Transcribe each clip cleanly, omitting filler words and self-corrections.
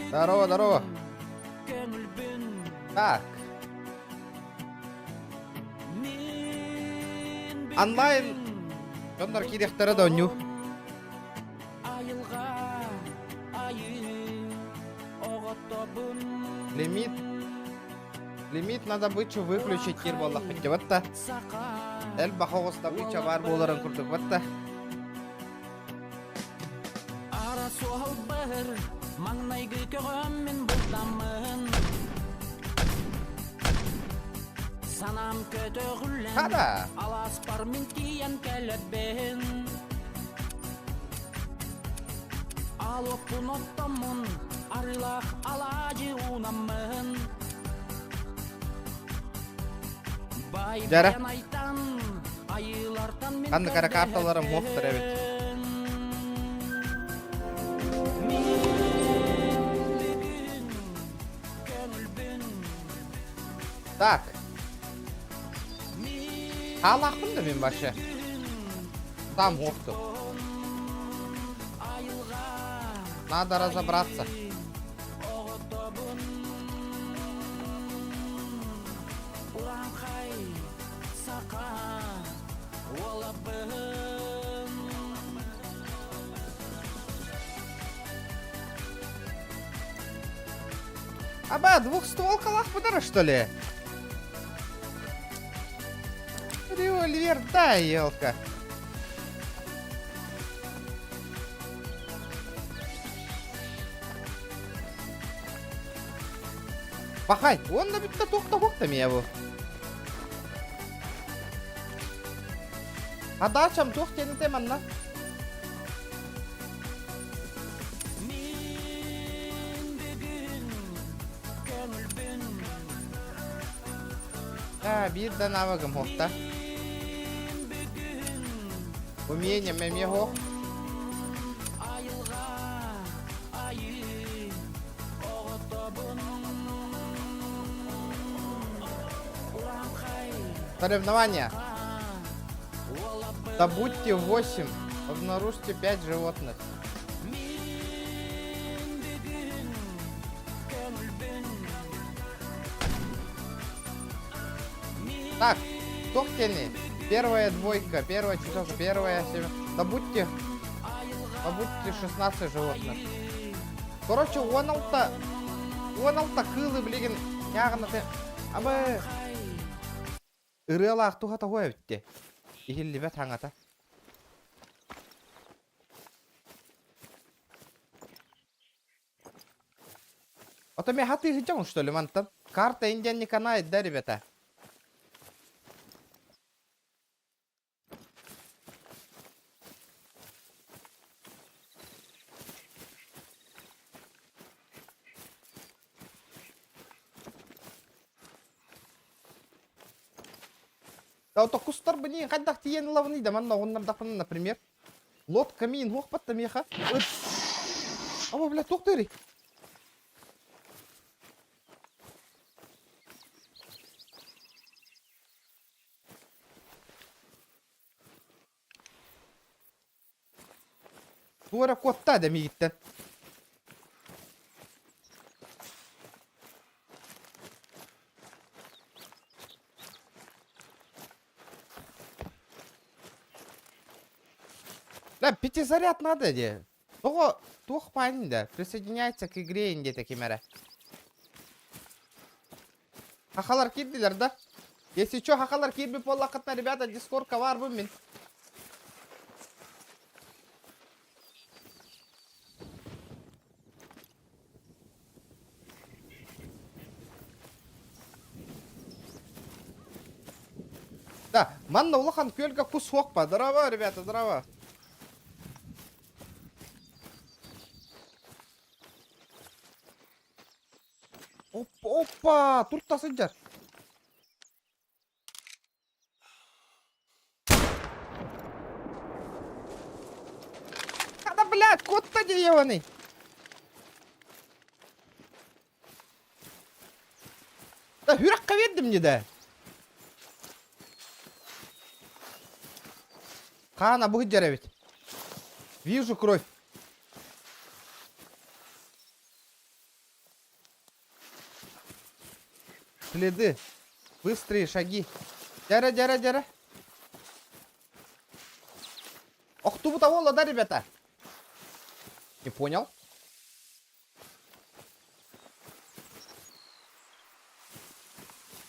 Здорово, здорово. Так. Онлайн. Жондар киректері да өню. Лимит надо бычу выключить кир боллақ бітті бітті. Әл бақоғыста быча бар боларын күрдік бітті. Қада? Жара. Қанды қара карталарым моқтыр әбет. Так. Қалақпын да мен башы. Там моқты. Надо разобраться. Аба, двухстволка подарок, что ли? Револьвер, да, елка. Пахай, он на битта тоқта меня его. А дачам тоқ тенете манна. Birden avagım hokta. Умение мемего. Соревнования. Добудьте 8, обнаружьте 5 животных. Так, кто хотели? Первая двойка, первая четверка, первая семерка. Добудьте 16 животных. Короче, он алта кылы блин, яғына те. Абы ырыла ақтуға тауа өтті. Игілі бәт аңата. Ото мен хаты хыджам, что ли, мантам? Карта индиян не канает, да, ребята? Да вот кустар бы не ходах тиен лавны, да манна он нам дахпан, например. Лот камин хох патта меха. Ама, бля, тоқтыры. Туара котта да мииттен. Да, пятизаряд надо, де. Тух панда присоединяется к игре инде такимера. Хахалар кирдилер, да? Если чё, хахалар кирби поллакатна, ребята, дискордка var бумин. Да, манна улахан көлга кус хокпа. Здорово, ребята, здорово. Опа, тут тасыджар. Когда, блядь, кот-то дееванный. Да, хүраққа бердім не да. Қана бұғы жарабет. Вижу кровь. Следы. Быстрые шаги. Дяра, дяра, дяра. Ох, ту-то вола, да, ребята? Не понял.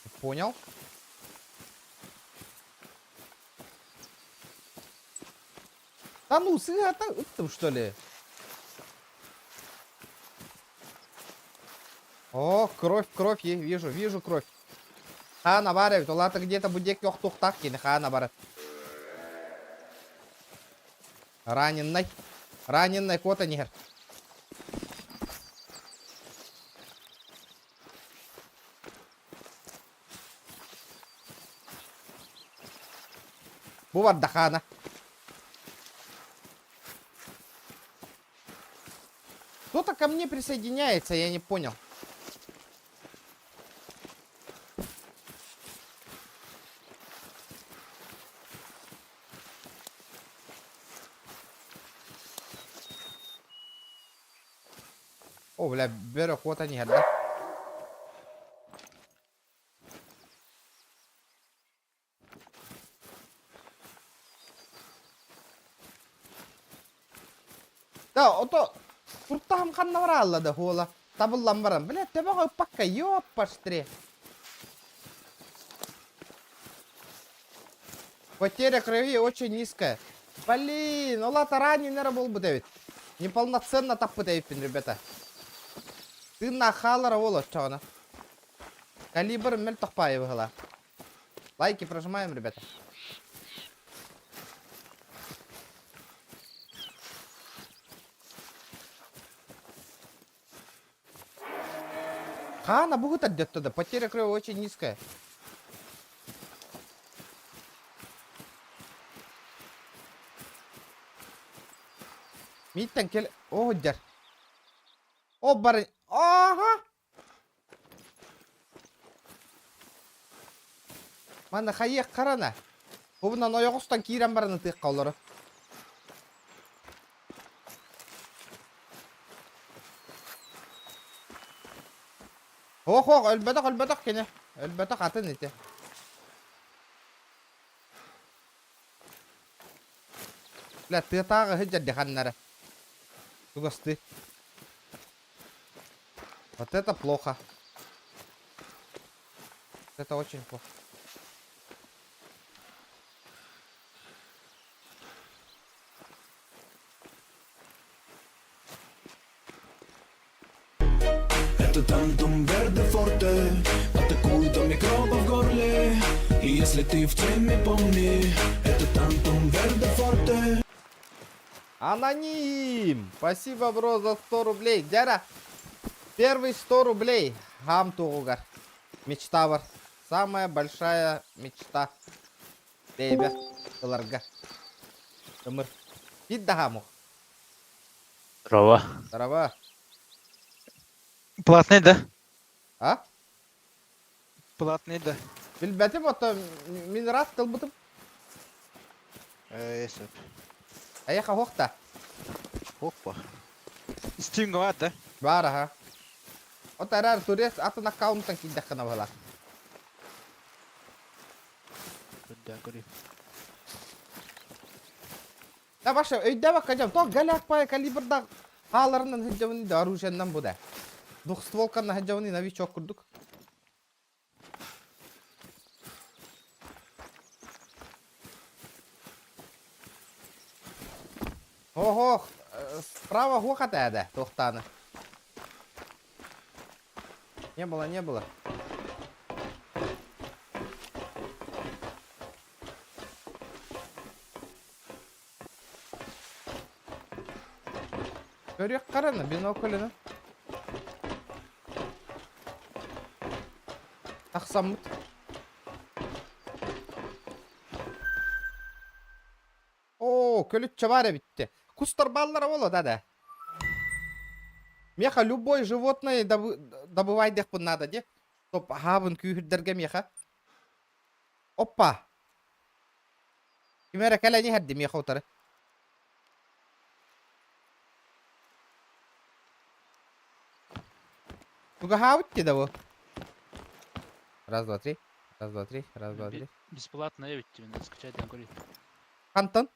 Не понял. Да ну, там что ли? О, кровь, кровь, вижу кровь. Хана барет, олата где-то будет ёхтух таккин, хана барет. Раненный кота нихер. Бувар да хана. Кто-то ко мне присоединяется, я не понял. О, бля, берег, вот они, да? Да, ото, туртахам ханна вара да хола. Табыл ламбарам, бля, тебе гой пакка, ёпаштре. Потеря крови очень низкая. Блин, олата раненый был бы, Дэвид. Неполноценно так бы, Дэвид, ребята. Ты нахалара вола, чавана. Калибр мель тохпаева гала. Лайки прожимаем, ребята. Хана будет отдет туда. Потеря крови очень низкая. Миттен кел... О, дер. О, барин. Ага. Мана хайек қарана. Бұбынан ояғыстан кейрен барыны тек қалыры. Ох, өлбәдік кене. Өлбәдік атын ете. Бля, ты тағы хыджар деханнары. Тугасты. Вот это плохо. Это очень плохо. Это тантум верде форте, атакует у микроба в горле. И если ты в теме, помни, это тантум верде форте. Аноним! Спасибо, бро, за 100 рублей. Дяра, первый 100 рублей. Хамтугар. Мечта var. Самая большая мечта. Бейбер. Кыларга. Тымыр. Бидда хамух. Здорово. Здорово. Платный, да? А? Платный, да. Билбетим ото мин рас кылбытым. Если. Аяха хохта. Опа. Steam говорит, да? Бар, ага. Ото арар турес атын аккаунттан киддаккана бала. Да, говори. Да баша, өйдө баккажам. То галяк пая калибрда халарынан хыджавын да оружияндан буда. Двухстволканы хыджавын новичок курдук. Ого, справа хохата да, тохтаны. Не было. Көрек қараны, бинокліні. Тақсам мұт. О, көлітчі бар бітті. Кустар баллары болу, да. Меха любой животное добывай дек бұн надо, де. Топ хабын күйірдерге меха. Опа. Кемері кәләне хәдді меха отары. Туга хабыт деді бұл. Раз, два, три. Раз, два, три. Раз, два, три. Бесплатно я ведь тебе надо скачать ден кори. Антон,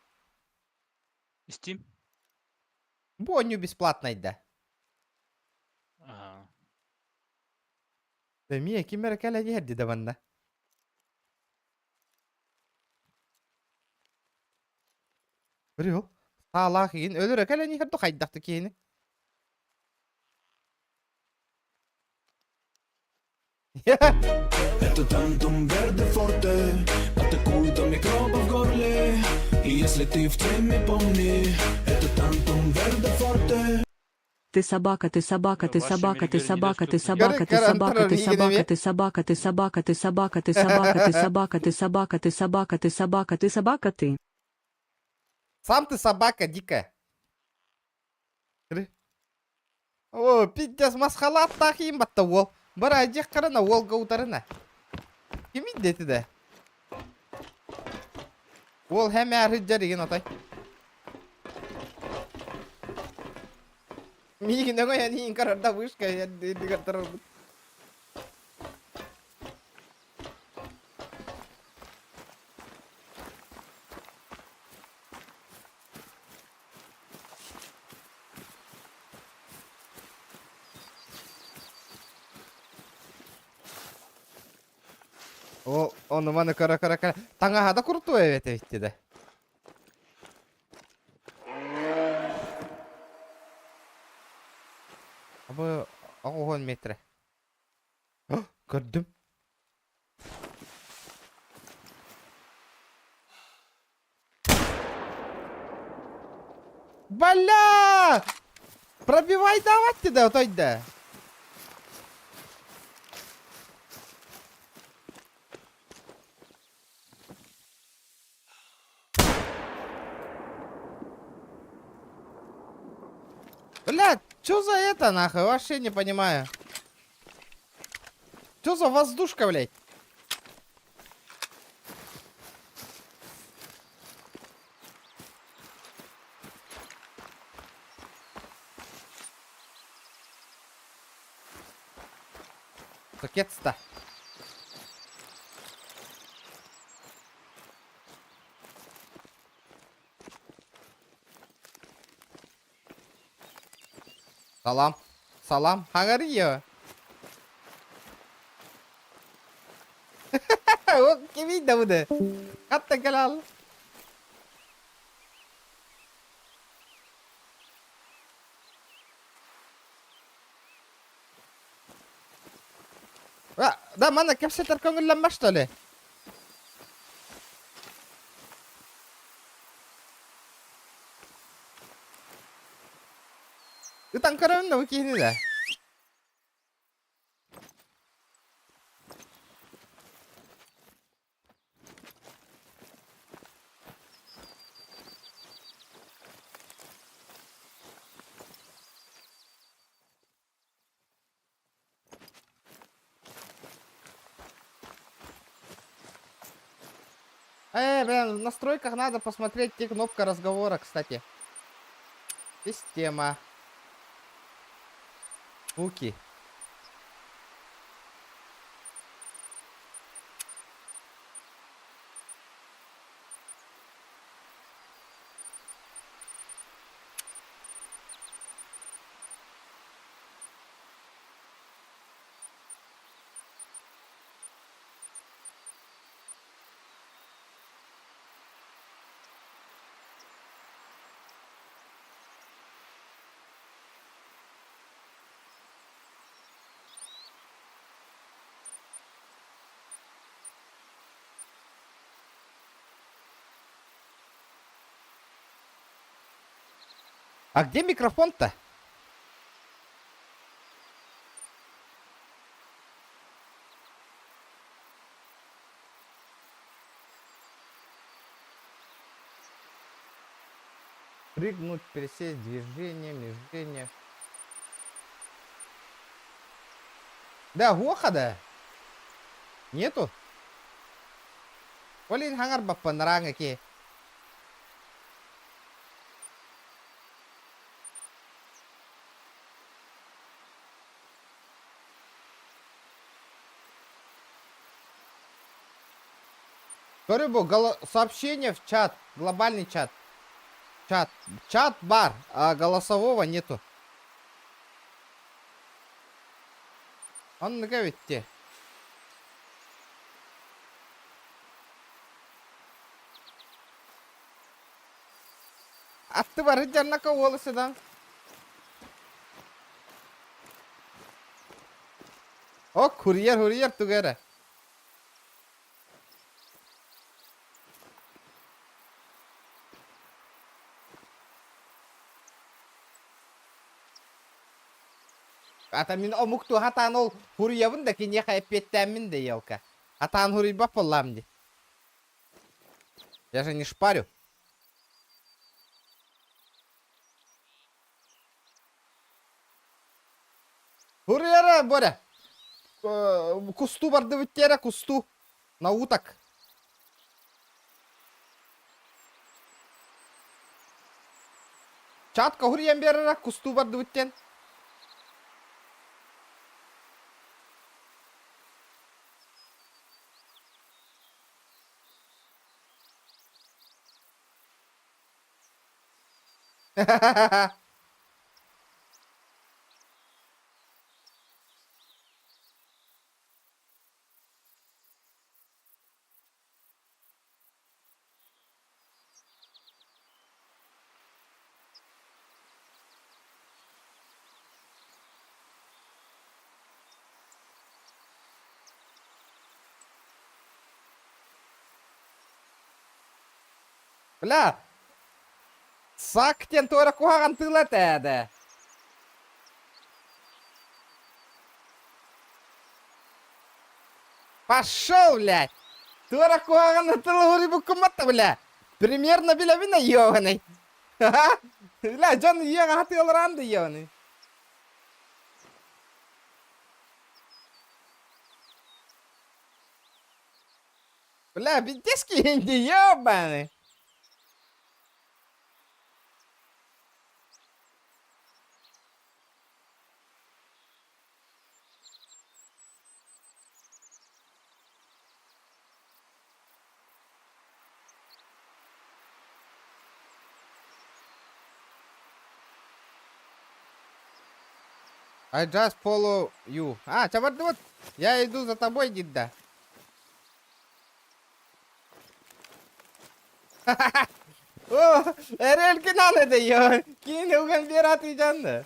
Steam? боню бесплатно да. Ага. Да мия кимера кәлә не хәдди да манна. Бір ел. Сала кейін өлір кәлә не хәдді қайдақты кейіні. Это тантум верде форте, атакует у микроба в горле. И если ты в теме, помни, это тантум верде форте. Ты собака, ты собака, ты Ваши собака, ты мигрени собака, ты недоступны. собака, ты собака, ты Гарантированно собака, ты собака, ты собака, ты собака, ты собака, ты собака, ты собака, ты собака, ты собака, ты. Сам ты собака дикая. О, пиздец, масхалат тахим батта ол. Бір ажек қарана ол гаударына. Кем идеті де? Ол хәмі әрі жареген атай. Мигін өңі әні ең қарарда вышка әді ғаттырылды. Оны маны кара. Таңа да крутой әветі де. Абы ағуған метрі. Көрдім. Бля! Пробивай давайте да, отойда. Бля, чё за это нахуй? Вообще не понимаю. Чё за воздушка, блядь? Наконец-то. Салам. Хангарио. О, кемейді бұды. Қатты кәлал. Да, мана кәпсетер көңілленме, что ли? Ытан көрімді өкейіні да. Блин, в настройках надо посмотреть, где кнопка разговора, кстати. Система. Звуки. А где микрофон-то? Прыгнуть, пересесть, движение. Да, гоха-да. Нету? Блин, хангар баппа наранга ке. Говорю, сообщение в чат. Глобальный чат. Чат бар, а голосового нету. Он говорит те. Атты бары жарнака олысы да. О, курьер тугары. Ата мен омукту хатан ол хуриябын да кине хайпеттәмин де елка. Хатан хуриба поллам ди. Я же не шпарю. Хурияра, Боря. Кусту барды виттере, кусту. На уток. Чатка хуриян берера, кусту барды виттен. Бля. Сактен тора куаган тылат әді. Пошел, блядь. Тора куаган тылы хури букуматта, бля. Примерно біля вина йоганый. Бля, жан йога хаты олранды йоганый. Бля, битески инди ёбаный. I just follow you. А, чабардут. Я иду за тобой, дидда. О, эрел кинан эде yo. Кин уган бераты жанды.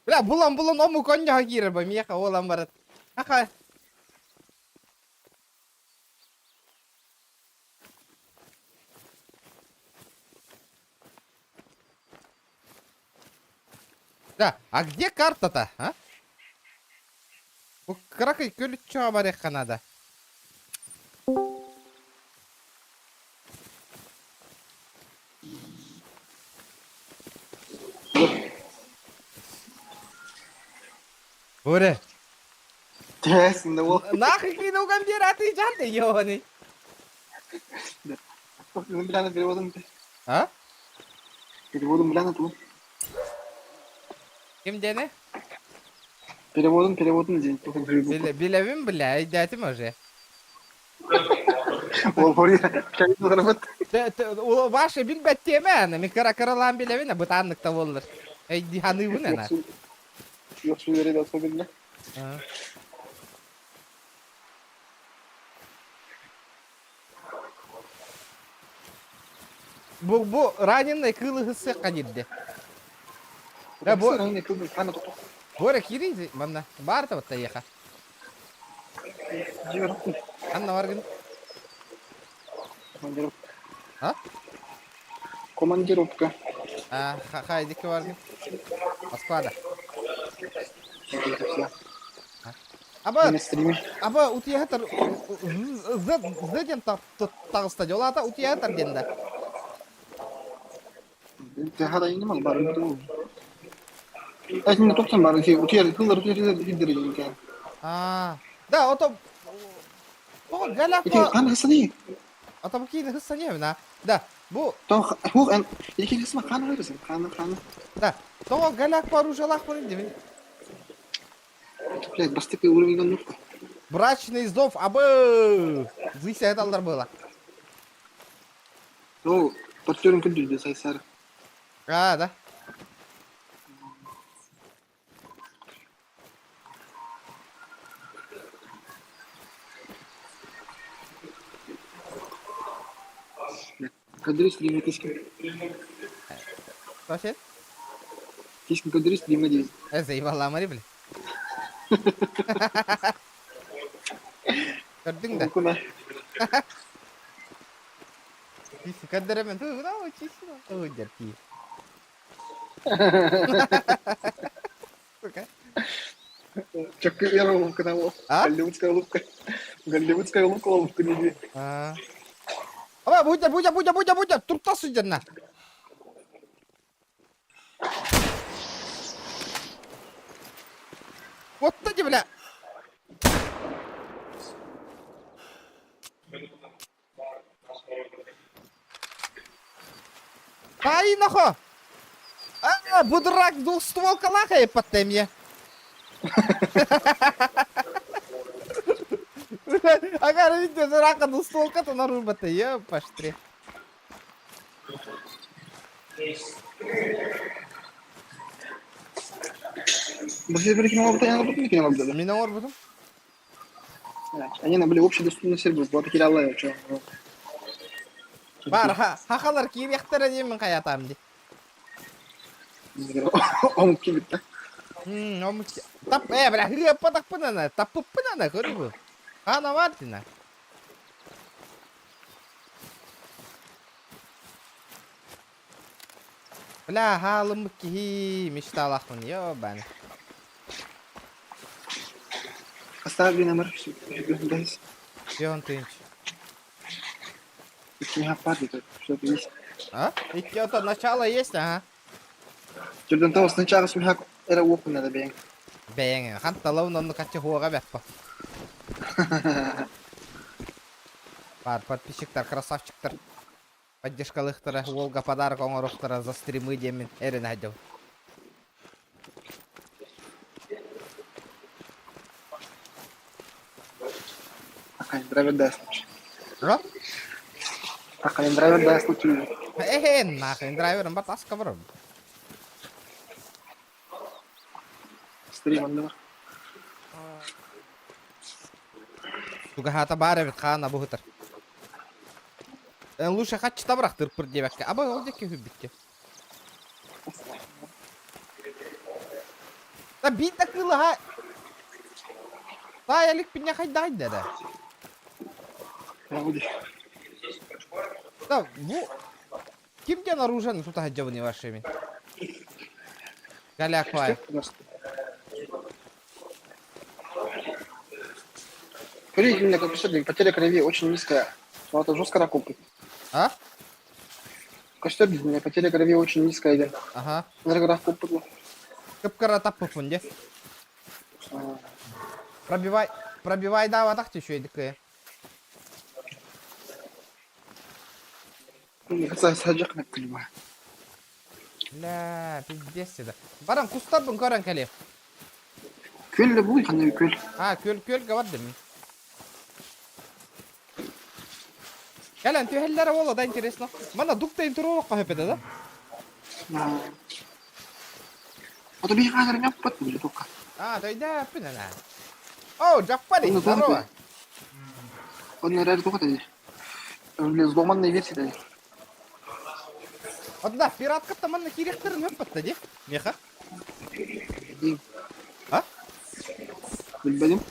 Бля, булан ому конья гире ба меха олам барат. Аха. Да, а где карта-то, а? Bu krakay gölü çabare kanada. Ore. Тесно, вот. Нахуй кинул гамбира, ты жанты, ёбаный. Бляна переводом. А? Переводом бляна тут. Kim dene? Переводом день. Bilevim bile, iddiatim hoca. Vaše bin betteme, mi karalan bilevine, bu tanlıkta olur. Ey dihanı bu ne lan? Yok şu yere de особенно. Bu раненый kılı hısı kanildi. Ya bu Bora kirin bana. Barta batta yaha. Anna vargın. Ha? Командировка. Хайдики vargın. Москвада. Аба утиятар зеден тагыста жолата утиятар денде. Tehara inmem bari bu. Şimdi toptan bari şey utiyar kılları gidirecek yani. Да, ото о галяко. Iti kan hısını. Ото bakayım hıssa niye mi na? Da, Бу, Там хук эн iki кысма ханы берсин. Ханы. да. Тоға галяк бару жалақ бұл енді. Блядь, бас такой уровень гонув. Брачный зов, абы! Зыйся айталдар была. О, партнерым күндүрдү сайсар. А, да. Кадри стрима тискин. Что сен? Тискин кадри стрима дейм. Заебала амари, бля. Көрдің да? Куна. Тиси каддарамен. Мынау тиси. Өдер ки. Сука. Чак первого канала. А? Голливудская лупка. Голливудская лупка не. А. Аба, будя. Турта судерна. Вот тади, бля. Ай, нахо. А, будрак двухстволка лахает по теме. Ага, видите, рака двухстволка-то нарубата, я паштре. Басы bir кино алды, я не кино алды. Минор будем? Они были общий доступный сервис, вот такие аллы, что. Бар, хахалар кирияқтар деймін қаятам де. Он кибитта. Омутке. Тап, бля, хреппадақ пынана, тапып пынана, көрі бұл. Қана вартина. Бля, халым ки мечталақпын, ёбаны. Оставили номер, все. Пион тынч. Не опади, что-то есть. А? Икки ото начало есть, ага. Jordan того сначала смеха era опу надо бең. Бәйәңе, хан талауын качы хуаға бәппа. Бар, подписчиктар, красавчиктар. Поддержкалықтары, Волга подарок оңырықтары за стримы демен әрін әдеу. Пока не драйвер дай случай. Ро? Пока не драйвер дай случай. Нахрен драйверін бар тасқа бұрым. Стрим анда. Туга хата бары бит хана бұғытыр. Лучше хатчы табырақтыр пір дебәкке. Абай ол деке хүббітке. Да бит такылы ха. Да, ялик пиня хайдайды да. Я буду. Да, bu kimge наружен тут хаджавни вашими? Галяк вай. Смотрите, меня как пишет, потеря крови очень низкая. Но это жестко накопит. А? Костер без меня, потеря крови очень низкая идет. Ага. Нарграф копытлу. Кыпкара таппыфын де. Пробивай да ватах еще едикая. Мне кажется, саджак на клима. Ля, пиздец да. Барам кустар бун көрен калев. Көл будет, ханна көл. А, көл гавардым. Калан тюхеллера вола да интересно. Мана дукта интеролог пахепеда да? А то бей хазар не опыт были только. А, то да, пинана. О, Джафари, Ну, здорово. Он не реально только здесь. Взломанные версии дали. Вот да, пиратка-то манна кирехтерін өппатты де. Меха? А? Білбедім.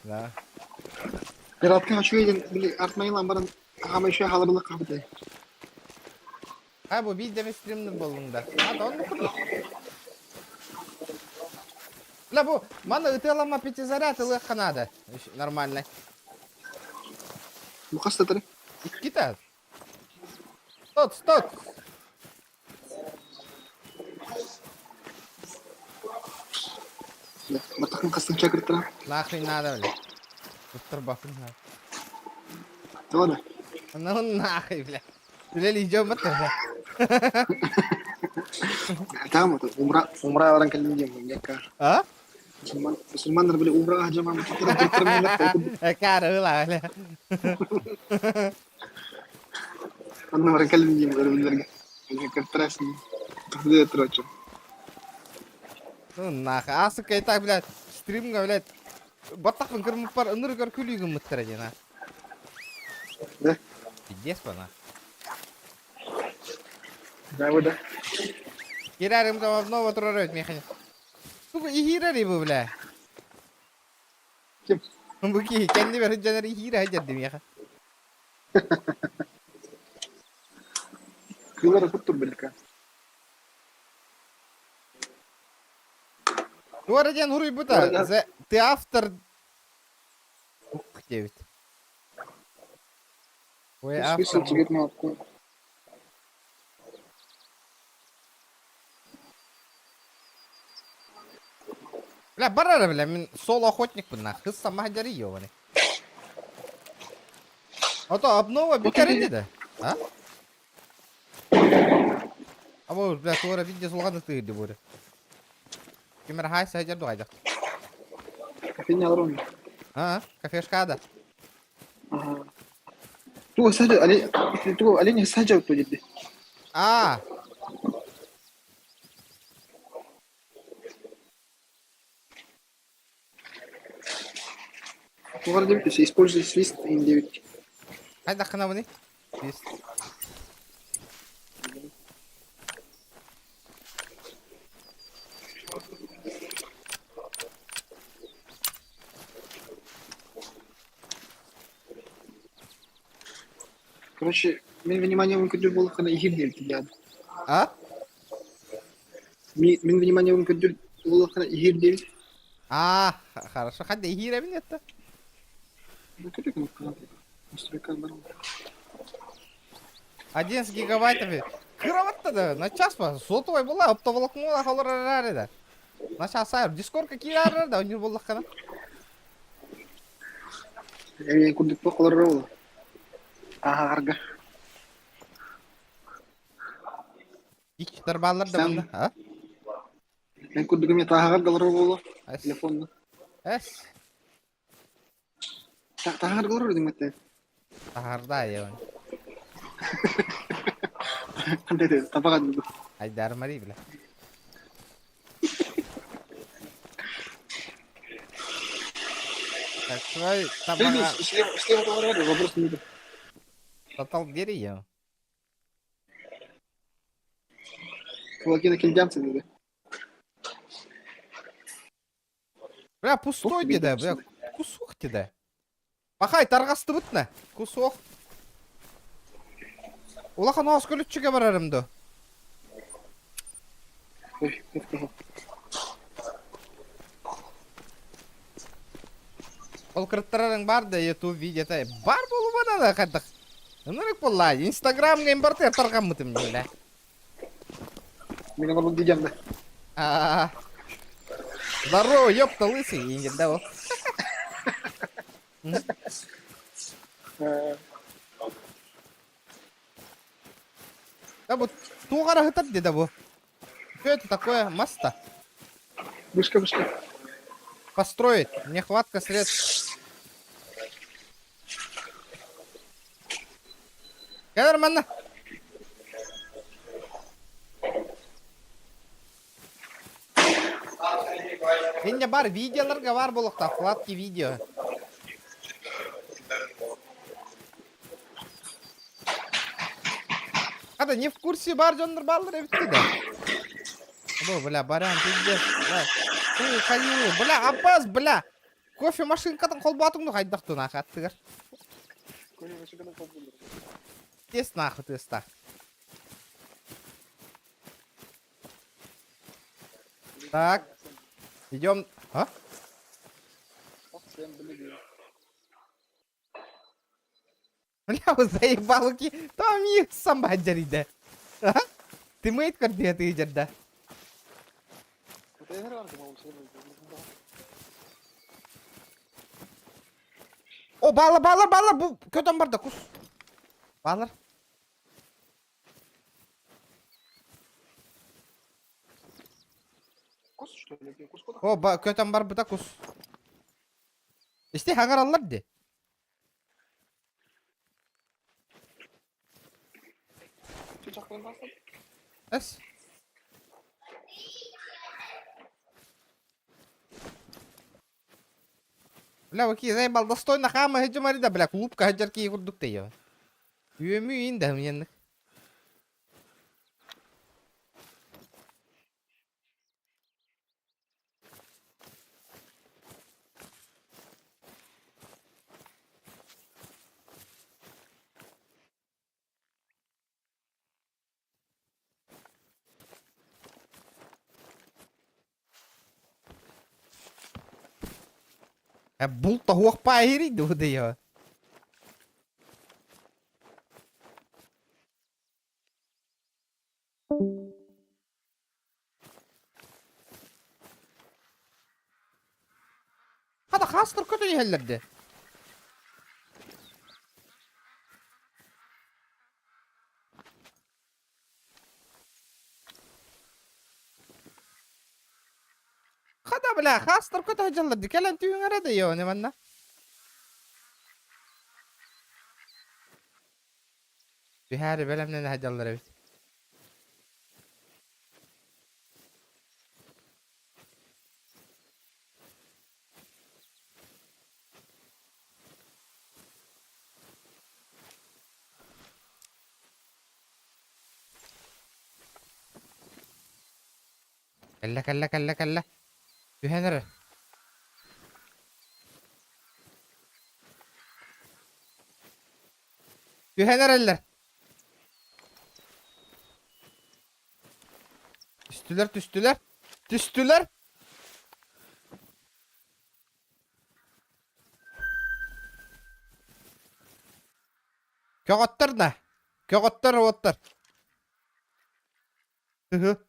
Да. Пиратка хочу еден, били артмайылан барын ағама еще халабылық қабыдай. А, bu видео стримнің болуңда. А, да, он мұқырлық. Ля, bu, мана ытылама пятизаряд ылық қанады. Нормально. Мұқасты тұры. Иккита. Стот. Батақын қастың чакыр тұры. Нахрен надо, бля. Быстыр бафын надо. Да ладно. Ну нахуй, бля. Блядь, идем это, бля. Tahu tuh, umrah orang kalian mereka. А? Musulman berbeli umrah aja mah terminat itu. Cara lah, bля. Karena orang kalian benar-benar stres nih. Dia terus. Ну нахуй. А сука, и так, блядь, стримга, блядь. Баттак пен кырмып бар, ыныргар күлүгүн мыттыр эден, а. Да? Пиздец, бана. Да, вот да. Кирарым там обнова трорет механик. Сука, и хирари бу, бля. Kim? Буки, кенди бер жанары хира хаджарды меха. Kıyılara tuttur belki. Дуара ден хуруй бута. Ты автор... Ух, 9. Ой, Список автор... тебе кнопку. Бля, барара, бля, мен соло охотник бу нах. Хыз сама хаджары ёбаны. А то обнова бекер эди, а? А вот, бля, туара видео сулганы тыйды буду. Кемер хай хаджарды хайдак. Kafenya alır onu. А, кафешкада. Aha. Tuh saja, Ali saja tuh jadi. А, Тугар девять, если используй свист М9. хайдак кына буны. Бис. Короче, мен внимание өңкөдүр болукана ихир девит дияды. А? Мен внимание өңкөдүр болукана ихир девит. А, хорошо. Хадда хира мен это. Өңкөдүр кнопка. Настройка бар. 11 гигабайтов. Кыраватта да, на час па. Сотовой була, оптоволокно халар араре да. На час сайыр. Дискордка кирар да, өнер болдық кана. Мен курдук поколор болу. Ага, арга. Икчтер баллар да Сәм. бunda. А? Мен курдук эме тагар калар болу. Эс. Телефонду. Эс. Тагар калар демекте. Тахарда я. Кандай деп табаган. Айдар мари бля. Так, свой табага. Слева тагар вопрос не идет. Тотал бери я. Кулакина килдямцы dedi. Бля, пустой Ух, деда, бля. Кусок деда. Пахай, таргасты бутна. Кусок. Улахан оз көлүтчүгө барарымды. Ой, это Ол кырттарың бар да, YouTube видеота. Бар болу бана да каддык. Нырык болла. Инстаграмга импортер тарган мытым бля. Мен onu diyeceğim de. Здорово, ёпта, лысый. Индер, да, вот. Да вот, тугара хытат деда бу. Что это такое? Маста? Вышка. Построить. Нехватка средств. Нормально. Менде бар видеоларга бар болукта, вкладки видео. Ада не в курсе бар жондар балдар эбитти да. Бу, бля, баран пиздец. Бля, кайы, бля, Аббас, бля. Кофе машинкадан колбатыңды кайдакты нахы аттыгар. Тес нахы теста. Так. Идем. А? Бля, вы заебалки. Там их сама джарида. А? Ты мейт कर दिया ты जड्डा. О, бала, бу көтөн бар да кус. Балыр. Кус, что ли? Кус куда? О, көтен бар бұда күс. Істе хаңар алар де. Чечақпен бастап. Әс. Бля, окей, заебал, достойно хама хеджамари да, бля, клубка хеджарки курдук дейо. Үйемі үйінде меннік. Бұл та хуақпа айырейді бұл дейо. Hadi hastır kötü yerlerde. Hadi bile hastır kötü yerlerde. Kelen tüyün arada ya ne manna. Bir her belemle ne hacallara bit. Kalla kalla kalla kalla. Tühenir. Tühenir eller. Düştüler düştüler. Düştüler. Köğüttür ne? Köğüttür ottır. Hıhı.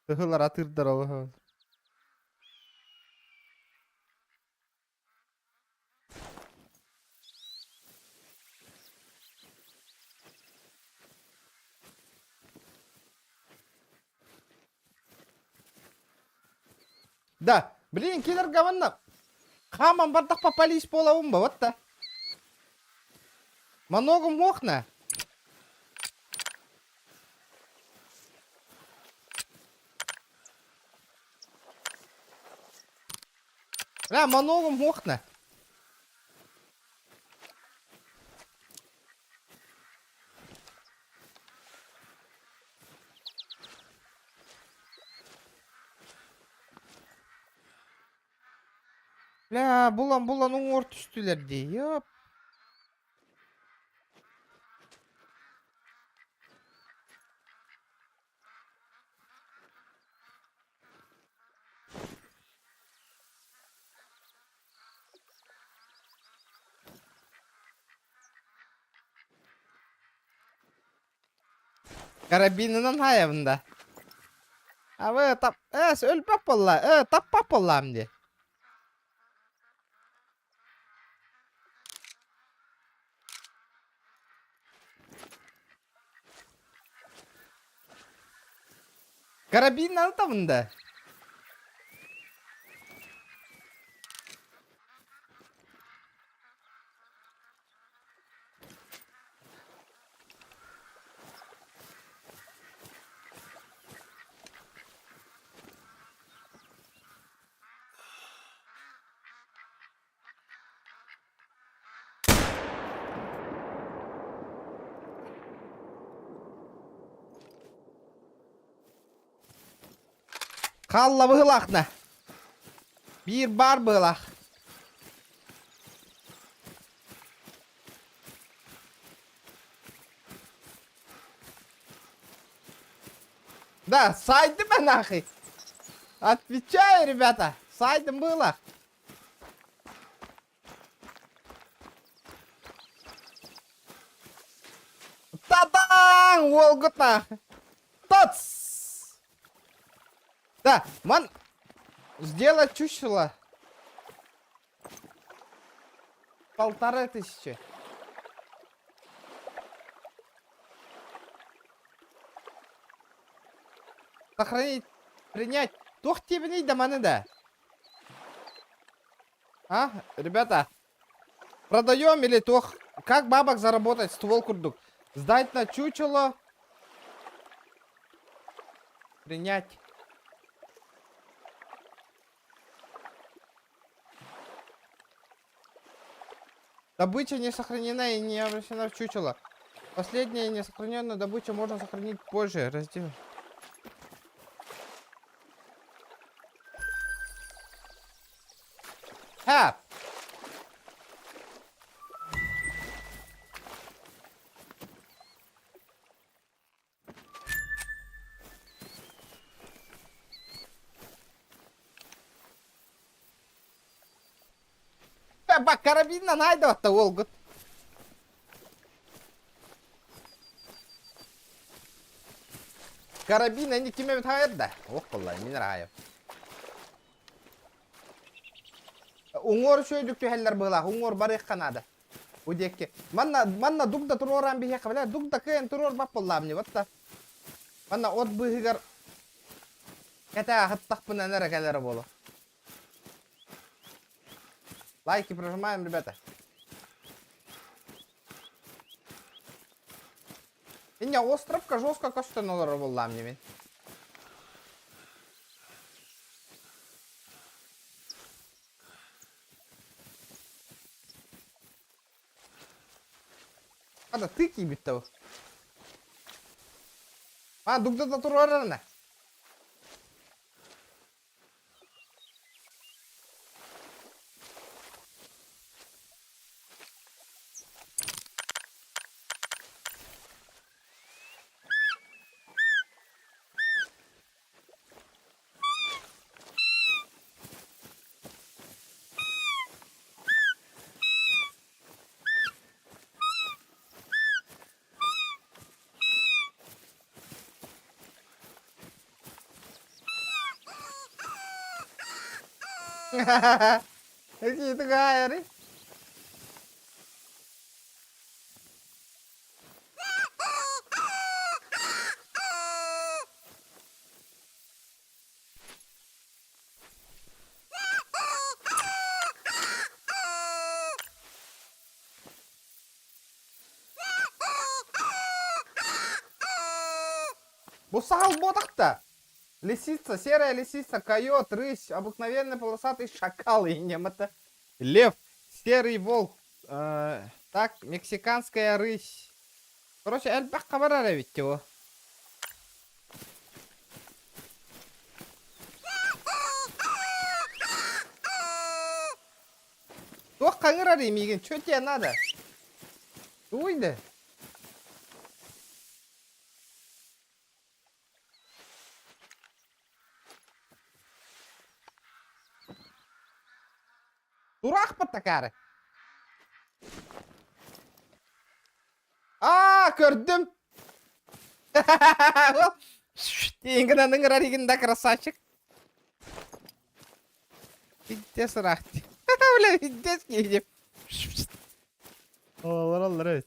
Hıhılar atırdılar o. Да, блин, киллер говно. Хамам бардак по полис половым ба, вот да. Много мохна. Да, много мохна. Бля, булан оңор түстүлер дей, ёп. Карабинынан хаябында. Абы тап, өлпап болла, таппап боллам де. Карабинаны табында. Kalla bıhılak ne? Bir bar bıhılak. Да, сайдым я нахуй. Отвечаю, ребята. Сайдым быхылак. Та-дам! Волгут нахуй. Тоц! Да, ман, сделать чучело. 1500. Сохранить, принять. Тох тебе не даманы да. А, ребята, продаем или тох? Как бабок заработать? Ствол курдук. Сдать на чучело. Принять. Добыча не сохранена и не обращена в чучело. Последняя несохраненная добыча можно сохранить позже. Раздел. А! Бак карабинна найду атта олгут. Карабин они кеме бит хайырда. Ох коллай, мен райып. Уңор шөйдүктү хеллер была, уңор бар экканада. Удекке. Манна дугда туроран бихе кабла, дугда кен турор бап болламни ватта. Манна от быгар. Ката хаттакпына нерекелер боло. Лайки прожимаем, ребята. Иня островка жестко коштанолар боллам немен. Ада тыки биттау. А, дугда да турарана. Itu gaya nih. Бусал ботак-то. Лисица, серая лисица, койот, рысь, обыкновенный полосатый шакал и немата. Лев, серый волк, так, мексиканская рысь. Короче, эльбах кабарара ведь его. Ох, кагырари, Мигин, что тебе надо? Уйди. Дурак потакары. Көрдім. Еңгінен ыңғырар егінді красавчик. Идте сұрақты. Бля, идте скейдеп. Олар өт.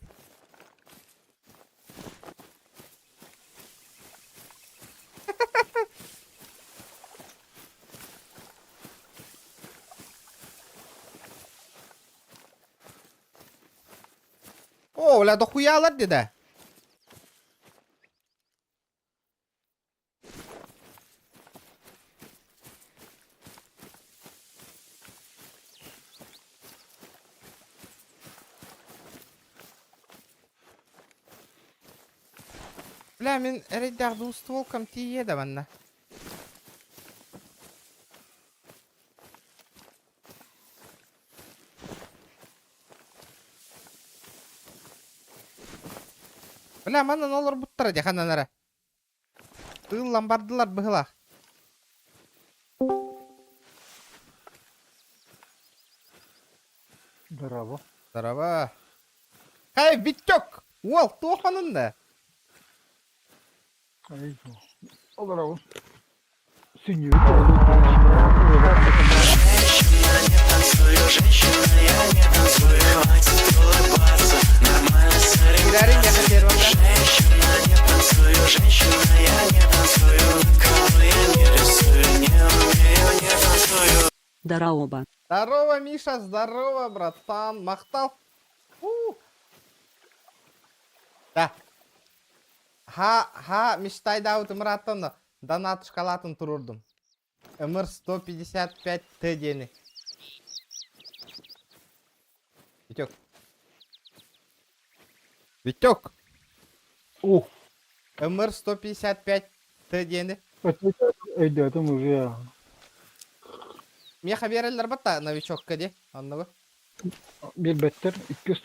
О, бля, дохуя алар деді. Бля, мен әрейдағды стволкам тиеді банна. Бля, манан олар бұттыра дехананара. Бұғылан бардылар бұғыла. Здорово. Здорово. Хай, Витек! Уол, туханында. Здорово. Синюю. Женщина, не танцую, женщина, я не танцую. здорово. Здорово, Миша, здорово, братан. Мақтал. Да. Ха, мечтайда утымраттан донат шкалатын турурдум. МР 155 Т дени. Витек. Ух, МР 155 Т дени. это уже. Мне хаберелер бата новичок каде. Анного. Белбеттер, iki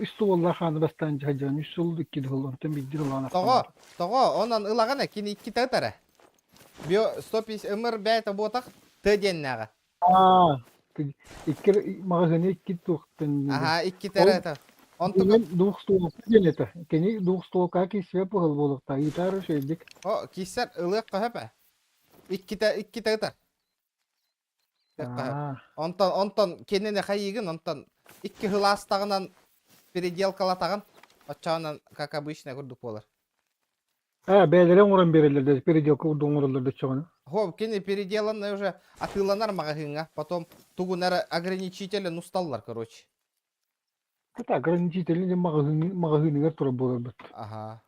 stollar xanı bastan jajan, 3 yıl 2 dolar, tam bir dolar. Того, онан ылагана кини 2 тетара. Био 150 МР бәйті ботақ Т деннәға. Aa, iki mağazanı iki tuhtun. Ага, 2 тәрәті. Мен двух столов денета. Кени двух стол как и све погал болукта. Итар шедик. О, кисер ылық қөхәпә. 2 тетар. Онтон кенене хайыгын, онтон 2 хыластағынан переделкалатаған. Отчағынан, как обычно, күрдік болар. Бәлерен уран берелерде, переделка удон ураларды чоғаны. Хоп, кене переделанный уже атыланар мағахынға. Потом тугунары ограничителен усталлар, короче. Это ограничительный магазин тура болар бит. Ага.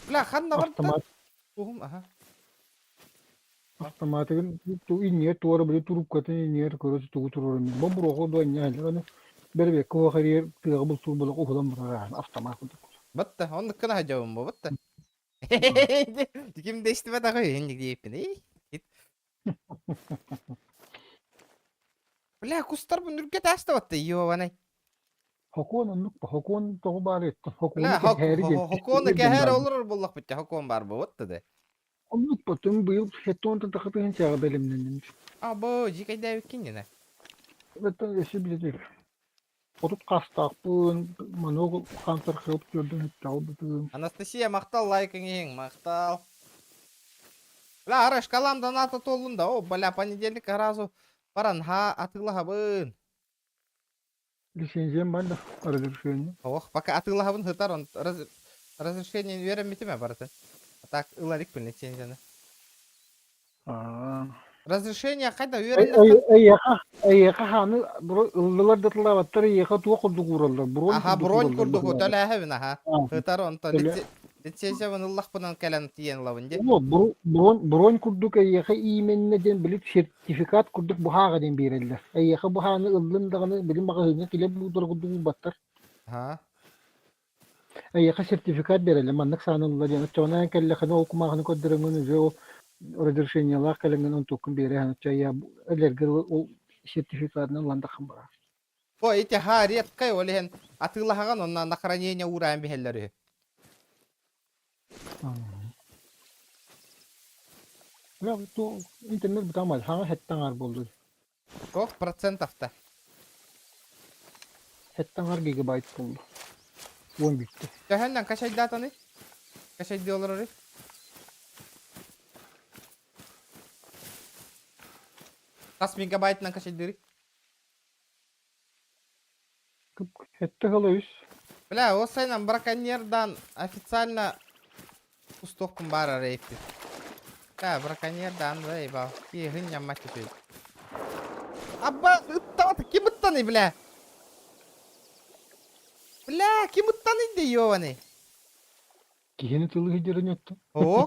Бля, ханна бар. Автомат. Ага. Автоматыгын ту инне туара били туруп катын инне короче тугу турурын. Бомбурого до инне. Бербе ко харир тыгы бул тур болок уфадан бар автомат. Бітті, оны кіна жауым бұл, бітті. Диким дешті бәді ғой, ендік дейіппін, Бля, кустар бұл нүрге тәсті бітті, йованай. Хокон оннук, хокон тоғы бар етті. Бля, хоконы кәхер олыр болық бітті, хокон бар бұл, бітті де. Оннук бұтын бұйыл хеттуантын тақытығын чағы бәлемнен. Або, жикайда өккен дені. Бәттен есі білетек. Отут қастақпын, манол қантар қылып көрдің хеттау бұтын. Анастасия, мақтал лайкың ең, мақтал. Бля, ара шкалам донаты толында, о, бля, понедельник разу баран, ха, атылыға бын. Лицензиям бар да, разрешение. Ох, пока атылыға бын хытар, он разрешение вереметіме баратын. Так, ыларик пін лицензияны. Разрешение қайда веренді? Әйеқа ханы ылдылар датылаваттар, әйеқа туа құрдық ұралдар. Аха, бронь құрдық өтәлі әхевін, аха. Хытар, онтан лицензиявын ыллақ бұнан кәлән тиен лавын де. Бронь құрдық әйеқа именіне ден біліп сертификат құрдық бұхаға ден берелдер. Әйеқа бұханы ылдындағыны білім мағазына келеп бұлдар құрдық ұлбаттар. Әйеқа сертификат берелі, маннық санылылар. Чоғынан кәлі ол құмағыны көддіріңін өзі разрешениялар кәліңін он тоқын бере. Әлергі ол сертификатының ландақын бара. О, эти ха редкай олеген атылағаған онна на хранение урайын бігелері. Интернет бұтамайды, хаңа хеттаңар болды. Қоқ процентовта. Хеттаңар гигабайт болды. 10 битті. Кәхәннен кашай датаны? Кашай доллары? Қас мегабайтынан кашай дыры? Хетті ғылы үс. Бля, осайнан браконьердан официально устовкым бара рейпі. Да, браконьердан рейбал. Ки гынням мати пей. Абба, ыттаваты, ким ыттаны, бля? Бля, ким ыттаны де, ёваны? Кихені тылы хидерін өтті. О?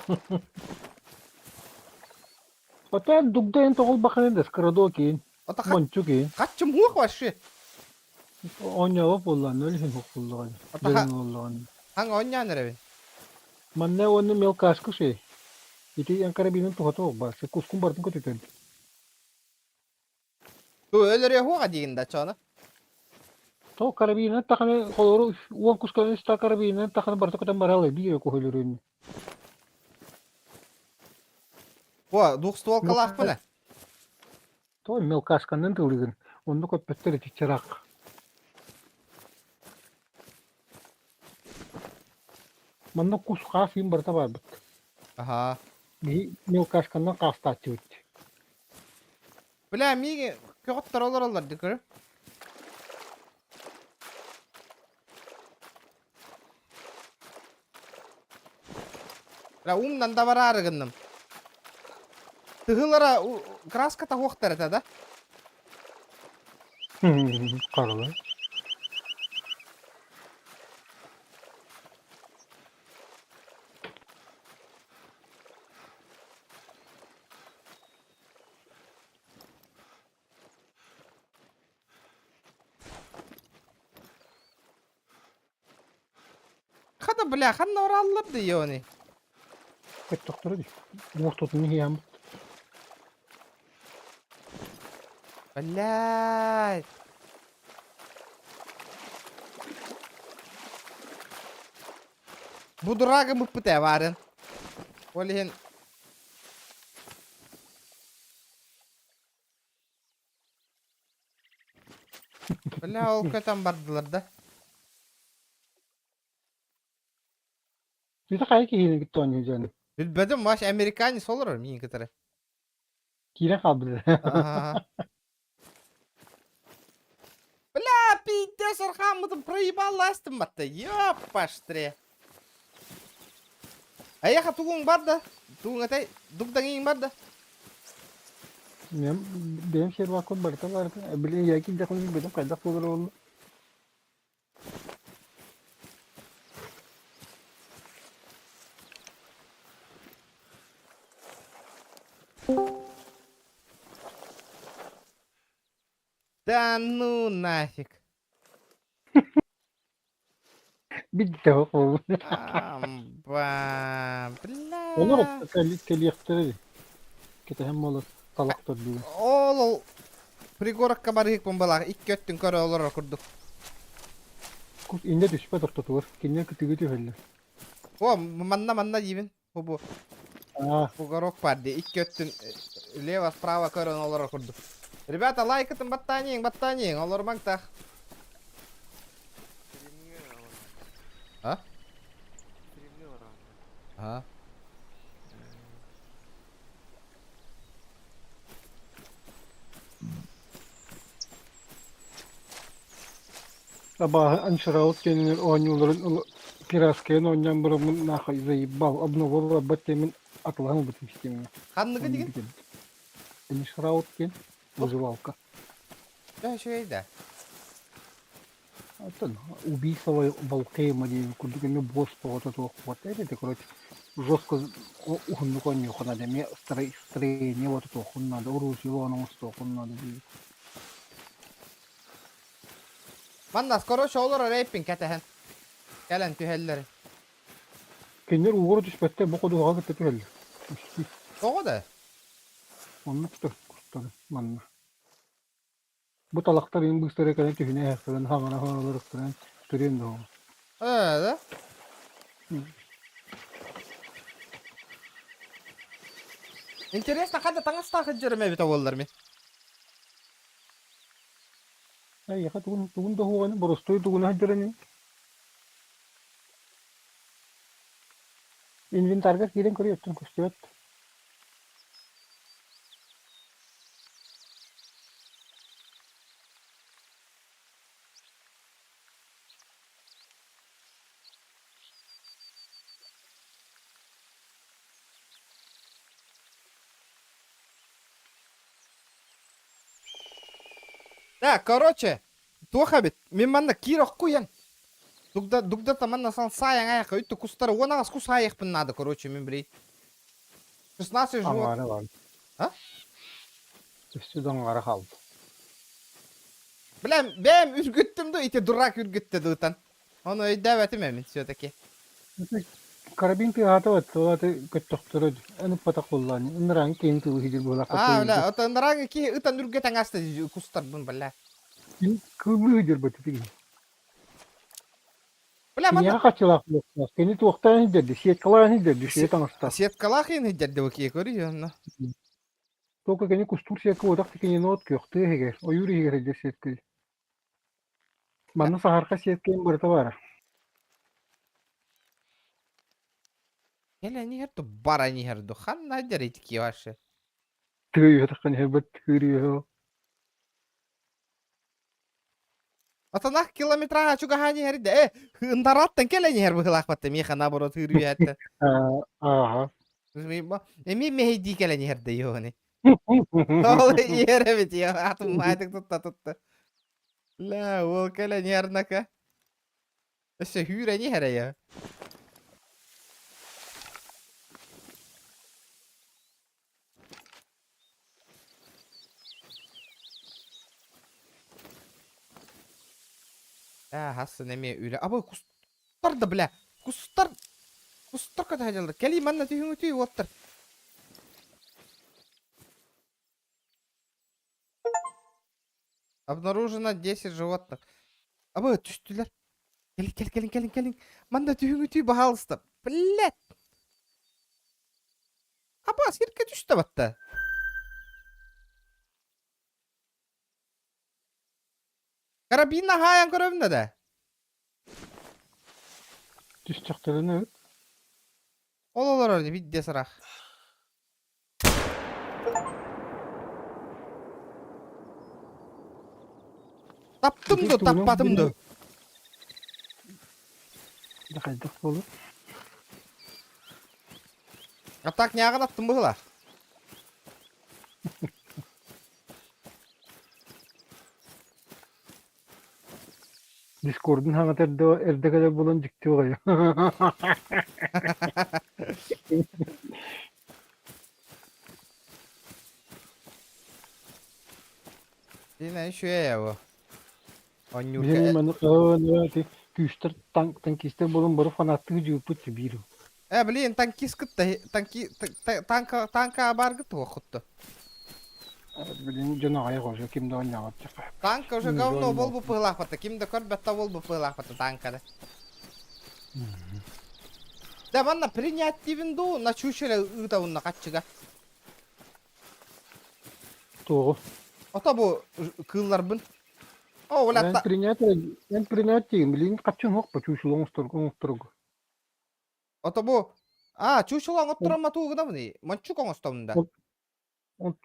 Ота дугдайын тоғыл бақын енді, скрадо кейін. Мончу кейін. Қатчым хуақ башы? Оняға болған, өлісін хуқ болған. Дерін болған. Хаң онян рәбін? Манне оны мелкашқы шей. Ити ян карабинын туғаты оқ бар. Се кускун бардың көтетен. Ту өлірі хуға дейгінда чоны? То карабинын тақаны қолыру, уан кусканы іста карабинын тақаны барды көтен баралы. Бейе көхелерін. О, двухстволкалақ бұны? То мелкашқанын тылығын. Онды көппеттері текчарақ. Манна кусқа фин барта бар бұд. Ага. Мелкашқанын қаста атчы бұд. Бля, миге көғіттар олар декөрі? Бля, умнан да бар арығынным. тыгылара краска та хуактар эте да. Каралы. Хада бля, ханна ораллар да ёни. Кет доктор ди. Мохтот не ям. Блядь. Bu durağı mı pıte varın? Olihin. Bля, ol köten bardılar da. Bir de kayık yine gitti onun canı. Bilmedim baş Amerikanis olur mu yiyin kıtırı? Kire kaldı. Ага. Бля, пиздец, Архамыды проебал астыматты. Ёпаштре. Аяха тугун бар да. Тугун атай, дугдан yiyin бар da. Benim şey bakın barıta vardı. Bilin yakin jakın benim kaydak olur oldu. Да ну нафиг. Bitti o oldu. Амба, бля. Olur keli yaktırır. Kita hem olur. Talaktır diyor. Ол пригорокка барык бомбалар. Икки өттүн көрө олор курдук. Kus inde düşme doktor. Kinne kütüğü tühelle. О, манна дибин. Бу бугорок падди. Икки өттүн лево справа көрө олор курдук. Ребята, лайк атын баттаниң, олор маңтах. А? Ага. Sabah anşıraut kendini oynuyorların piraskayın oynayan bırımın nakayı zayıbbal. Abnovalı battemin atılağını bitmiştim. Ханныгы деген? Anşıraut кен выживалка. Да, шойда. Это убийство волкейма, где куда-то босс по вот этого хватает, это, короче, жестко ухнуко не надо, мне строение вот это надо, оружие, оно столько надо. Маннас, короче, олор рейпин кетехен. Келен тühelleri. Kendileri uğru düşmette bu kadar vakit tutuyorlar. Тоғы да? Onu tutar, kurtarı, manna. Bu talaklar en bu stere kadar tühüne yaktıran, hağına olarak turan, tutuyorlar da o. Да. Интересно, қада таңыстағы жүрме бит олар мен. Ay, ya tugun da huwa borostoy tugun hajjarani. Inventarga kiren kori yattan kustivat. Да, короче, туха бит. Мен манда кирок куян. Дугда таманна сан саяң аяққа үтті кустары. Онағыз кус аяқпын надо, короче, мен білейд. 16 живот. Angara var. Ha? Üstüden angara kaldı. Білем, бәм үргіттім ду, ите дурак үргітті дұтан. Оны өйдәвәтім әмін, все-таки. Karabin piyata var, tuvalete kötüktürü. Onu patak kullanıyor. Onların kendi tuğu hicir bu lakka А, бля, отандараңы ки ытан үргетен асты кустар бун, бля. Kıvlı hicir bu tipi. Бля, манда Ya kaç yılak yok. Kendi tuğuktan hicirdi. Şiyet kalan hicirdi. Şiyet anastas. сеткалах ен хиджерді ваки көрі, Только kendi kustur şiyet kıvıdak kendi not köktü heger. O yürü heger hicir şiyet kıy. Bana saharka şiyet kendi bırta var. Еле нигерді, бара нигерді. Хан надер етіки вашы. Tığıyor takın hebet tığırıyor. Отанах километраға чугаға нигерді. Ындараттан келе нигер бұхылақ батты. Меха наборот хырю әтті. Aha. Эми мехиди келен ерде йони. Ол еремет я атым майтык тутта. Ла, ол келен ернака. Эсе хүрени хере я. Хасын эме үре. Абы кустар да бля. Кустар ката хажалды. Кели манна түйүңү оттыр. Обнаружено 10 животных. Абы түштүлөр. Келин. Манда түйүңү бахалысты. Блядь. Аба сирке түштү батта. Карабинна хаян көрөмүндө да. Düz çaktırını Ололор орди видде сырах. Таптымды, таппатымды. da kaydık olur. А так нягын аттым быгыла. Discord'un hangi erde kadar bulan çıktı oraya. Yine şuraya bu. Bizim Onyurka. imanı ne güçler tankistler bulun barı fanatik cüpü tibiru. Блин, танкист кытта, танка бар кытта окутtu. Benim canı ayak olacak kimde oynayan atacak. Танка уже говно болбу пылахпата. Кимде көрбетта болбу пылахпата танкада. Да манна принять дивинду на чучеле ытауна каччыга. Doğru. Ota bu kıllar bın. O ulan ta. Ben принять değilim. Bilin kaçın hok pa çuşulu onusturgu. Ota bu. Чучелоң отturama туğuna mı ni? Mançuk oңостауында.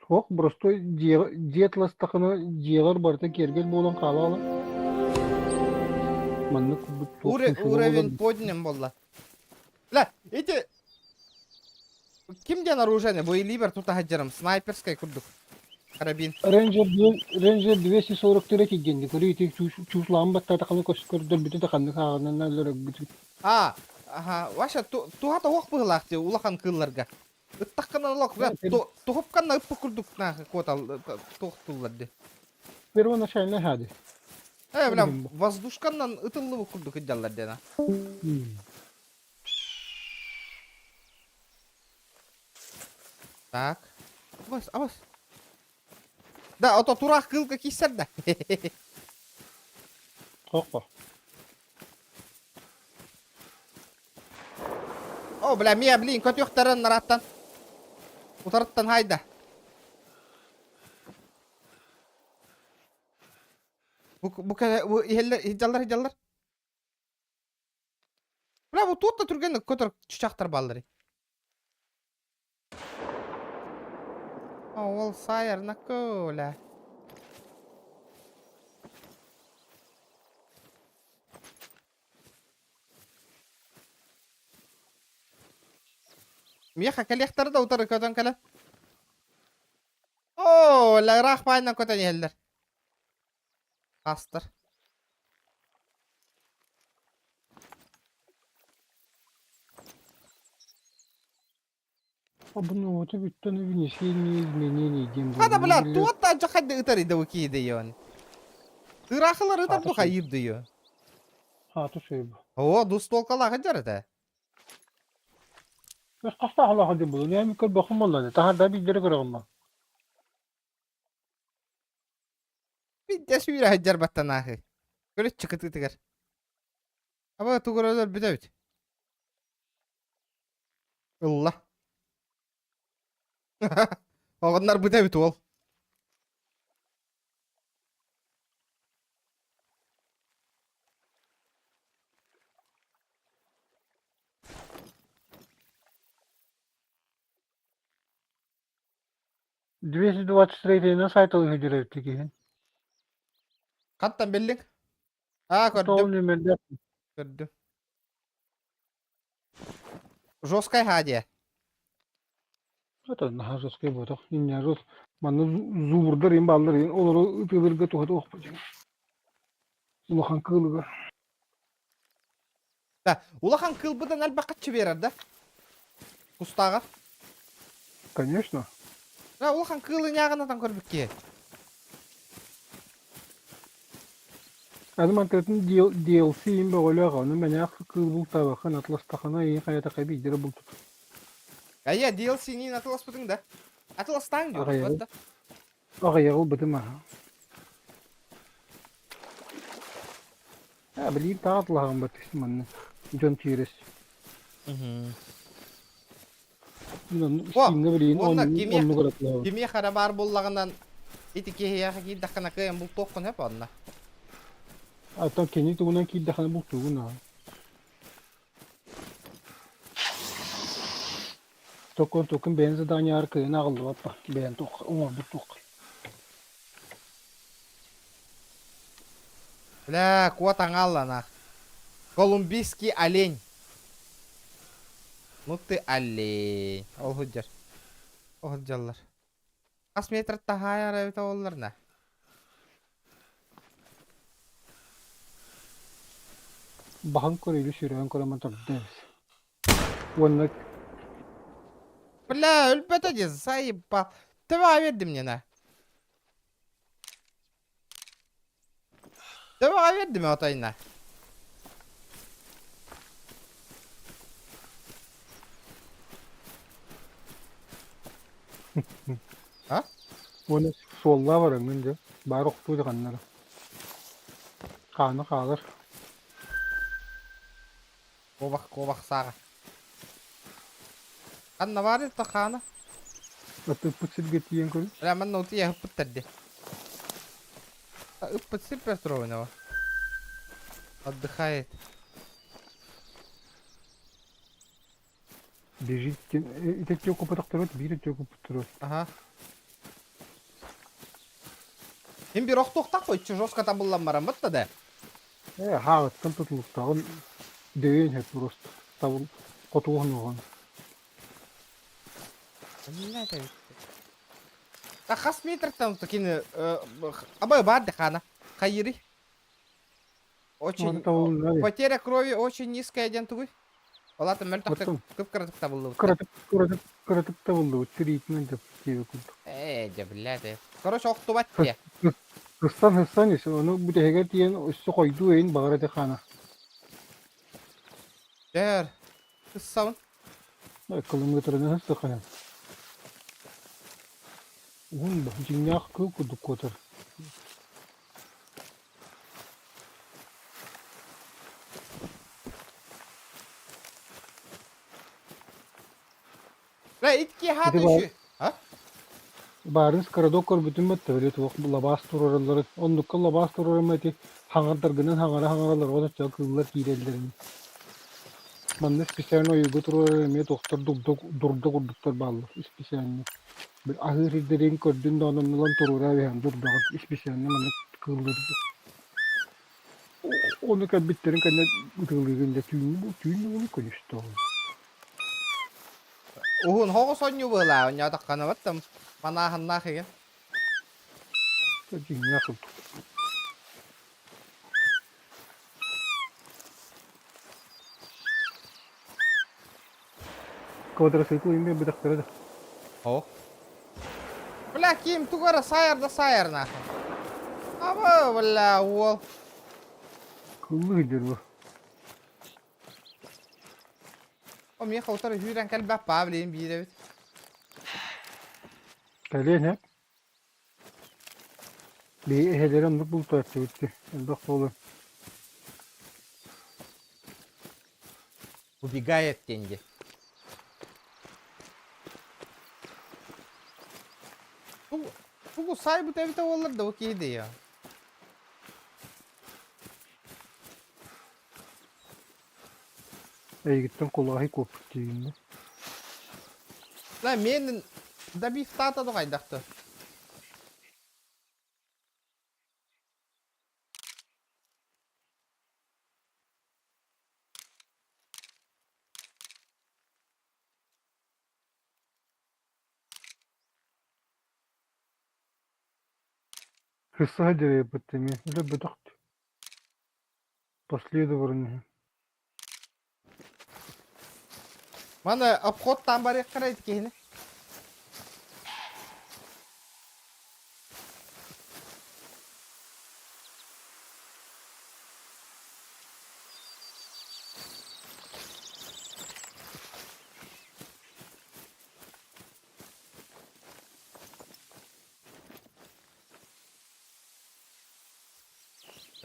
Hok просто жетластықыны жеғар барда кергел болан қала алам. Манны Уровень подням болла. Ла, эти... Кимден оружие? Бой либер тут хаджарам. Снайперская курдук. Карабин. Ranger 240 келгенди. Көрөйти чушлаан баттата каны көскөрдөр бүтү таканды кагынан алар бүтү. Ага. Ваша тухата ох быгылакты улахан кылларга. Ыттаккана лок. Тухупканна ыппы курдук на котал тухтулларды. Первоначально хады. Бля, воздушканнан ытыллы курдук ыджаллар дена. Так. Абас. Да, ото турак кылка кисер да. Хокпа. О, бля, мия, блин, көт yoktарын нараттан. Утарыттан хайда. Bu hicallar. Бля, bu туутта түрген көтөр чучактар балдыры. Ол сайыр наколя. Миха калектары да утары көтөн кале. О, лаграх пайна көтөн елдер. Астыр. Обновити відтони внесення изменений дем. Хада, бля, туутта жахайды ытары да укиде йон. Тырахылар ытар туха йырды йо. Хаты сөйбі. О, дус толкалағы жарыда. Biz kaçta hala hadi bulun. Yani bir bakım oldu. Tahada bir yere göre olma. Bir de suyla haccar battan ahı. Böyle çıkıtı tıkar. Ama tuğralar bir de bit. Allah. Oğlanlar bu da bit ol. Двести 23 на сайт oluyor ücretli. Kattan belling. Tamam Gördüm. nümerde. Gördüm. Жесткая гадия. Ata naha sos ke boto. İnya sos. Manna zuburdar in ballar in. Olur ıtılırga tuha tuha pacın. Ulahan kılıga. Да, улахан кылбыдан әлбақатчы берер да. Кустаға. Конечно. Да, улахан кылы няғанатан көрбікке. Adım antretin DLC in be öyle ağanı. Men ya kıl bul tabakın atlastakana iyi hayata kaybedere bul tut. Ая, DLC-нин атылас бұдың да. Атыластан Ага, дер, я бәдді. Ağa yağıl bıdım aha. Ya bileyim tağıtlağın batıştım anne. John Tires. Bunun О, Steam'de bileyim онна кеме onu karatlağın. кеме қара бар боллағынан ити кехияға кейдаққана күйен бұл тоққын хеп онна. Atan kendi tuğunan ki daha bultu buna. Tokun benzi danya arkaya nağıldı vappa. Ben tok, ona bu tok. Бля, куа таңалла нах. Колумбийский олень. Ну ты олень. Ол худжар. Ол худжаллар. Қас метр тахаяр әвіта олар на. Bahan koruylu sürüyen koraman tabi. Onunla Бля, өлпәті де заебал. Тыва верді мне на. Тыва верді ме отайна. А? onu solla var önce. Bari oktuğu kanları. Kanı kalır. Кобақ саға. Қанна бар еді қаны? Atıp pıçıp getiyen koy. Бля, мен ноуты я ұппыт тәрді. Ұппыт сипер строенного. Отдыхает. Бежит. İtek çok kapatır. Bir çok kapatır. Ага. Мен бір оқтоқтақ қой, жосқа табылан барам бұтты да. Hağıttan tutulup dağın dövün hep просто. Tavul kotuğun oğan. Да қас метр там такие абай бар дехана. Хайри. Очень потеря крови очень низкая ден тугуй. Олаты мөлтөк Оттон. көп кырытык табылды. Kıratıp tavullu. Treatment yap. Де, блядь. Короче, оқту бат де. Hıstan ise onu bu tehege diyen üstü koyduğu en bağıra tekana. Дер. Кыссауын. Kılım götürene hıstı kayan. Oğlum bak cinyak kıl kuduk kotar. Бля, итки хаты Bir de şu. Ha? Barınız karadokor bütün mette böyle tuğuk labas turarları. Ondukka labas turarı meti hangardargının hangaralar o da çok kıllar kirellerini. Bende spesiyen o yugo turarı me doktor durda kurduklar bağlı. Spesiyen. Bir ahir hidderin kördüğün de onunla turarı ve hem durda spesiyen bende kıllar. Onu kad bitlerin kadar kıllarında tüyünü onu konuştu. Uhun hoğu sonyu bıla. Onya takkana battım. Manahan nakı. Cinyak kıl. Квадро сейку имя бедактырды. О. Бля, ким тугара сайар нахы. Аба, бля, ол. Кыллы гидер бу. O мен қаутар жүйрен кәл бәп бап білейін бейді бет. Кален hep. Bir ehelerim de bul tartı bitti. Elbak olur. Убегает деньги. Bu say bu tevite olur da okeydi ya. Ey gittim kulağı kopuk diyeyim de. Lan menin da bir fıtata da kaydaktı. Хысса хаджары быттыми. Үле бытықты. Последовательно. Мана обходтан барып қарайды кейіні.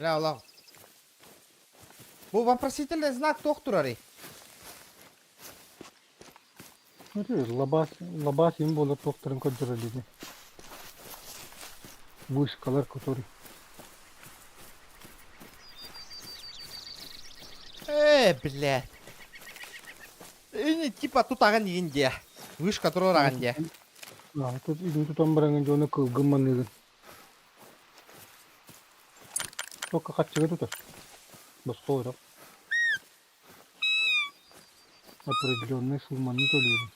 Ля, Аллах. Бұл вопросительный знак доктор арай. Лабас им было доктором контролирует. Вышкалар, который. Блядь. Ini типа тут аған дегенде. Вышка тұрыр аған де. Тут идем тутан баранган жона кылгымман. Только хатчыга тутар. Басқа ойрак. Определенный сумманы төлейді.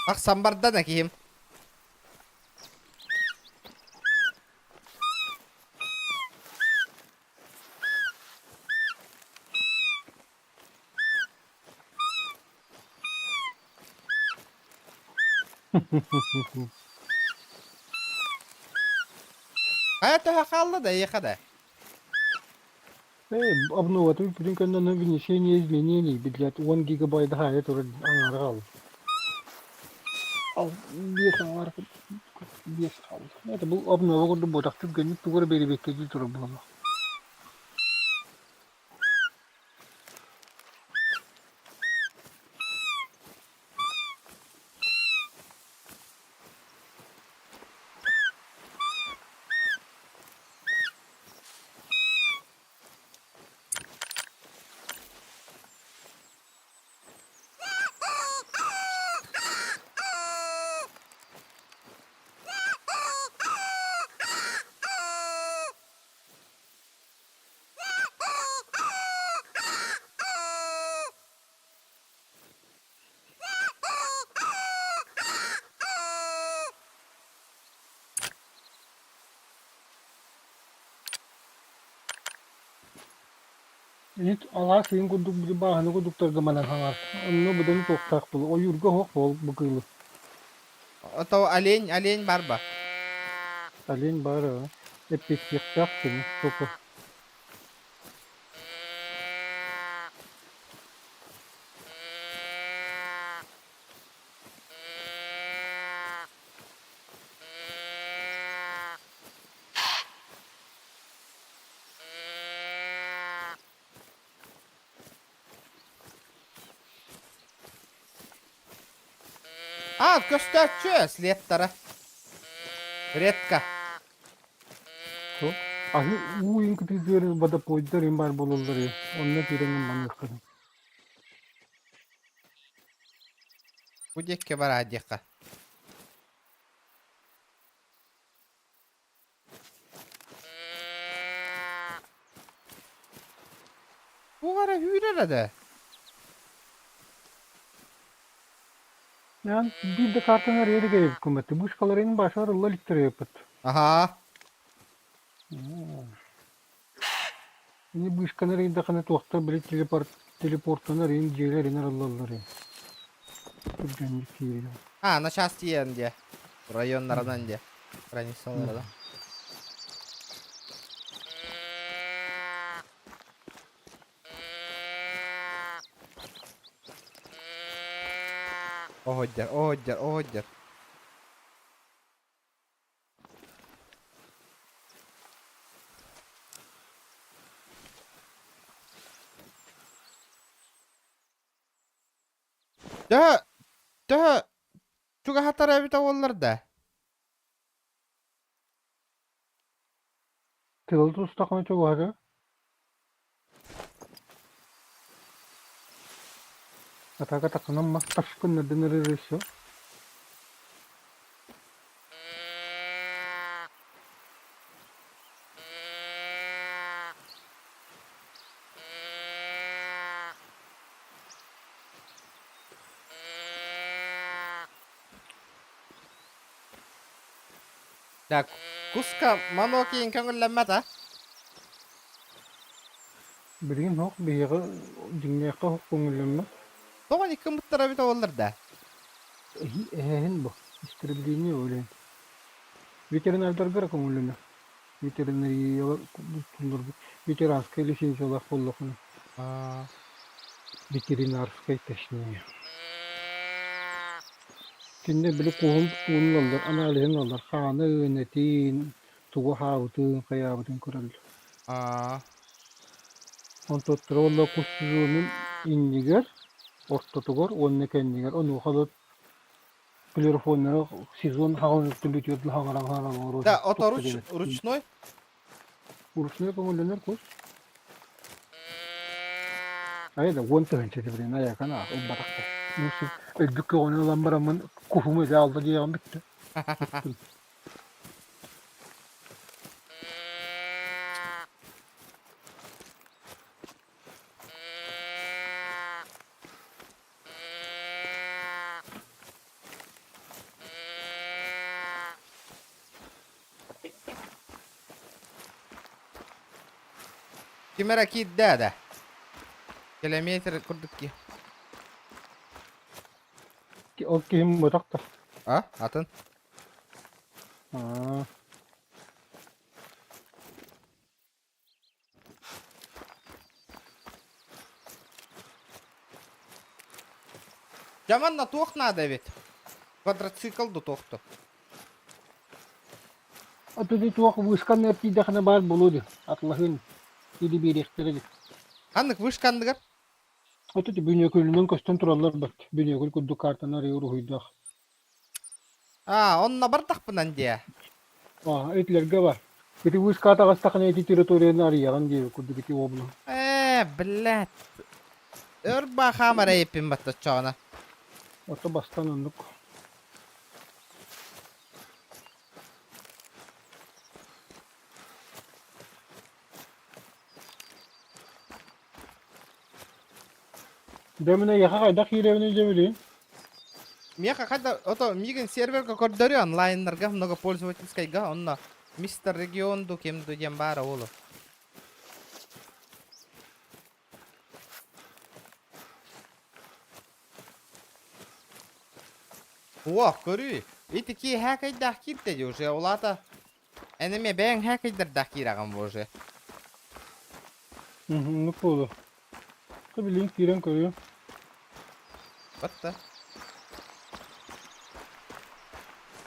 Ақ самбардан әкейім. Қайта қалды да, еқада. Обновать принканна на внесение изменений, блядь, 1 гигабайт хайт аңарғал. Ал, бес қалды. Это бұл обнова көрді бодақтып гәніп туғыр бері беккеде тұры болды. Ит ала сыйын күрдік бір бағаны күрдіктер гыманан хаңар. Онны бұдан тоқтақ бұл. Ойырға хоқ бол бұқылы. Отау олень бар ба? Олень бар, эппетиқтақ сыны. Тоқы. Көстәтші слеттары. Редка. Ахи уйын күтізері водопойдар им бар болулары. Онны тиренген маны ыққырын. Будекке бар адеқа. Бұғара хүйрер әді. Yani bir de kartına yeri gelip kıymetli. Bu şkaların başarılı litre yapıt. Aha. Yine bu şkaların da kanı tuğakta bile teleportuna reyin ciğerler Allah'ları. Türkçenlik yeri. Ha, на части енде. Районлардан де. Границаларда. Оғыддер. Да, чуга хатар әбіта оларда. Тылды ұстақына çok var. Атака такынан масташкын надыныры рейсо. Так, куска манокиин көңүлләммәтә. Билген хок бияга диңнәккә хок күңелләмме. Тоған икі мұттара бит оларда. Бу. Истребление öyle. Ветеринарларга күңелләмме. Ветеринария ветеранская лицензия коллокны. Ветеринарская точнее. Кинде биле куым тунлар, анализин алар, ханы, нетин, тугу хабытын, каябытын көрөл. Он тоттыролла кустузунун иннигер, ортотугор, онне кеннигер, ону халат телефоннары сезон хагыныкты бүтөдү хагара. Да, ото ручной. Ручной көңүлөнөр кус. Айда вонты ханча дебрен аякана, баракта. Нусу эдүккө оны ламбарамын куфуму да алды дегем битти. Кимера киддәдә. Километр курдык ки. Ол ким ботакта. Атын. Жаманна тоқ надо бит. Квадроциклды тоқты. Атыды туак вышканны пидахна бар болуду. Атлахын иди беректерге. Аннык вышкандыгар. Атыды бүйнөкөлүнөн көстөн туралар бар. Бүйнөкөл кудду картаны рейру хуйдах. Онна бардақпынан дия. Этлерге бар. Бити вышката гастакны эти территорияны арыяган дей кудду бити облу. Блядь. Өрба хамара епин батта чана. Ото бастан ондук. Демине яха кайда хиревне жебелин. Мияка кайда ото миген серверга көрдөрү онлайндарга многопользовательскайга онна мистер регионду кемду дем бара олу. Көрү. Ити ки хакайда китте же уже улата. Энеме бен хакайдар дахираган боже. Ну полу. Кабилин кирен көрү. Батта.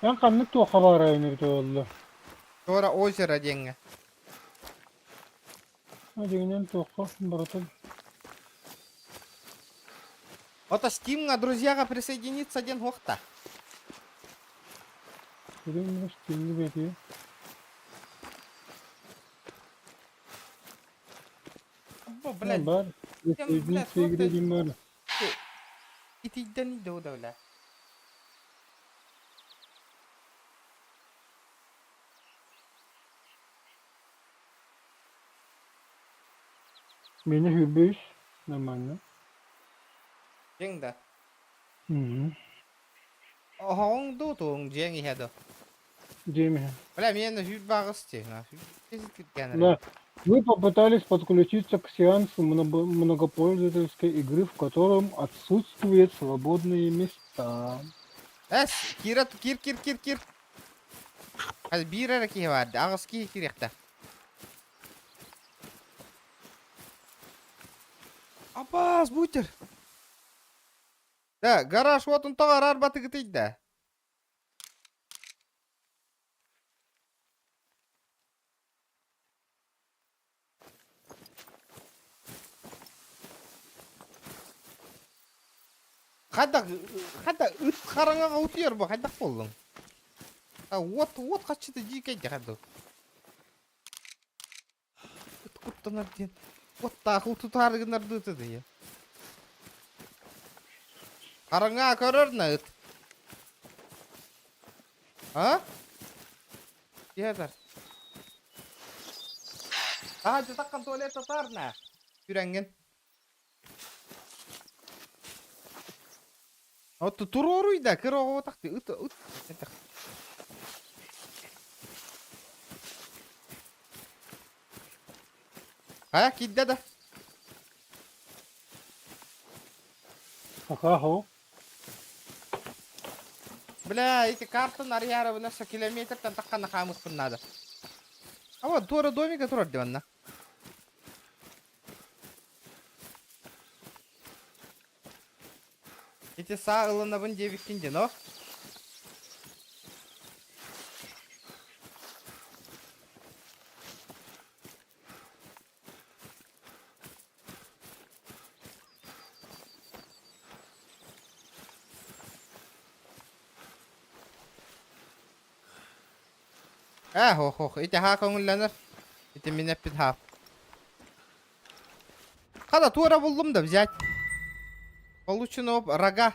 Ян канны то хабара инерде болду. Sonra озеро деньги. Дегенен тоққа баратыл. Ото Стимга друзьяга присоединиться ден хохта. Дегенен стильни бети. Блядь. Бар. Присоединиться игре димар. Итиден иде о да. Beni hürbüş. Нормально. Деньда. Угу. Ду тун деньги хедо. Джейми. Бля, мне на хюрбагасте. Да. Вы попытались подключиться к сеансу многопользовательской игры, в котором отсутствуют свободные места. Кир. Бира ки var. Ağız ki kirekte. Апас, бутер. Да, гараж вот он товар арбаты гытыйда. Хада үт қараңаға өтер бу, қайдақ болдың? От қачыды жекейді қады. Үт құттанар ден. Оттағы тұтарғынарды өтеді е. Қараңа көреріне үт. Езір. Жатаққан туалет тұтарына. Үйренген. Отты тұр оруйда, кір оғы отақты. Үт. Kaya kidde de. Haha ho. Бля, эти карты на Риаре у нас километр там так на камус надо. А вот дура домика трудно. Эти саылы на вынде викинде, но? Хох, эти хакоңланыр. Эти меня пидхап. Када тура булдым да взять. Получено рога.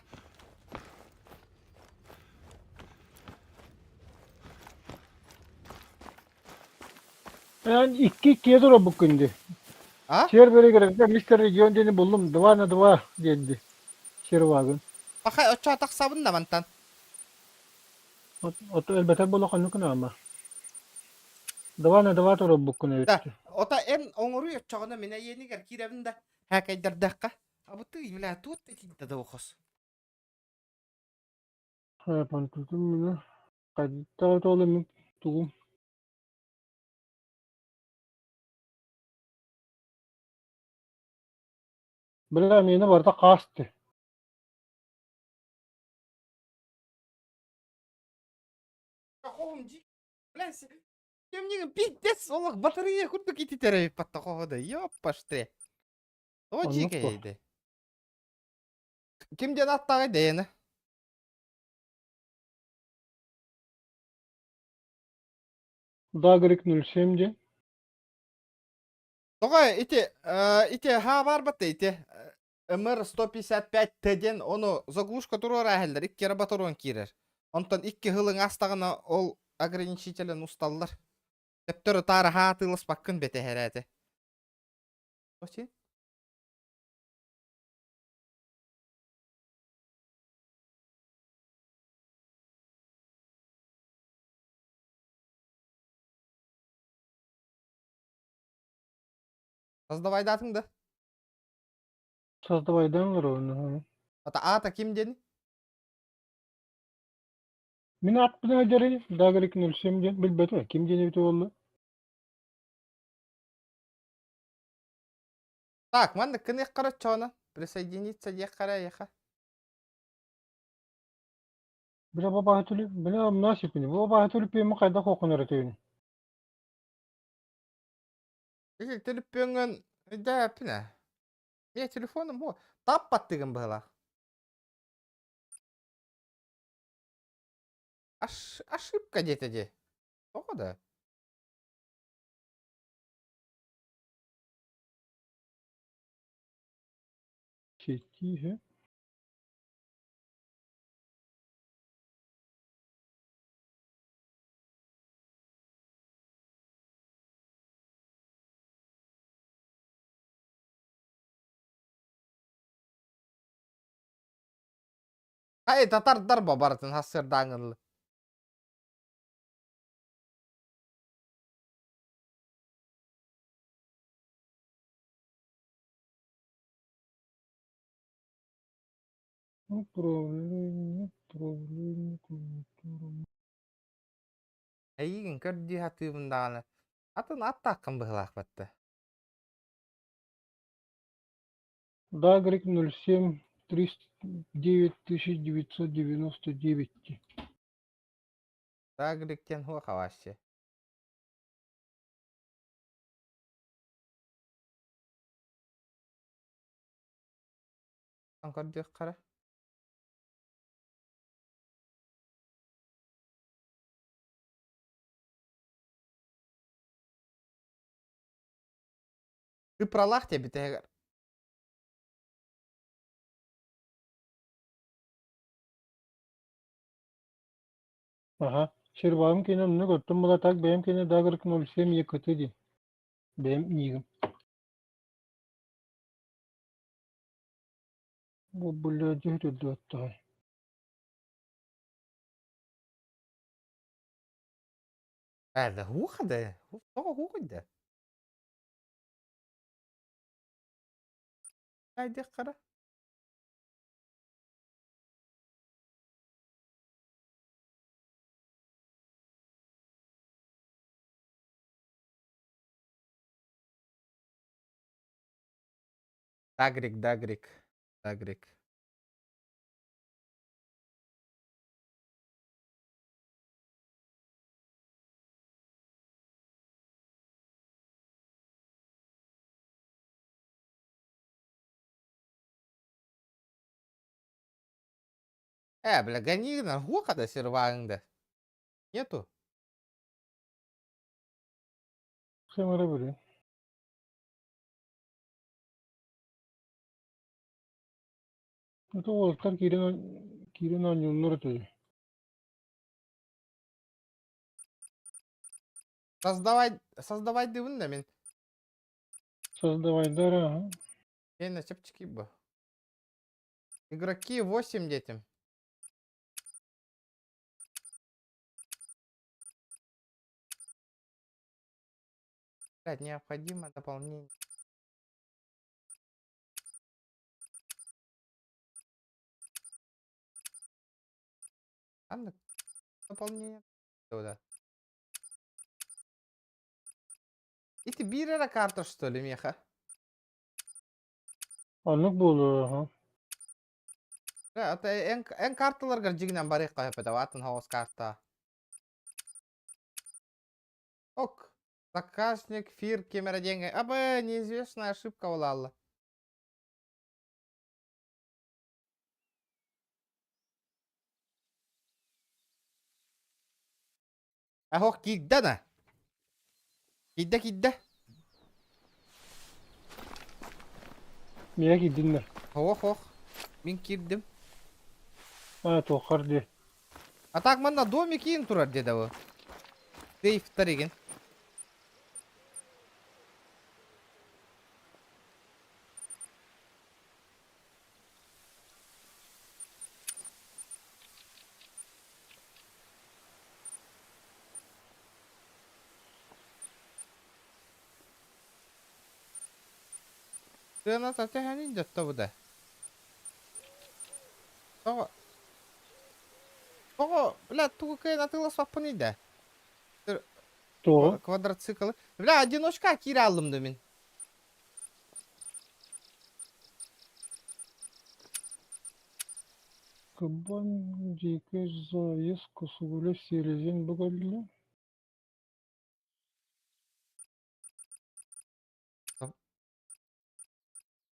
Ben iki dura bu gündü. А? Şer böyle gerek. Mr. Region deni buldum. 2 на 2 geldi. Şer wagon. Пахай оча так сабын да мантан. Oto elbette bulu kanukun ama. 2 на 2 dura bu gündü. Да, ота эн оңору очогона мене енигер киребин да. Хакайдар дакка. Абыты бля тут эти да охос. Ha pantutun bunu. Kadita tolu tuğum. Bela meni barda kastı. Хомжи. Бля, тем не пиздец, олах батарея курду кити терей патта хода. Ёппаште. Очи Анlık bu. кейди. Кимден аттагы дейни? Dagrik 07. Тогой ите ха бар батта ите. МР-155 Т-ден onu заглушка турар әһелләр, икки рабаторон кирер. Онтан икки хылың астагына ол ограничителен усталлар. Тептер тары хатылыс баккын бете хәрәте. Очи? Создавай датыңды. Sazdavaydanlar onu. Ата кимден? Min at buna öderi. Dagrik 07. Bilbetim. Kim deni bito oldu? Так, манда кыны кара чона. Присоединиться я караяха. Bira baba hatırlıyor. Bira nasip ni. Baba hatırlıyor bir kayda kokun öğretiyor. Иши телефонун да пина. Я телефоным бу таппаттыгын была. Ошибка где-то де. Похода. Çekti he. Хай татардар бабартын хасыр даңыл. Проблем. Эйгин көрдү хатыбындаганы. Атын аттакын быгылак батты. Дагрик 07 9999. Дагриктен хуа хавашы. Көрдү кара. Ты пролах тебе тегер. Aha. Şerbağım kine ne götüm bula tak benim kine Dagrik 07 yakıtı di. Benim iyiyim. Bu bulla cühdü döttü. هذا هو خده. هو ده. Haydi kara. Dagrik, Dagrik. Dagrik. Бля, гони на гуха сервангда. Нету? Şemara böyle. Это Оскар Кирин Анюннор это. Создавай дивін да мен. Создавай дара. Я на чепчики бы. Игроки 8 детям. Блядь, необходимо дополнение. Ладно, дополнение. Туда. И ты бирера карту, что ли, меха? Anlık bu olur ha. Это en карталарга жигинен барык кайып это атын хаус карта. Ок. Заказник, фир, кемера деньги. Абы, неизвестная ошибка улала. Ох, кидде на. Кидде. Niye gidinler? Ох. Мен кирдим. Ha tokar de. А так мында домик кийин турар деди бу. Сейфтер экен. Сына сатяханин жатта буда. Ого, бля, тука натыла саппын да. Doğru. Квадроцикл. Бля, одиночка кире алдым да мен. Кабан, дикий заяц, косугуля, селезень, багалина.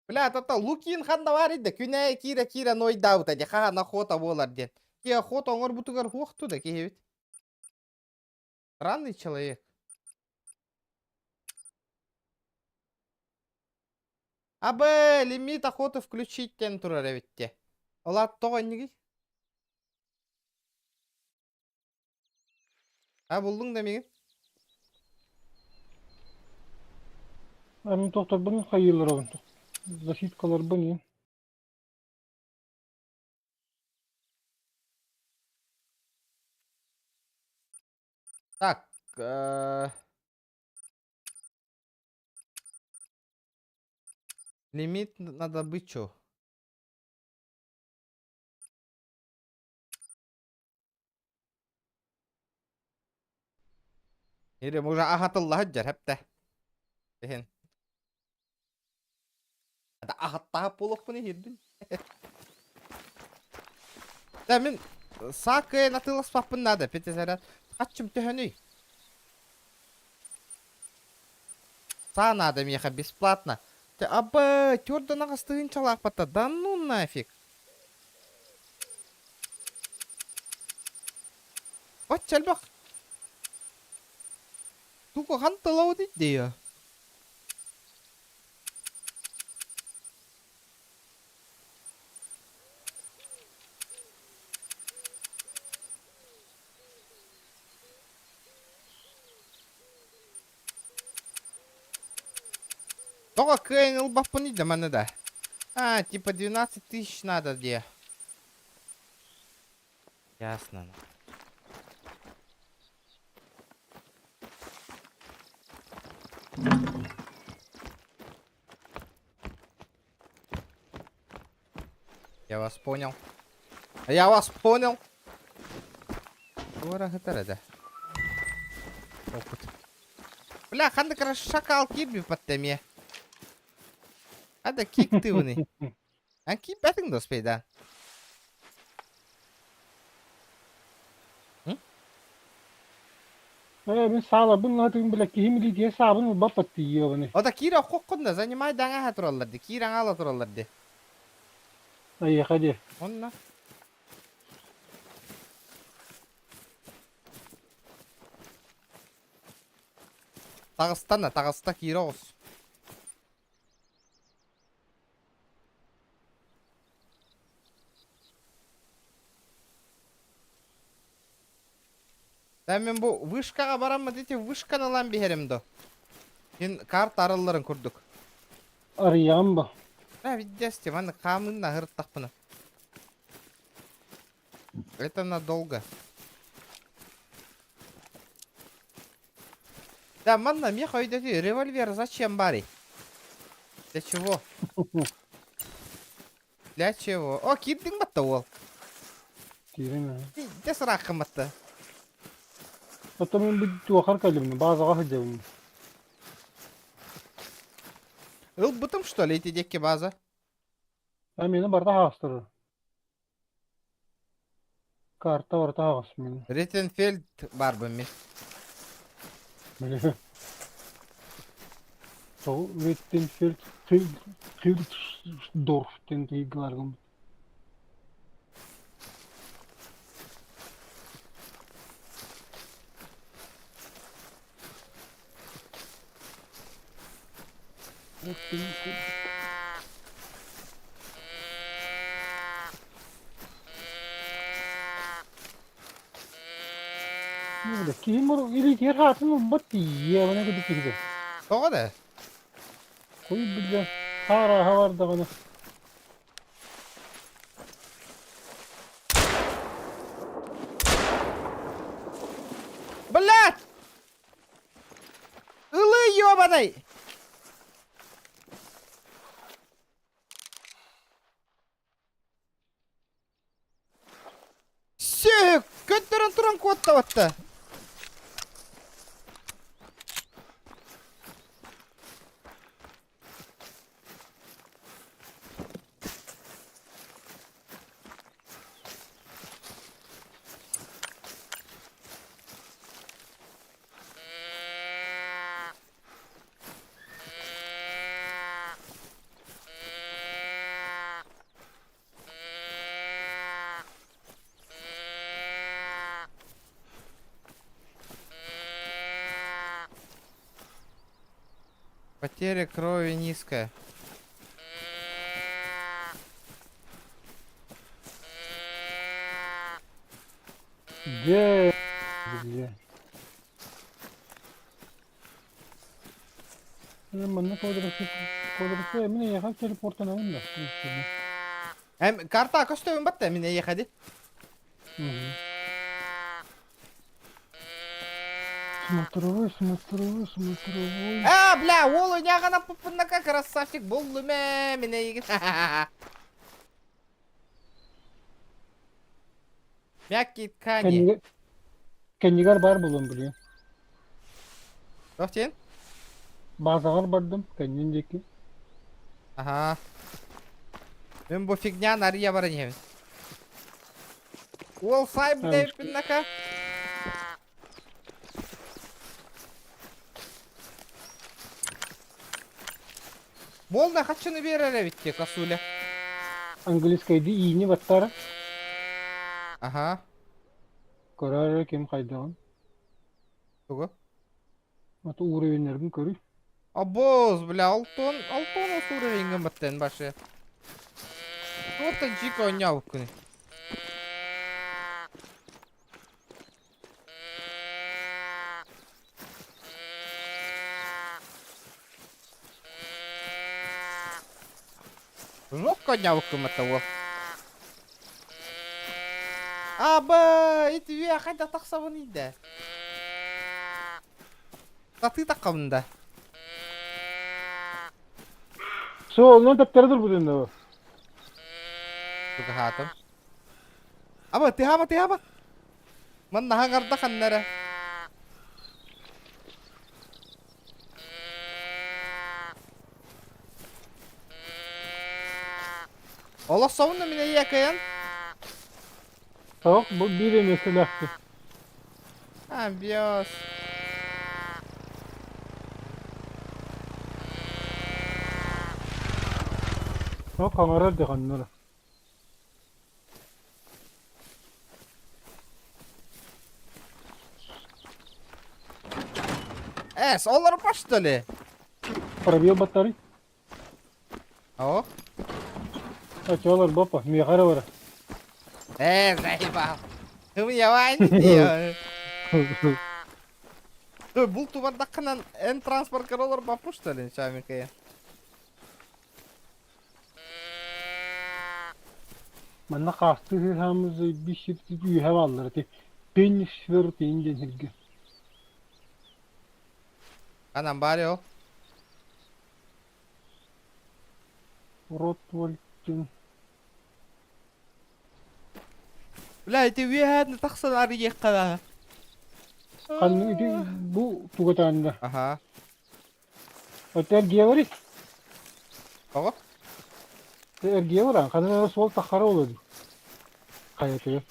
Бля, тата Лукин ханда бар иде. Күнә кире нойда ута де. Ха охота болар ден. Ки охота оңор бутугар хукту да кебит. Странный человек. Абы, лимит охоты включить тен турар эбитте. Олар тогон неги? Булдың да меген? Amin toktar bana hayırlar olun. Засидкалар bana. Так, лимит на добычу. Или уже ахатылла хаджар хепте. Дехен. Ада ахаттаа полокпуны хирдин. Да мен сакы натылас папын надо, петезарят. Качым төһөнүй. Са надо меха бесплатно. Ты абы, тёрдөн агастыгын чалак пата. Да ну нафиг. Вот чалбак. Тука хантылау дейді я. Только Кейн лбапани для мене да. Типа 12 тысяч надо где. Ясно. Я вас понял. Я вас понял. Ура, это. Опыт. Бля, ханды короче шакал киби подтеме. Ада кик ты уни. А кип бәтің дос пейда. Ben sağla bunun adını bile kim bilir diye sabun bapat diyor bana. Oda kira kokunda занимай даңа хатураларды. Кира аңала тураларды. Ay hadi. Онна. Тағыста кира оғыз. Да мен бұл вышкаға барамын дете вышканы лан бейерім до. Мен карт арыларын күрдік. Arayam bu. Да, видясте, маны қамынна ғырттақ бұны. Это надолго. Да, манна, мне ходит револьвер зачем бари? Для чего? Для чего? О, киддing батта ол. Kirene. Де сыраққым батта. Hatta ben bir tuğakar kaldım. Bazı kahıcağım. Ыл бытым, что ли, эти декки база? Ben beni barda hastırır. Kartta barda hastır beni. Риттенфельд бар бымен. Böyle. So, Rittenfeld, Hildsdorf, den Rieglarım. Böyle kim var? İli diğer hatun battı ya bana kadar güzel. Тоғы да? Koy bir hara havar da bana. Блядь! Илы ёбаный! Сүйік! Көттірін тұрын қуатта батты. Потеря крови низкая. Где? Где? Bana kodurası emine yakal teleportana onda. Карта көстөбүн батта мен ехади. Смотровой. Бля, ол ойнағана пупыннака красавчик болду ме, мен егит. Мяккий ткани. Kendigar bar bulun biliyor. Жоқ тен? Bazılar bardım kendindeki. Ага. Мен бұл фигня нария баран емін. Ол сай бля пиннака. Молда хачыны берер битте касуля. Angliskaydı iyini battara. Ага. Karar kim kaydıgan. Тугу. Ata uğrayanlarını körü. Абоз, бля, алтон осы уровеньге баттен башы. Вот жико ойнау күні. Жопко ойнау күмітті ол. Абы, итве қайда тақсабын еді. Таты таққабында. So, onu taptaradır bu dönemde. Tuka hatım. Ama tiha. Man naha garda kannara. Allah savunna mine yakayan. Tamam bu bir mesela. Ha bios. No kamera de kanlara. Onlar baştalı. Arabaya batarı. O. Açıyorlar baba. Mihara var. Zayıfa. Hımı yavan diyor. Bul tuvar dakkanan en transport karolar bapushtalı şamikaya. Manna kastı hamız bir şey bir havalar te. Ben şvır deyince hirge. Anam bari o. Rotwalkin. لا تبيها تخسر على قراها. Kanlı idi bu tugatanda. Aha. Ergiye var ya. Baba. Ergiye var. Kanlı sol takara oldu. Kayatıyor.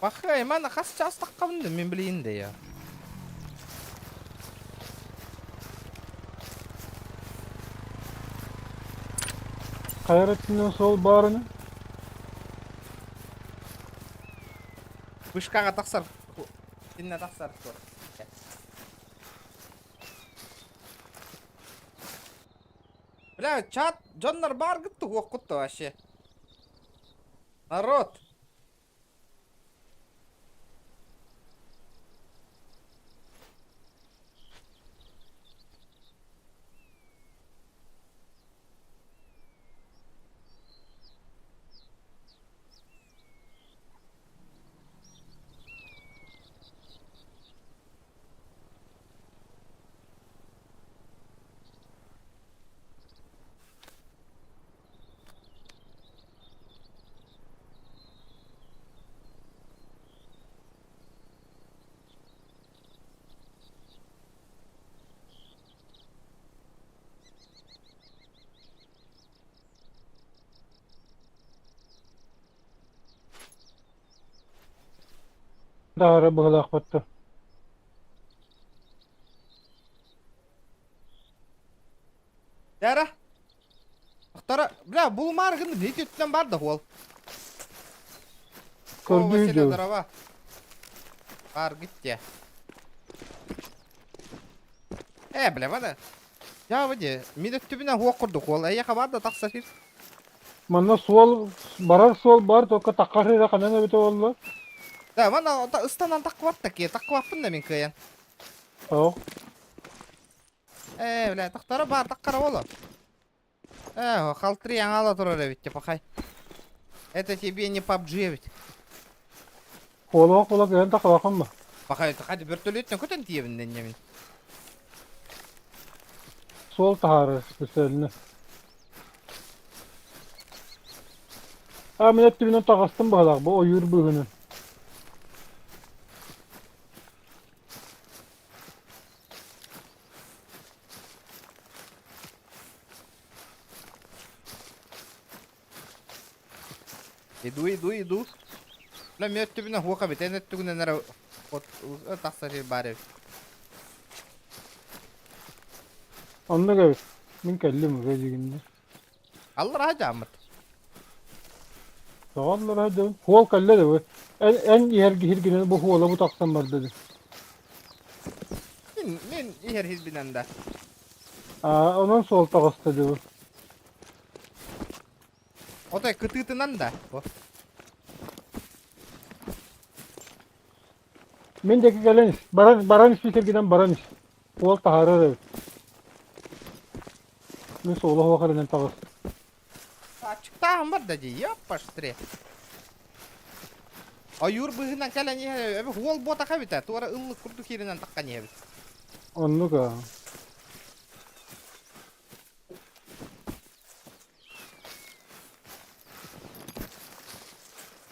Bak ya mana kas ças takkamdı min bileyim de ya. Kayaratının sol bağrını. Bışkağa taksar. Dinle taksar. Бля, чат, Джоннар бар гытты оқытты вообще. Народ. Dağara bağlak battı. Яра. Ақтара, бля, бұл марғын не түттен бар да ол. Gördüydü. Дрова. Бар гитте. Бля, бада. Ya vadi, midet tübüne hoqurduk ol. Ayaqa var da taqsa fir. Manna sol barar sol bar toka takarı da kanana bito oldu. Da mana ta ıstanan taqvatda ki, taqvapın da min kayan. Oh. Bля, taqtara bar taqara ola. Халтри аңала тұрар ведь, пахай. Это тебе не PUBG ведь. Kola gelen takakın mı? Пахай, hadi bir türlü ettin kötün diyebinden yemin. Sol taharı spesialine. Millet dibine takastım bağlak bu oyur bığını. Иду. Бля, midet tübüne hoqa bit, enet tügüne nere taqsa fir bari. Onda gayet. Min kelli mi gecikinde? Allah rahaca Ahmet. Sağollar hadi. Hol kelle de bu. En yer girginin bu hola bu taksam var dedi. Min iher hizbinden de. Onun sol takastı dedi bu. O da kıtıtından da. Min deki gelen iş. Baran iş bir giden baran iş. Hol taharı da. Min sola hokarından takastı. Açıkta var da diye yap baştırı. Ayur bığından kelen ihe, hol bota kabita. Tuara ıllık kurduk yerinden takkan ihe. Onu ka.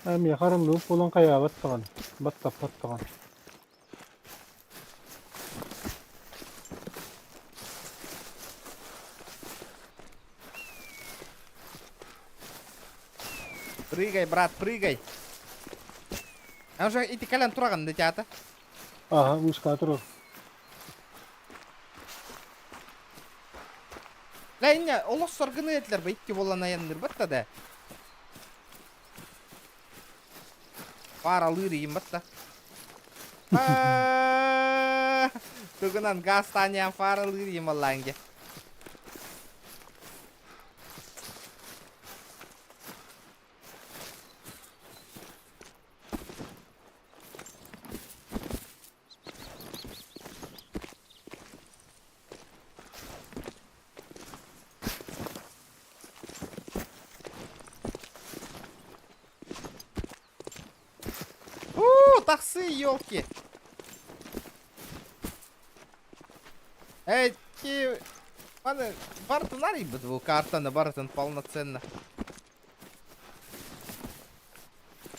Hem karınlık olan kaya battağan. Battağan. Прыгай, брат, прыгай. А уже ити калан тураган дитята. Aha, uçka durur. La inne olos sorgunu etler be ikki bolan ayandır batta da. Para lırıyım batta. Tugunan gaz tanıyan para lırıyım vallahi. Таксы, елки. Эти... Бартон арибы дву картана, Бартон полноценно.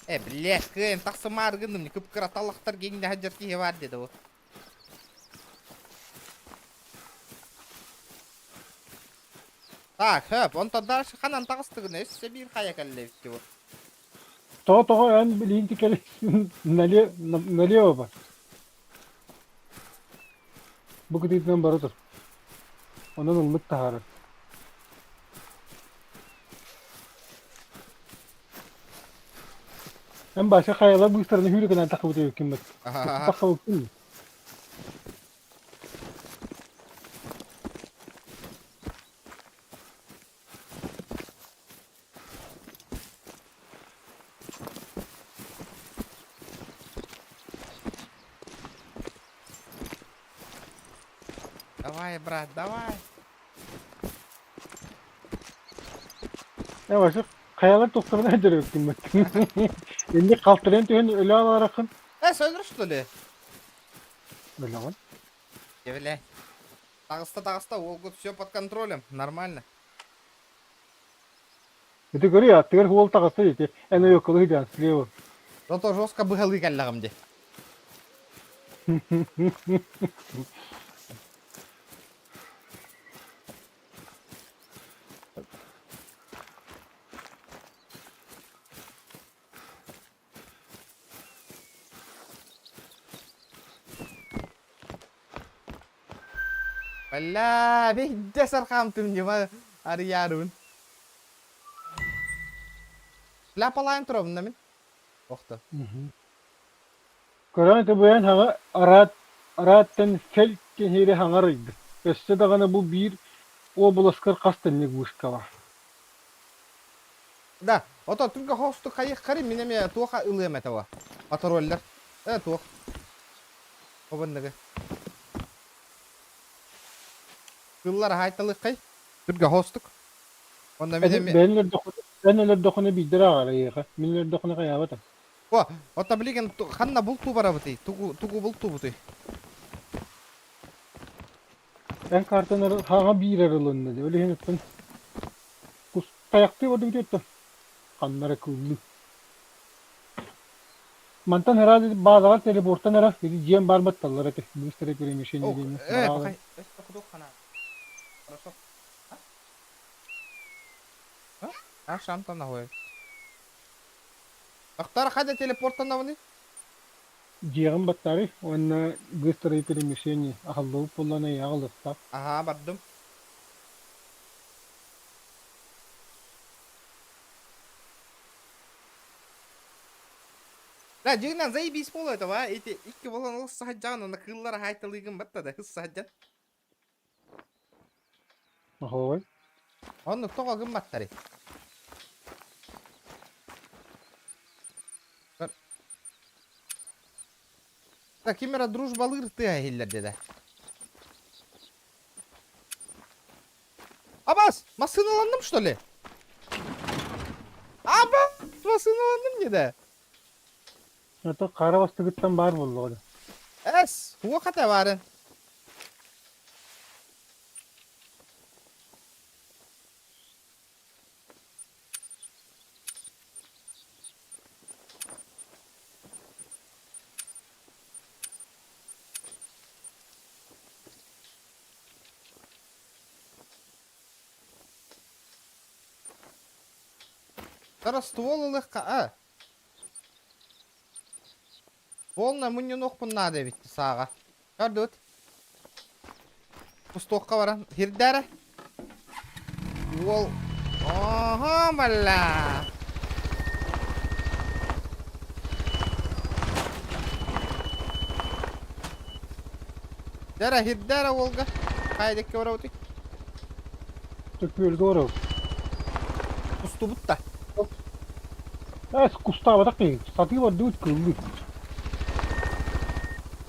Бля, кайын, таксы маргынным, не күп кыраталықтар геңді хаджарки бар деді о. Так, хөп, он дальше ханан тағыстығын өссе бір қая кәлләвісті о. Тоға эн билин тикели налево бар. Bu gididen barıdır. Onun ıllık taharı. En başka kayalar bu işlerini hürriyeten takıp ediyor kimlik. Takıp ediyor. Давай, брат, давай. En başka kayalar toksamını ediyor kimlik. Şimdi kaltıran tühen öyle alarakın. Söndür что ли? Öyle lan. Бля. Дагыста, Волгут все под контролем, нормально. Это görüyor ya, tığır huvul takası yedi. En o yokulu hidan, слева. Зато жестко быгалы кәлләгімде. Бля, бейде сарқамтым нема арыярын. Лапалайын тұрабында мен. Оқты. Көрән bu hağa aratten fel kenheri hangarıydı. Öste dağına bu bir обласкар кастынны гушка var. Да, ото түнгі хосту қайық қари менеме туаха ылым этого. Патроллер. Туах. Обындығы. Kıllar haytalık kay. Türk'e hostuk. Onda meneme... Benler dokunu bildir ağara yağa. Minler dokunu kayabata. O tabligen hanna bultu bara bıtı. Tugu bultu bıtı. En kartanları hağa bir aralığında dedi. Öyle henüz kus kayaktı orada gidiyordu. Kanlara kıllı. Mantan herhalde bazılar teleporttan herhalde dedi. Cem barbattalar ate. Bu istere göre meşen yediğini. Bakay. Kuduk kana. Хорошо. А шам там находит. Ақтар қайда телепорттан авны? Cem battarı. Ona göstere göre meşeni. Ahıllı pullana yağılıkta. Aha бардым. Да, жигнан заебись болу этого, а? Эти икки болон ылыс сахаджан, ана кыллар хайтылыгын батта да, хыс сахаджан. Ahoy. Onu toğa gımbattari. Да, кимера дружбалыр ты ахиллер деде. Абас, масыналандым что ли? Абас, масыналандым деде. Ata kara bastıgıttan bar buldu o da. Эс, хуа хата барын. Тара ствол ылыққа, Стволна мұнен оқпын нады бітті саға. Көрді өт. Пустоққа баран. Хирдәрі. Ол. Оха, бәлі. Дәрі, хирдәрі олға. Қайдекке бара өтік. Töküyordu oraya. Пусту бұтта. Кустава такие. Сати var düz kıllı.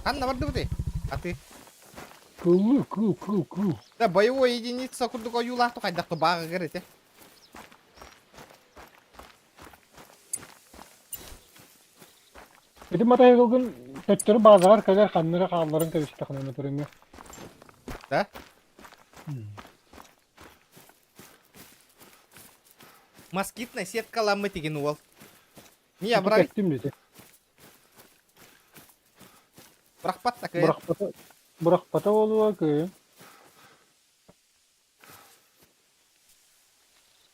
Қанна барды бұты? Аты. Кыл. Да, боевой единица күрдігі ойулақты қайдақты бағы кіреді. Edim ataya kılgın töttürü bazılar kadar kanları kağların karıştı kanını töremiyor. Да? Москитная сетка ламы теген ол. Не, брай. Ettim dedi. Бұрақпат такая. Bırakpata oluyor ki.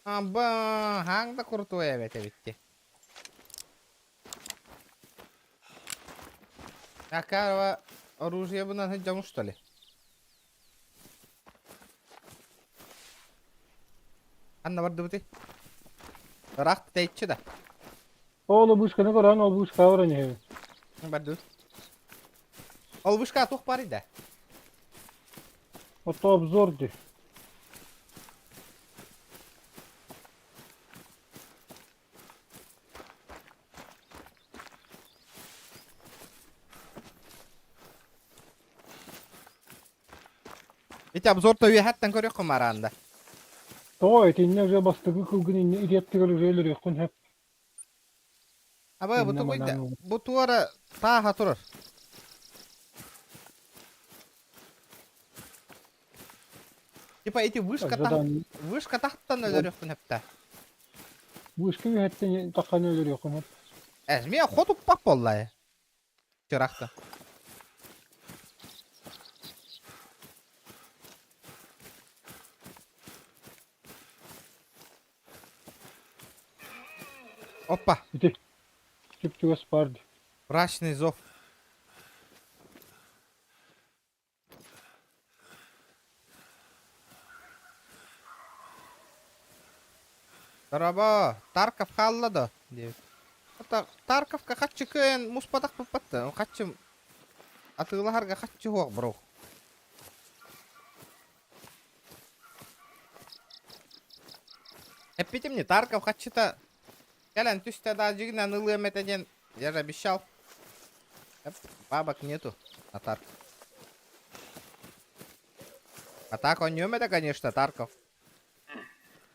Аба, хаңда крутой бәте бітті. Акарова оружие бұнан хыджаму, что ли? Анна барды бұты? Рақты тәйтші да. Oğlu bu işkini koran, ol bu işkini öğreniyor. Барды. Ол бұшқа тоқ бар еді. Ото обзор de. Ити обзорта үйе хаттан көрек құмаранда. Тоğa etinle güzel bastığı kılgın inne idiyattığı şeyler yok hep. Аба, бұты Инна қойды. мананы. Бұты ора таға тұрыр. Типа эти Zaten вышка тахттан өлөрөкпүн хепте. bu işkini hepten takan öyle yok hep. Мен хот уппак боллай. Чыракты. Опа, Gidi. Tüpçüge spardı. брачный зов. Здорово, Тарков халлады. Тарковка качы көн муспадак буппатты. Качы атыларга качы хок, бро. Эппетимни Тарков качыта Келен түсті да жигнен ылы эметеден я же обещал. Бабок нету на Тарков. А так он не умеет, конечно, Тарков.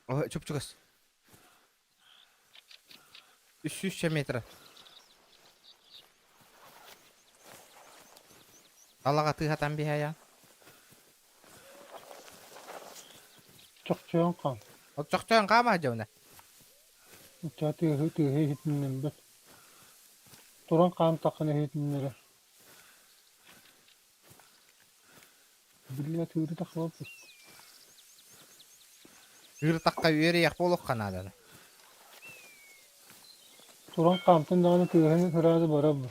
Ой, чуп-чукас. 300 метра. Аллаға тыға бе ая. Çakçayan kan. Ол чоқчоң қама жауна. Çatı hitminden bet. Turan kan takını hitminlere. Bilya tüyürü takılap. Үйір таққа үйері яқ болып қанаданы. Turan kampın dağını tüyürünü hırazı barab.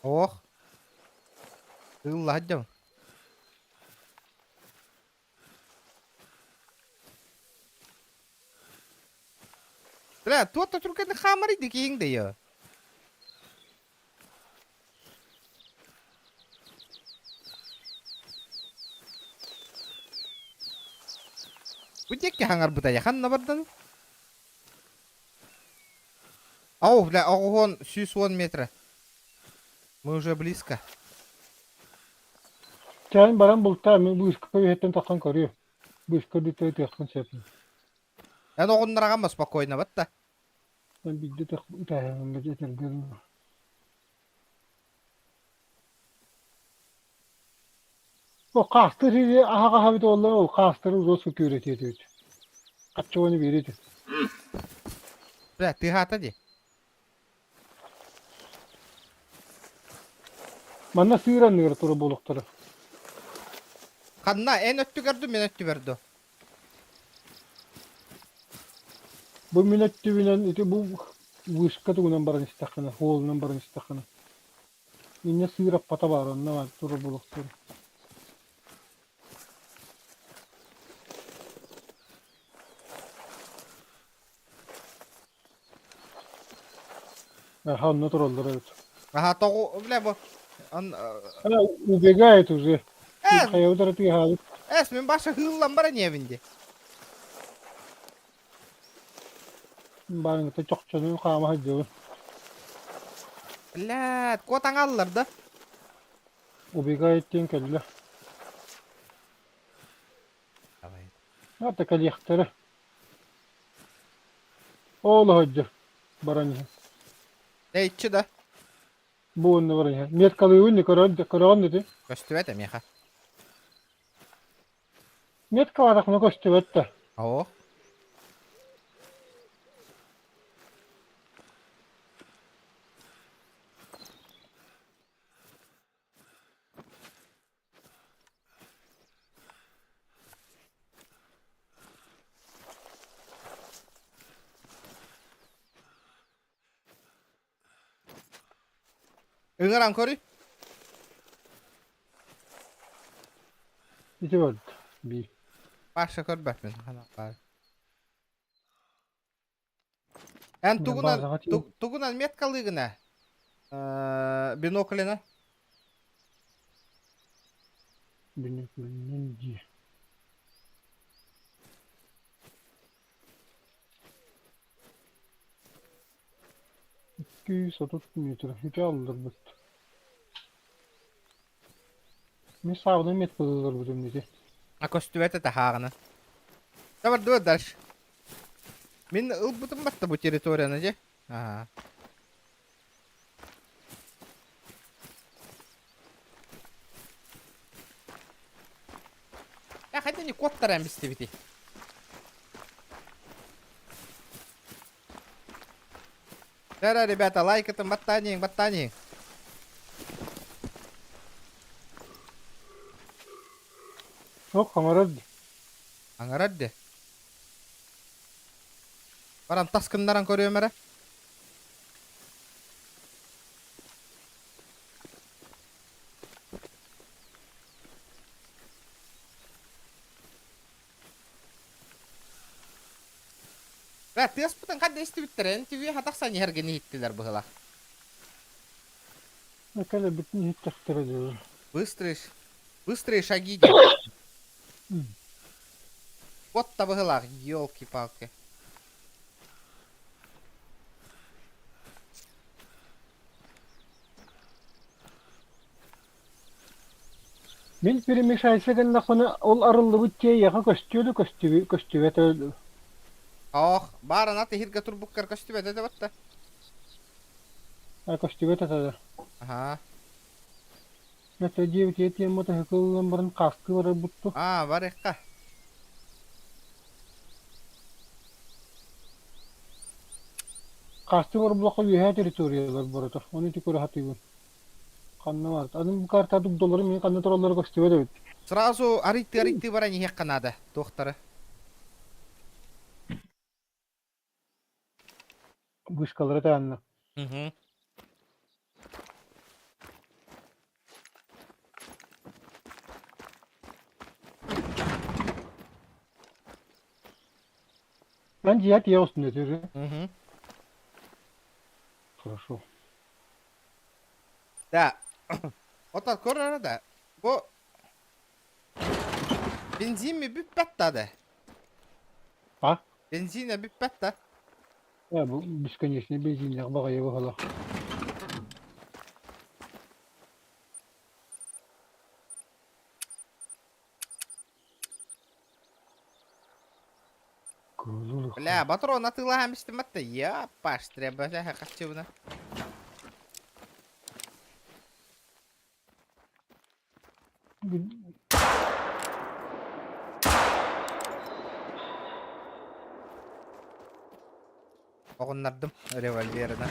Ох. Ылла жау. Бля, туатта түркені қамырайды кейіңді ё. Будекке хаңар бұта яқанна бардан? Ау, бля, огон 110 метра. Мы уже близко. Çayın baran bulta men bu işkı hetten takan körüyor. Bu işkı ditayı yakın sepin. Эн оғындырағанма спокойно, батта. Ben bildi takım tayağımda getirdim. O kastır hiç aha habit oldu o kastır uzun security ediyor. Kaççıvanı veriyor. Бля, ты гата де? Bana sıyıran nere turu boluqtırı. Қанна, эн өтті көрді, мен өтті берді. Bu millet tübünen iti bu vışka tuğunan baran istakana, hoğulundan baran istakana. Yine sığırap pata var onunla var, duru buluktur. Ha onunla turuldur evet. Aha toğu bile bu. An Ana ubega ait uzi. Es Hayal tarafı halı. men başa hıllan bara niye bindi? Baran gita çok canın kama hacı. Lat kotan allar da. Ubega aittiğin kelle. Hatta kal yahtara. Oğlu hacı. Baran ya. Ne içi de? Bu onunla baran ya. Miyet kalıyor ne karan dedi. Köstüvetem ya ha. Miyet kavarak ne koştu vette. Oo. Üngeran koru. İti vardı. Bir. Başa kör bakmın. Hana bari. En Ya tugunan bazen atayım. tugunan metkalığına. Binokline. Bineklerinin diye. $230 metre. Hiç alınır bu. Men sağdan met kılılır bu cümleti. A köstüvete de hağını. Dabar dur darş. Min ılbıtım battı bu teritoriyana je. Aha. Ya hadi ni kottaran bistiviti. Да, ребята, лайк это ботаник. Yok kamerad. Аңарадде. Баран таскындаран көрüyorum mere. Тыас бутан кадda истибиттерен тиви хатаксан ергени хиттилер быгыла. Ne kadar bütün hiç taktıracağız. Быстрые шаги. Вот то быгыла, ёлки-палки. Men bir meşayse konu ol arıldı bütçeye yaka köstüvet öldü. Ох, баран аты хирге турбуккар көстүбет эде батта. Ha köstüvet atadı. Ага. Mesela diye bir motor hıkılın barın kaskı var buttu. Бар икка. Kaskı var blokal yuha teritoriyalar barata. Onu tükürü hatıyı. Kanna var. Adım bu karta duk doları mi kanna toralları köstüvet evet. Сразу арыйты баран ехка надо, докторы. Bu işkaları da anla. Угу. Ben cihat ya olsun dedi. Угу. Хорошо. Да. Вот так корра да. Бу бензин ми büppəttədir. Ha? Benzinə büppətdə. Ya bu бесконечный бензинler bağaya bakalım. Кузулuk. Бля, патрон атыла истемәттә. Я паш треба һә качуна. Оғыннардым револьверді.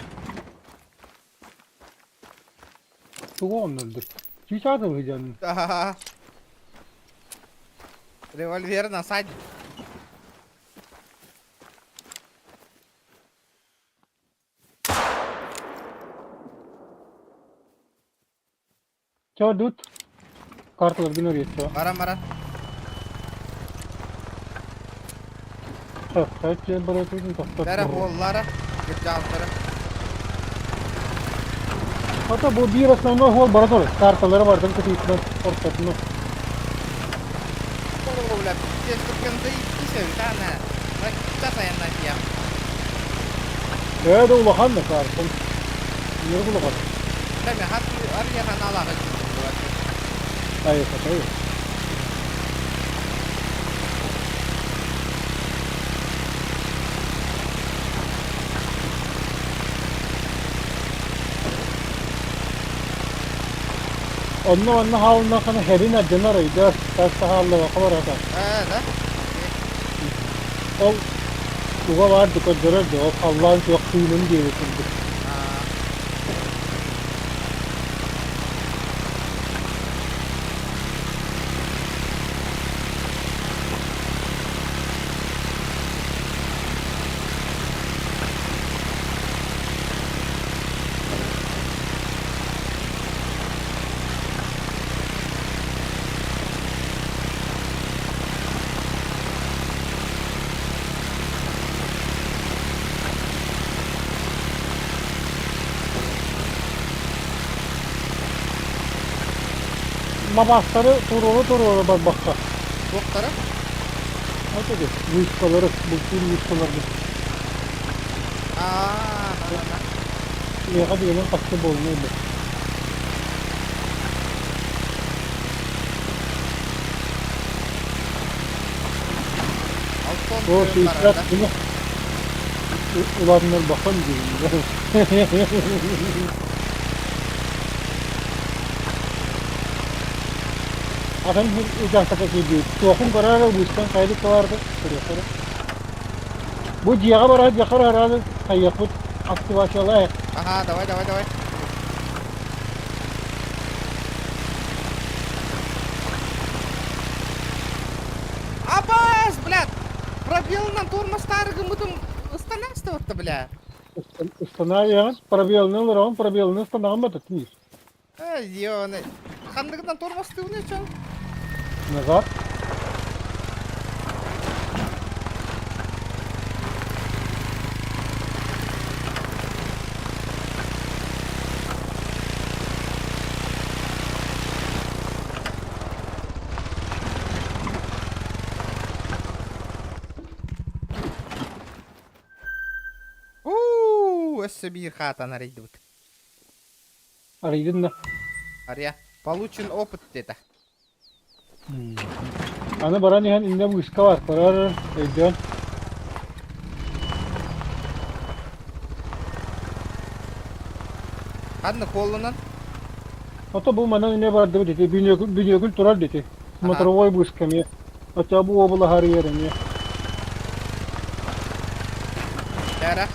Tuğun öldü. Hiç adı mı canım? Револьвер насадь. Çağır dut. Kartalar gün oraya çağır. Барам. Kaç yer bırakıyorsun tahta. Бәрі қоллары. Кеп жалықтыры. Hatta bu bir основной hol bana doğru. Kartaları vardı kısıtlı ortasında. Қолы біліп. Тез күркенді итті тана. Жасайын напия. Evet ulahan da kartın. Yürü ulahan. Дәме, арияхан алағы жүзім. Hayır hayır. Onun halından kana herin adına raydı. Kasta halde bakar ata. Да? O uga vardı kadar da o Allah'ın çok suyunun diye düşündü. Mabasları turulu bakka. Тоқтары? Hadi de bu iskaları, bu tür iskaları. Ya hadi hemen kaçtı bolmaydı. O şey israt bunu ulanlar bakan diyorum. Akan ucak takak ediyor. Tohum kararı bu işten kaydık vardı. Bu ciğer var yakar herhalde kayyakut aktivasyonlar. Ага, давай. Абас, блядь! Пробелынан тормозтары кымытым станастыватты, бля. Устанавливаем, пробелный ларон, пробелный устанавливаем, низ. Ёны. Хандыгынан тормозты уны чё? Назад. Өссі бір хатан арайды бұд. Arıydın da. Ария. Получен опыт деді. Ana baran ihan inde bu iska var. Karar ediyorsun. Қанды қолынан? Hatta bu bana ne vardı dedi. Bünyökül turar dedi. Motorovой bu iska mı? Hatta bu obula her yerin ya. Бәрі.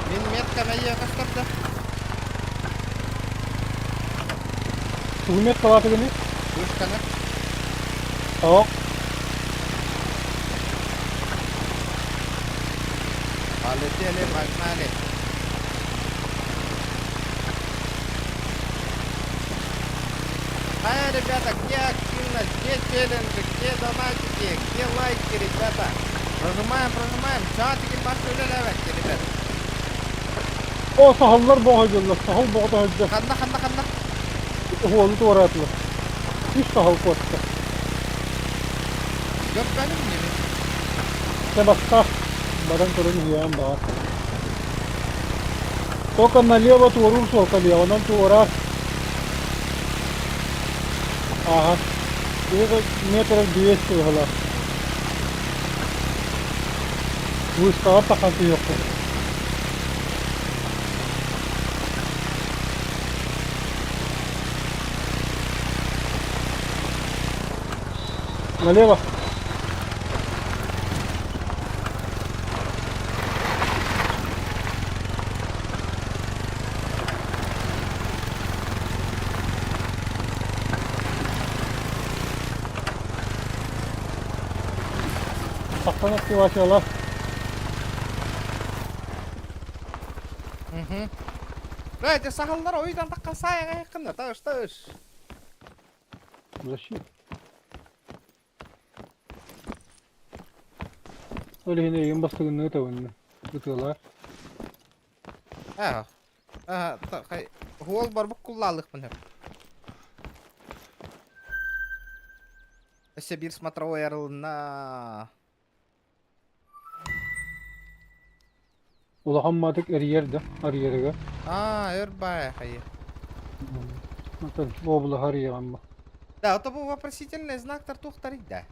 Мен метканы қастырды. Hükümet kavatı gini. Өшканы. Tamam. Полетели, погнали. Ребята, где активность, где челленджи, где донатики, где лайки, ребята? Прожимаем. Чатики başlıyorlar ребят. O sahallar boğacaklar. Sahal boğacaklar. Қанда. Oğlu duvara atılır. Üç sahal koştu. Yok benim mi? İşte bak. Badan turun yiyen bağır. Только налево туру сокали, он тура. Ага. Это метров 200 было. Вышка так и ёпта. Налево. Saktan attı maşallah. Raja sahallar oydan takkan sayang yakında tağış. Ulaşıyor. Öyle yine yayın bastığını tavanını. Tutuyorlar. Ah. Kay huol bar bu kullanlık bunu. Ese bir смотровой yarılına. Ulahan madık eri yerde. Arı yere. Эрбай, хай. Bakın o bula arı yer ama. Да, это был вопросительный знак тартухтарить, да.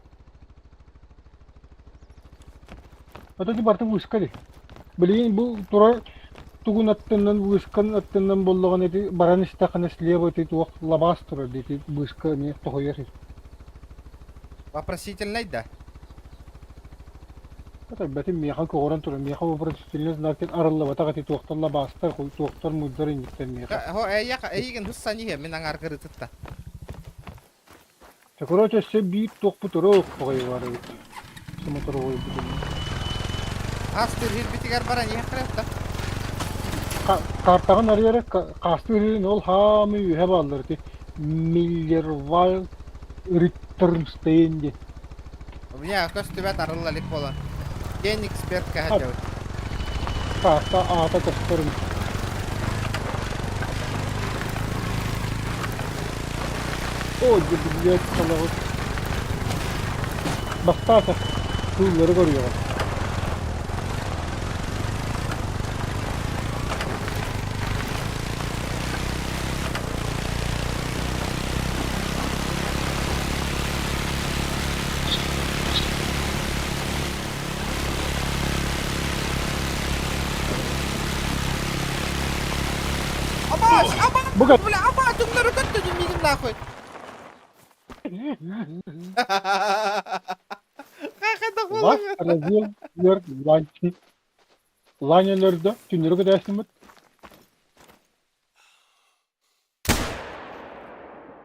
Ata di barta vuskali. Bilin bu tura tugun attından vuskan attından bollagan eti baran istakan sleva eti tuak labas tura eti vuska ni tohoyer. Вопросительный, да. Ata betim miha ko oran tura miha vопросительный знак ет арылла бата eti tuaktan labas tar koy tuaktan muddarin itten miha. Ho, эйген хуссани мен аңар кырытытта. Короче, все бит туак путуро koy var. Sama tura koy butun. Астыр хилбитигер баран яқырытта. Kartağın arıyarak kastırın ol hamı ühe bağlıdır ki Millerval Ritterstein diye. У меня костюмет арыллалик болан. Кен эксперт кахатев. Kartta ağata kastırın. O cebilliyet salağı. Bastata tuğları görüyor. Абаш! Bu kadar. Бля, аба, тумлары көттү демейдім нахуй. Қақада Var, қолың. Razil, yer, lançı. Lanyelerde tünleri kadar esnemit.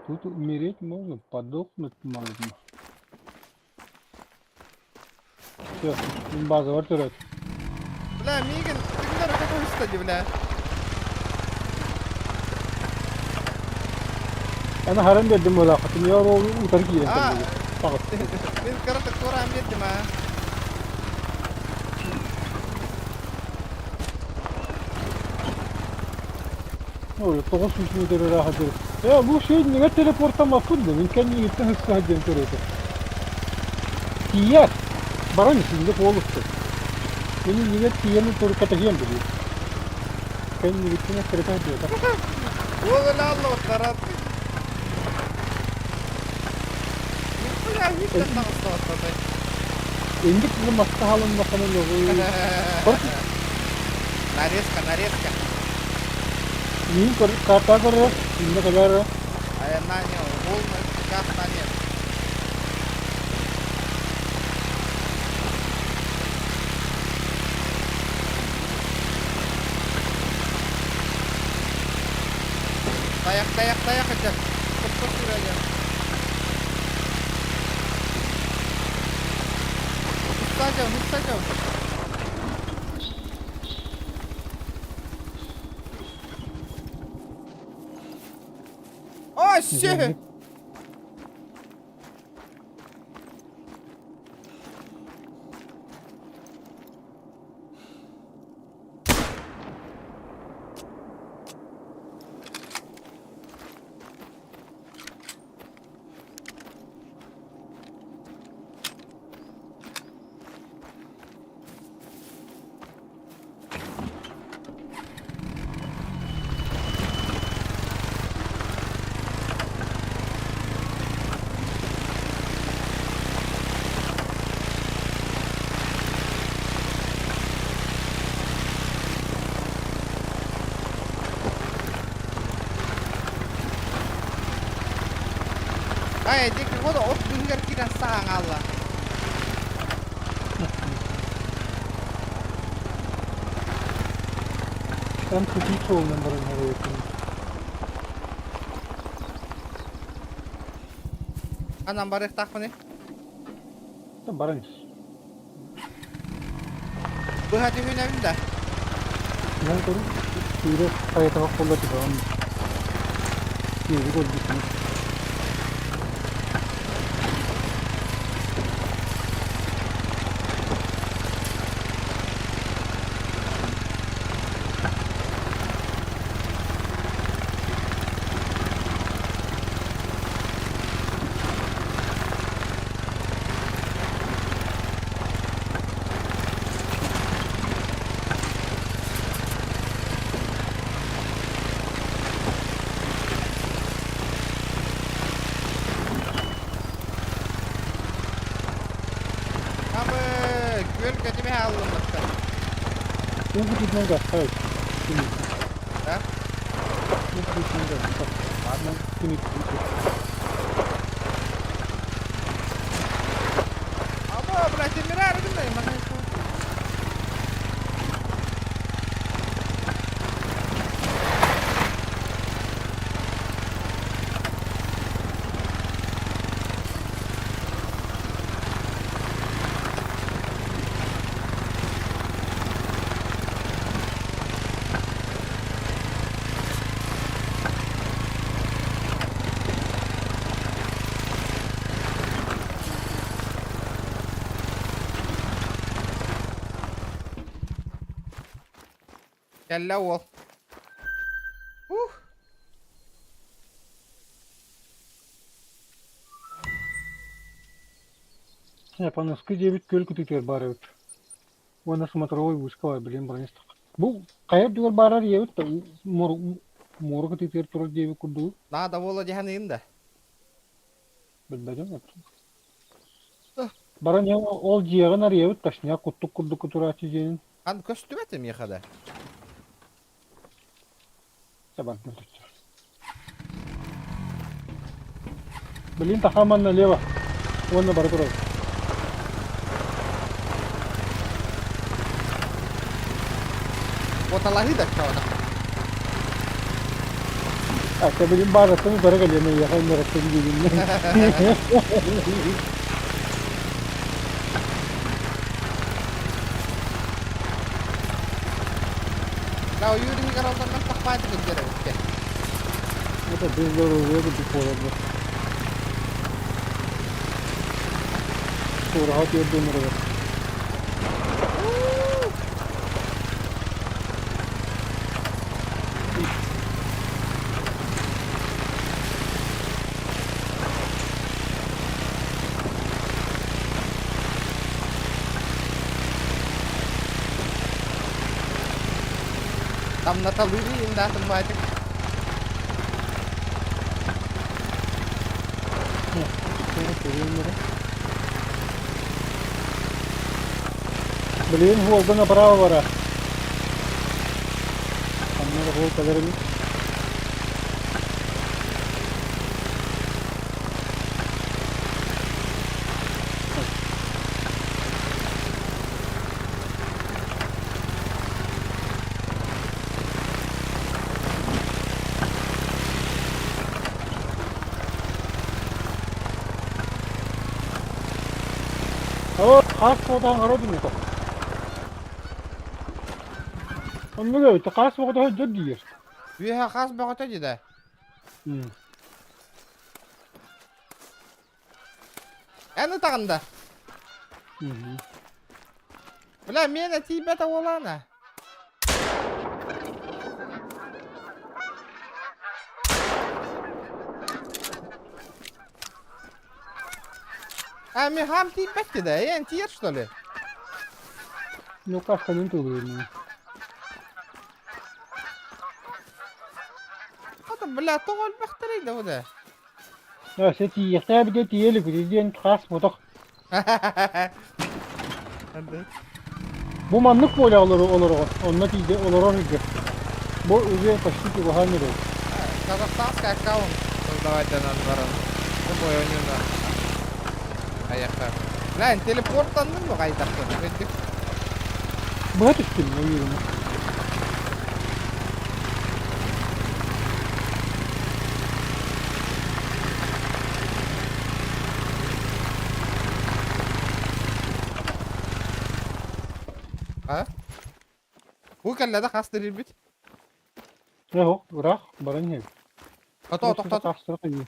Тут умереть можно, подохнуть можно. Все, база вертолет. Бля, мигін, тумлары көттү үстеді, бля. Ana haram verdim mülakatını ya o utar giyelim Aa. tabii. Fakat Мен қырыты көрам дедім, а. öyle 9 metre rahat dur. Ya bu şey niye teleportama fundu? Mümkün değil ki hızlı hacım töredi. Tiyar. Baran içinde oluştu. Benim niye tiyerin toru katayım dedi. Kendi gittiğine kırık ediyor. Ол эле аллы тарап. Нихуя виктор тағыстауаттай. Endik bu maska halın bakanın logoyu. Нарезка. Niye kata kırıyor? Şimdi kadar. А я на него волны, как на нет. Даяқ етер. Құтты сүреді. Ұстадым. О, ше! Ay, dikkat o da ot dünger kiren sağın Allah. Ben kötü çoğundan barınlara yakınım. Anam barık takma ne? Tam barınız. Bu hadi hünemin de. Ben görüm. Şöyle hayata bak kolla çıkalım. Yeri gol gitmiş. Abi göl kötü bir halımlıkta. Bu gitmeden gel. Hayır. Şimdi. Ha? Bu gitmeden gel. Bak. Adnan kimi Ama berarti merah ada gimana mana itu? Kella ol. Японский дебит көл күтүтөр бары өт. Оны смотровой вышка бар билем бронистик. Бу каяп дигер барар ебит та мор күтүтөр турар дебит курду. Nada bola jahanin da. Билбедим. Баран я ол жияган ар ебит ташня куттук курду кутурачы жейин. Kan köstümetim yakada. Табан күтүтөр. Билин тахаман налево. Оны бар турар. Otalahi da kawana. А ты билин баратын бара gelene yakan meraktan jeyin. Kau yuri kalau kan tak payah kerja deh. Это без здоровья будет холодно. Раhat yerden oraya. Tam nataluri indah tempat. Блин, Волга направо вора. Там надо Волга повернуть. Вот, хасфодан родинка. Он говорит, хасфодан жаддиер. Büyühe kas bakıcı da. En tağında. Ulan mene tibete olana. А ми хам тибете да, en тир что ли? Ну, как-то не трудно. Это, бля, тогол бахтери да да. Ja, zit hier. Jij hebt dit hier, ik die een gasmotor. Bu manlık böyle olur. Onunla değil, olur. Bu uzaya taşıdı ki bahane de. Казахстанский аккаунт создавать надо баран. Любой у него. Аяққа. Lan teleportlandın mı kaydaktın? Bu hep üstün o yürüme. Ha? Bu kellede kastırır bit. Yok, bırak, barın hep. Oto. Kastırık iyi.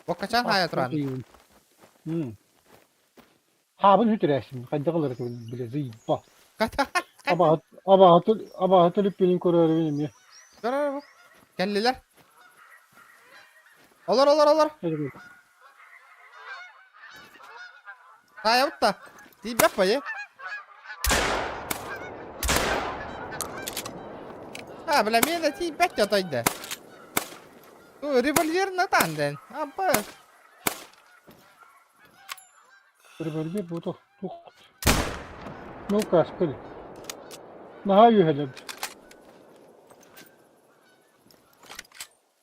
O kaçan hayat Kastırık duran. iyi. Habın hütüreşim, kayda kalır ki bile zıyba. Abahatı lüppelin koruyor benim ya. Dur bu. Kelliler. Olur. Hadi bak. Ha yapıp da. Deyip yapma ya. Ha bile mene de deyip bet yataydı. Tu revolver natan den. Apa? Револьвер bu da. Ну, каскали. Наha yuheleb.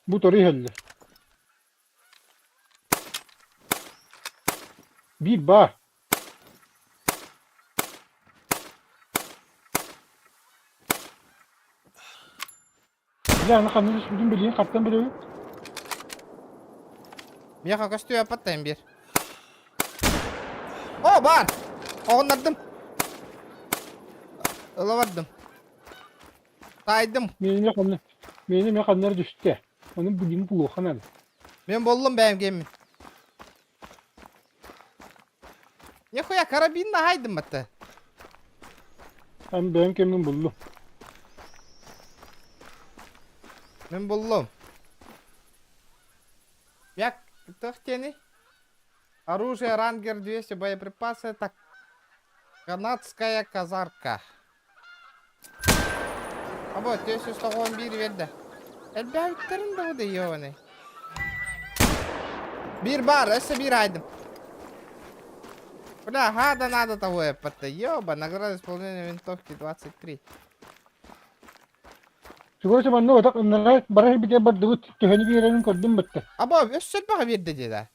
Bu tori helle. Bir bar. Yani kanınız bütün bildiğin kaptan bile yok. Miyaka kaçtı yapatayım bir. O var. Onladım. Ilavadım. Saydım. Benim yakanlar düştü. Onun bildiğini buluyor kanal. Ben buldum benim gemim. Ne koya karabinle haydım hatta. Ben benim kendimi buldum. Ben buldum. Як тахтени? Оружие Рангер 200, боеприпасы, это канадская казарка. А вот, 511 verdi. Elbette de bu da yani. Bir бар, esse bir aydım. Бля, да надо того эпата. Ёба, награда исполнения винтовки 23. Sigorta bana o da onlara baraj bir de bardı bu tüheni bir yerin koydum bitti. Aba, össel bana verdi dedi.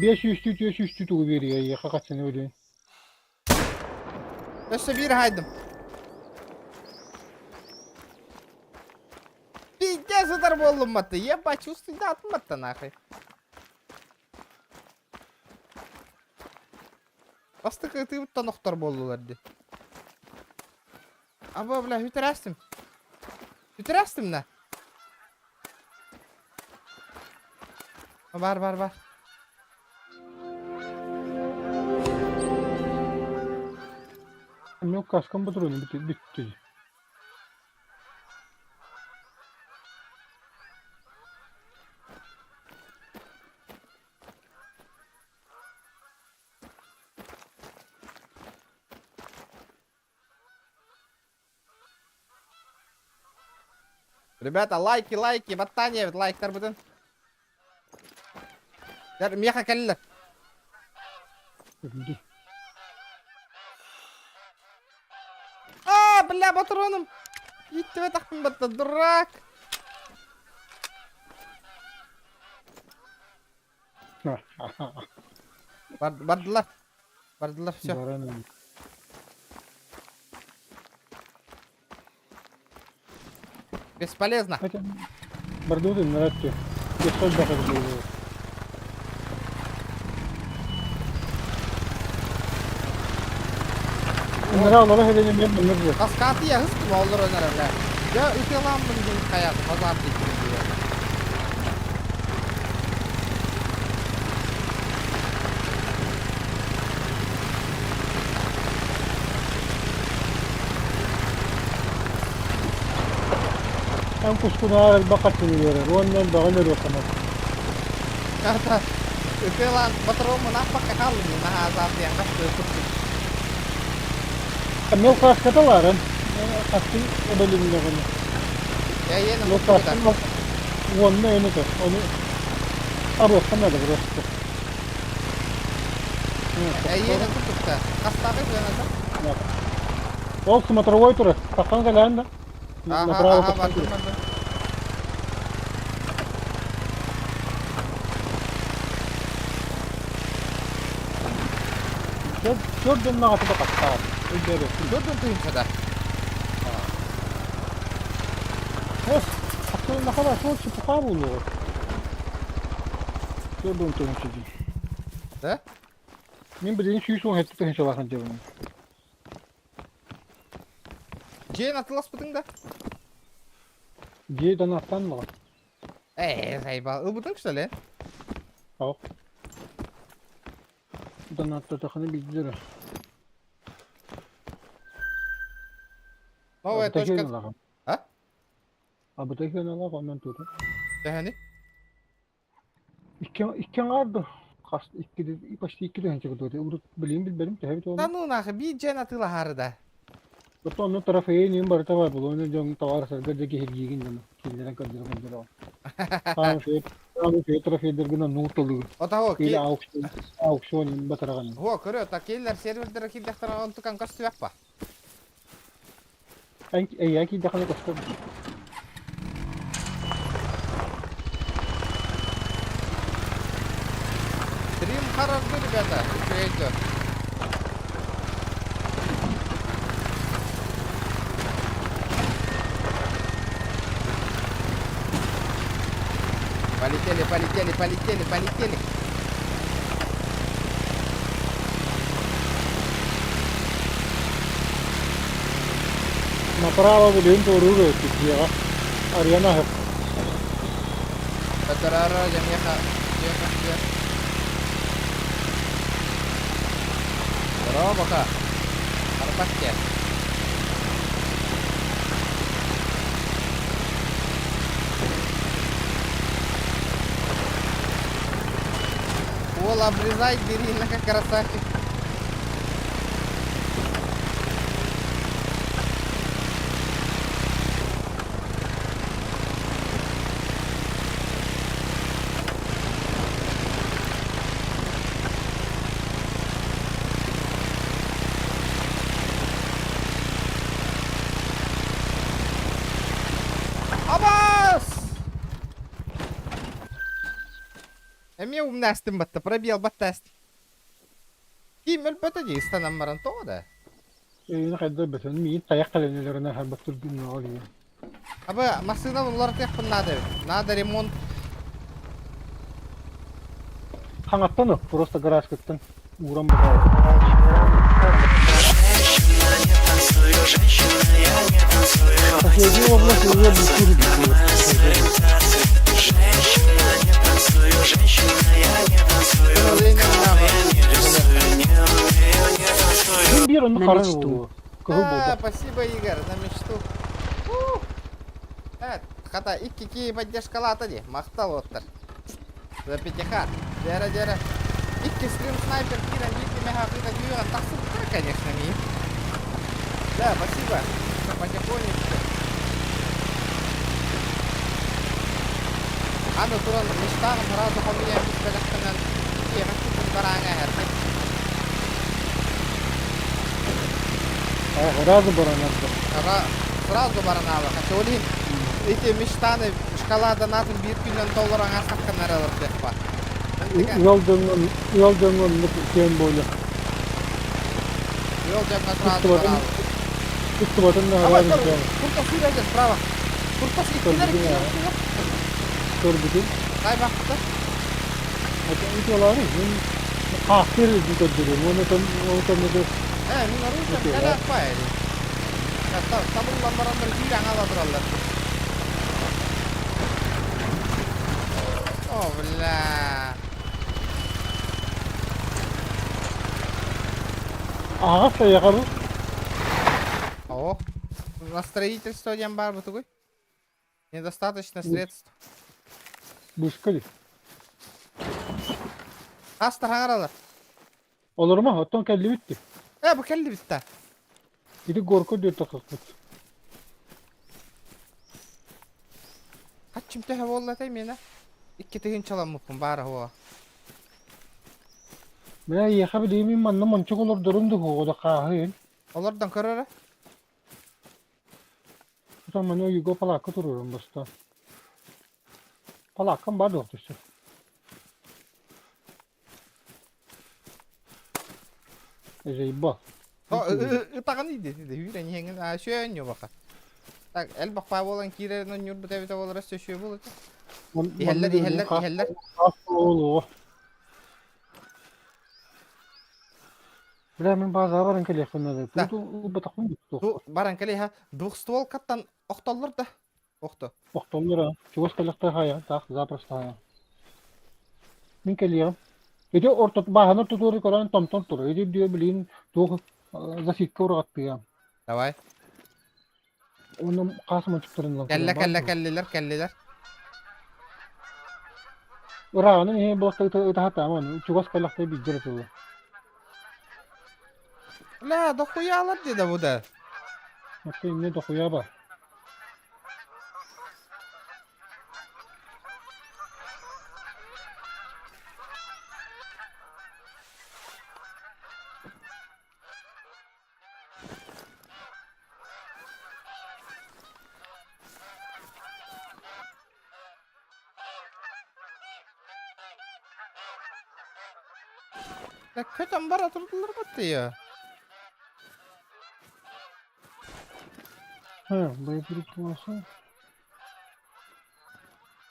500 tütü veriyor ya kaç sene öyle. Össe bir haydım. Пиздец, удар болдым маты. Ебать, чувствую, да atmadı нахуй. Bastık ıtı da noktar boldulardı. Aba bla hüterastim. Hüterastim ne? Var. Yok kaskım bu durum bitti. Ребята, лайки, баттание, лайктар бүтін. Дәр, меха кәлілі. Бля, патроным. Гитті бе тақпын батты, дурак. Бардылар, все. Бесполезно. Бардуды нравится. Я соль бахать буду. Bunları Allah'a edelim yapmamız. Kaskatı ya hız mı olur önerler. Ya ülkelan bunu hayat pazar diyor. Ben kuşkuna bakatını görür. Ondan da öner olsamaz. Kata ülkelan patron menapa kehalin nah saat yang kas Kami ukas katawaran. Pasti beli minyak ini. Ya iya nang Ukas kuda. Wonna ini tuh. Ini aduh kan ada terus. Ya iya nang kuda. Kastake jangan ada. Oh, смотровой тур. Какан kalian dah? Направо bantu. Gördün mü atı da kaçtı. Gördün tuyum sada. Of, akıl ne kadar çok çıpıka buluyor. Gördün tuyum çocuğu. Da? Ben bildiğin şu hep tutun inşallah cebime. Жен атылас бұдың да? Жейдан аттан мала. Сайба, ылбыдың күшті Ау. Дан атта тақаны биддері. Новая точка. А? Абытахен алақ онан туды. Дәхәне? Иккен арды. Почти 2 дәнче көтөдө. Урут билберим тәбит ол. Тану нахы би жен атыла харыда. Бото онно трафей нем бар таба бул. Оны жон товар сарга деге хелгеген жана. Келдерен көндөргөн. Там трафейдер гына нутулу. Отаго Келе ки. аукцион батараган. Хо, көрө, та келлер сервердер килдектер онтукан касту яппа. Яки даханы кастыр. Стрим хорошо, ребята. Идет. Полетели. Направо будем туру тихо. Ариана है. Петрара, Jamaica. Здорово, пока. Арпатке. Пол обрезай, бери, как красавчик. Эми умнастым батта, пробел баттаст. Кимел баттади станам маранто да. Эйне кайда бетен ми таяк каленелерine һәм баттырдым налия. Аба машина улар текпен надо ремонт. Хаңаттан просто гараж кеттен. Урам бата. Последний область уже На мечту. Спасибо, Игорь, на мечту. Хата, икки поддержкалата ди, мақтал оттар. За пятиха, дера. Икки стрим снайпер киран икки мехафита дюйган, тақсып кар, конечно, ми. Да, спасибо, потихонечку. Аны туран мечтаны сразу хомия мечталақтанан кемектің бараңа әрді. Сразу баранатты. Сразу бараналы. Хотя эти мечтаны шкалада натын $1 миллион астаққан аралар деп ба. Yoldan кен böyle. Yol jamna sразу баралы. Tuttu batın da Ава, haber bir Kurtas suyla справа. Kurtas ikkiler ikkiler. Gördük. Kay baktı. Hatta itiyorlar. Kahtir diyor. Onu da Min arusam kala akpaydı. Hatta sabırlanmarandır hilang aladırallar. Oh, bla. Ага, yakaladı. О, на строительство ямбар бутугуй. Недостаточно средств. Buşkali. Hasta hangaralar. Olur mu? Hatta kelli bitti. Bu kelli bitti. Gidi korku diyor takaklık. Kaçım tehe vallahi temine. İki tehin çalan mupun bari hova. Ben yakabileyim manna mançok olur durumdu o da kahve. Onlardan karara. O zaman o yugo palaka dururum basta. Palakam var da işte. Ejeyba. Итаган иде. Үйрен еңін ашуен yo baka. Так, el bakpa olan kirerden yurdu tevite olarak söşüyor bulur. İheller. Oğlu. Бля, мен база баран келек фонада. Да. Тут батахун Ду тут. баран келеха дух ствол каттан оқтоллар да. Оқты. Охтоллара. Чугас келекте хая, так запросто хая. Мен келек. Эти ортот бахана тутури коран том тур. Эти дио билин тух засикка урагат пия. Давай. Onun kasma çıktırın Келлелер. Urağının he bosta ıta hatta ama çugas kalakta bir jere tuğ. Ла, да хуялар деді bu da. Hatta ne de koya ba. Ya kötüm bara durdular battı ya. Ha, böyle bir tutması.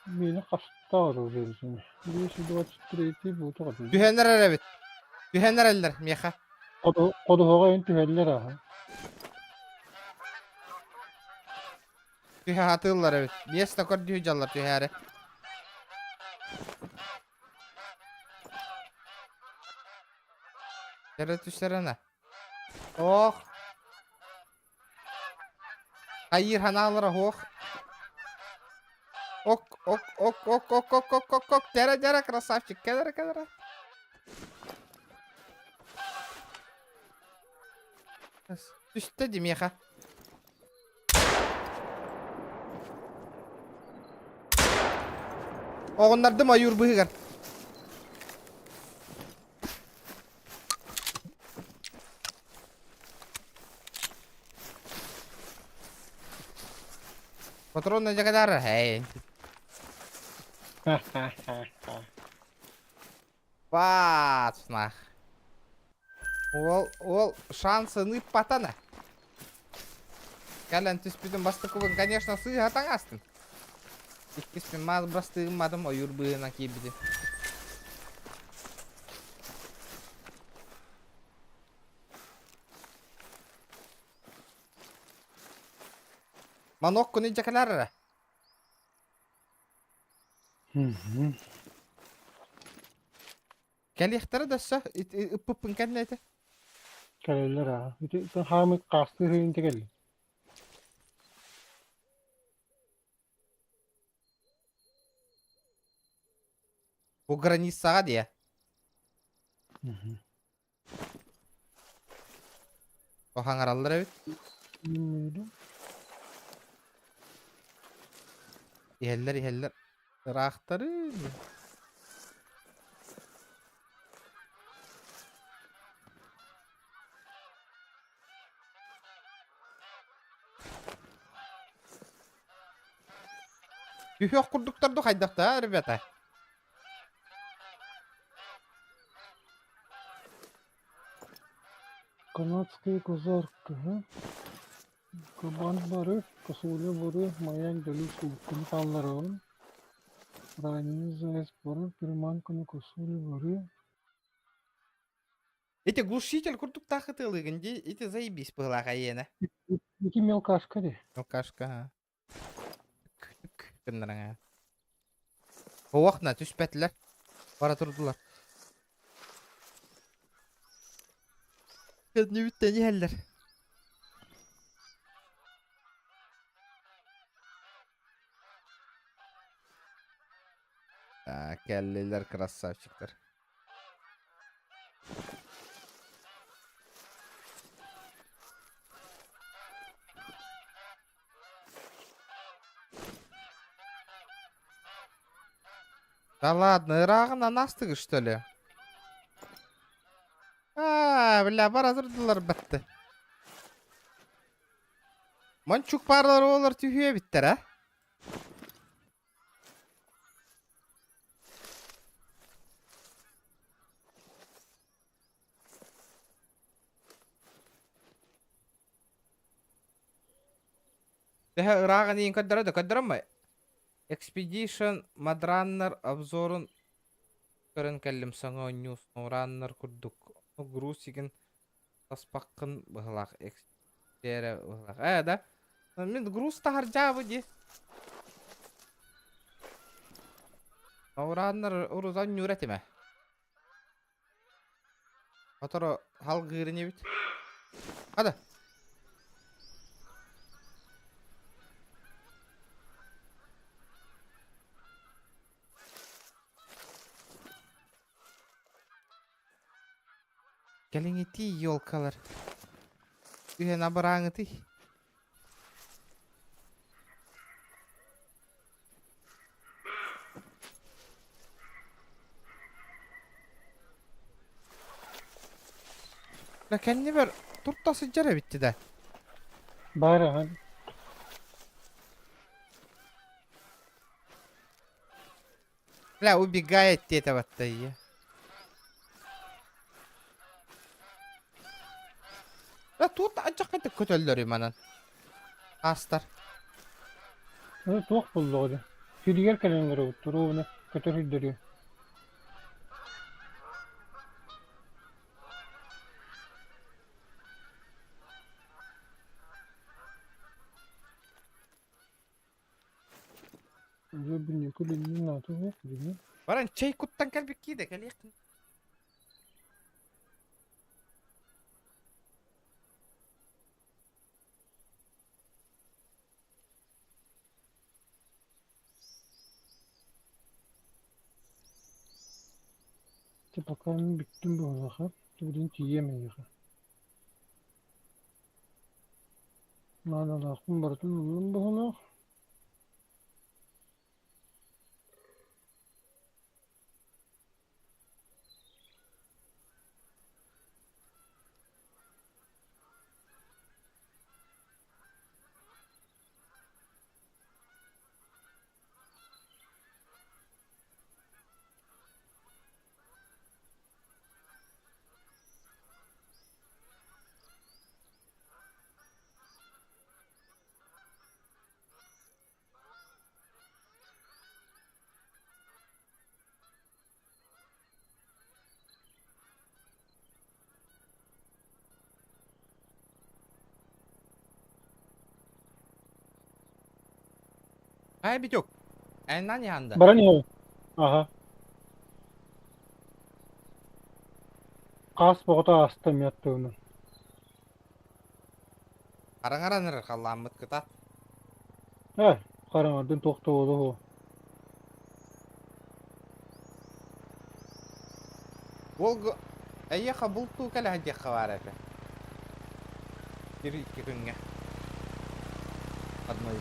Beni kasta var o verirsin. Bir şey 23 bu kadar. Dühenler arabit. Dühenler eller miyaha. Kodu hoga enti heller ha. Dühe hatırlar evet. Niye stakor dühe callar dühere. Yere düşlerine. Oh. Hayır hanalara hoh. Ok. Dere красавчик. Kedere. Düştü diyeyim yaha. Oğunlar da mayur bıhıgar. Patron ne kadar? Hey. Пацнах. Ол шансыны патана. Кәлән түспүдүн бастыкыбын, конечно, сый атаң астын. Иккиспен маз бастыгымадым, ойур быына кийбиди. Манок күні жакалары. Кәліқтері дөссі, үппүппін кәдін әйті. Keller ha. İti hamit kastı hıyınca geldi. Bu границаға дия. Оған аралар әбіт. Bilmiyorum. Иһеллер. Рақтары. Юхёк курдуктарды қайдақта, ребята. Канадская козарка, ha? Кабан бары, косуля бары, маяк дали сулкын талларын. Ранее заяц бары, приманканы косуля бары. Эти глушитель курдуктақы тылығынде, эти заебись бұғылаға ені. İki melkaşka de. Алкашка. Кіндіріңа. Оғна түспәтілер. Бара тұрдылар. Кәдіне бүттәне әлдер. Кәллелер красавчиктер. Да ладно, ырағынан астығы, что ли? Бля, бара тұрдылар бітті. Манчук барлар олар түйе біттер, а? Дәһә ырағын ең көддірі ма? Expedition Madranner обзорын көрін кәлім саңа ньюс. Раннер күрдік. Груз еген таспаққын бұғылақ, экстері бұғылақ. Да? Мен груз тағар жабы де. Ауыраныр ұрызан нүретіме. Атыры хал ғырыне бит. Hadi. Gelin eti yolkalar. Ühen abarağın eti. La kendi ver. Turta sıcara bitti de. Bari hadi. La убегает этого-то я. La тут acık etti kötüldürüyor manan. Astar. Hadi toq buldu hadi. Hüdiger kalenleri oturdu onu kötü hüddürüyor. Önce bilmiyor ki bilmiyor ne yapıyor bilmiyor. Baran çay kuttan kalbik ki de gel yakın. Bakalım bittim bu arada. Bugün yiyemeyiz. Nada da kumbartın bu hala. Ay bir yok. Enden yandı. Bara ne? Aha. Kas boğda astım yattı onu. Aran aranır kallanmıt kıta. He, karanardın tokta oldu o. Volga ayya kabultu kala hadi khawarata. Bir iki günge. Admaydı.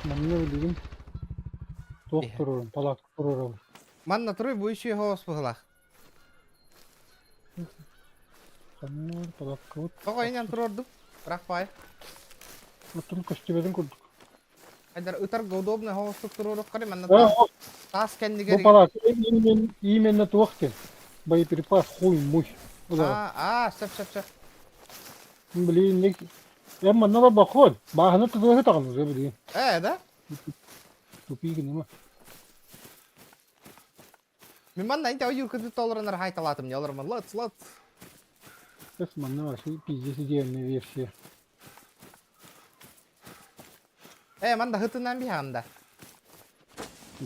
Ben ne bileyim. Doktorum, palak kururum. Manna turuy bu işi havas buhlak. Kanlar, palak kavut. Toqa inen tururdum. Bırak bay. Oturum kaçtıbedin kurduk. Haydar ıtar godobna havas tururduk kare manna Ha, tas kendi bu geri. palak iyi mennet vakti. Bayı pripas koymuş. Sep. Bileyim ne ki. Ya manna da bakol. Bahane tutuyor takılır ya bileyim. Da. Tupi gini mi? Min manna inte ayur kudu tolranar haytalatım ne olur mu? Lat. Kes manna var şey pijesi diğerine bir şey. Manda hıtından bir handa.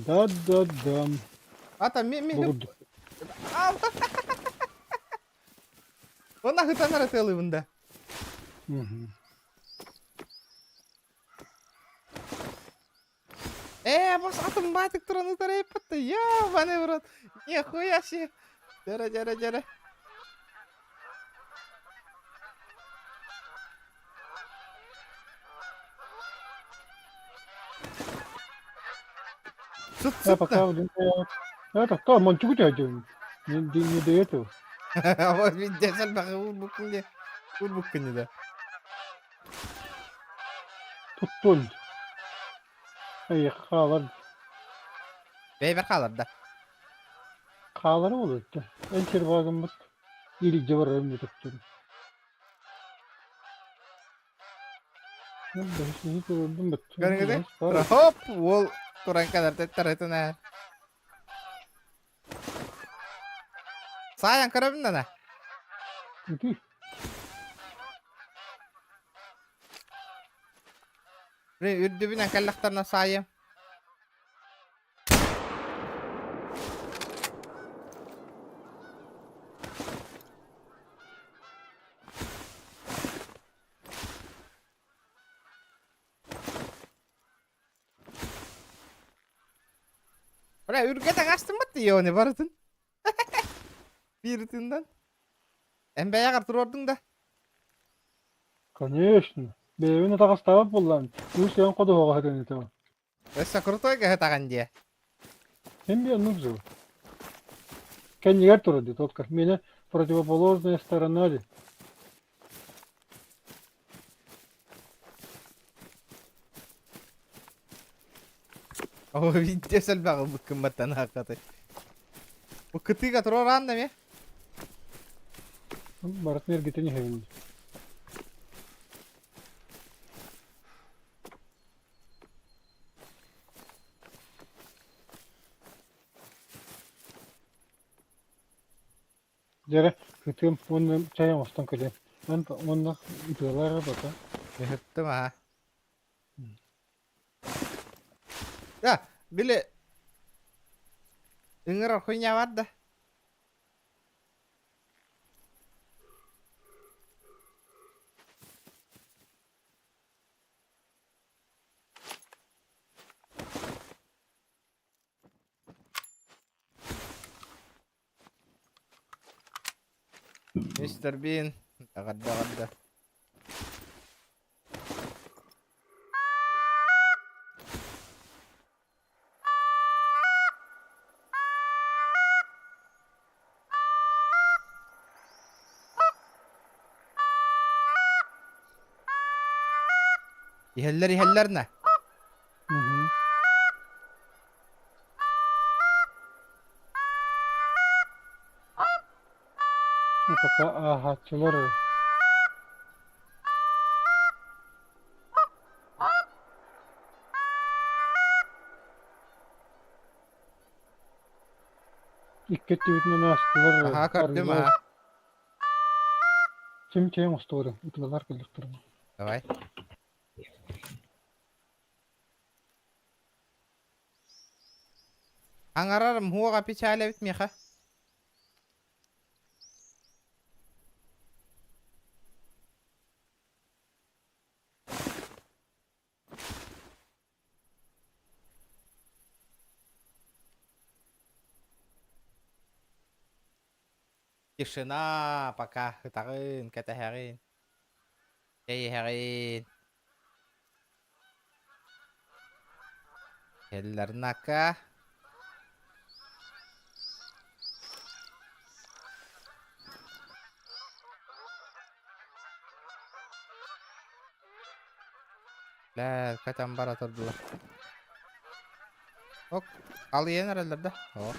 Dam. Ata mi Bulurdu. Ona hıtanar atılı bunda. Hı hı. Бос атом батик тұраны тарай патты. Баны бұрат. Нихуя себе. Жара. Я пока это то мончуку дядю. Не до этого. Вот видишь, бағы бұл бүккінде да. Tuttun. Ay kalar. Beyber қалыр да. Kalar olur işte. En çirvagım bak. İyilik cıvarırım tuttun. Ben de hiç gördüm bak. Көріңізде? Хоп, ол тұран қадар тәттір етін әр. Sayan köröbünden ha. Iti. Ürdübünen kellektarına sayım. Ulan ürgeden açtın mı diyor ne barıtın? Biritinden. En beye kartır da. Конечно. Бэйэбин атаҕастаабат буллаан. Үс ян кодоһоҕо хэтэн итэ. Össä krutoy gehetagan diye. Hem bir anlık zor. Kendiler turadı Totka. Mene противоположная сторона ди. O video selbağı bu kımbattan hakikaten. Bu kıtıyı katır oran da mı? Барат нергитени хевин. Жара күтүм онны чаян остан келе. Мен онны италар бата. Hıttım ha. Ya bile ıngır okunya var da. Mr. Bean. Agad-agad. İheller ne? Hı hı. Пока ахатчылар. İkket tüyütünün astılar. Aha gördüm ha. Kim çayın ustoğu. Itilalar kıldıktır. Давай. Angararım huwa pichale bitmiha. Тишина, пока хытарын, ката харин. Эй харин. Hellernaка. La, kaçan bara turdular. Ok, al yiyen herhalde. Oh.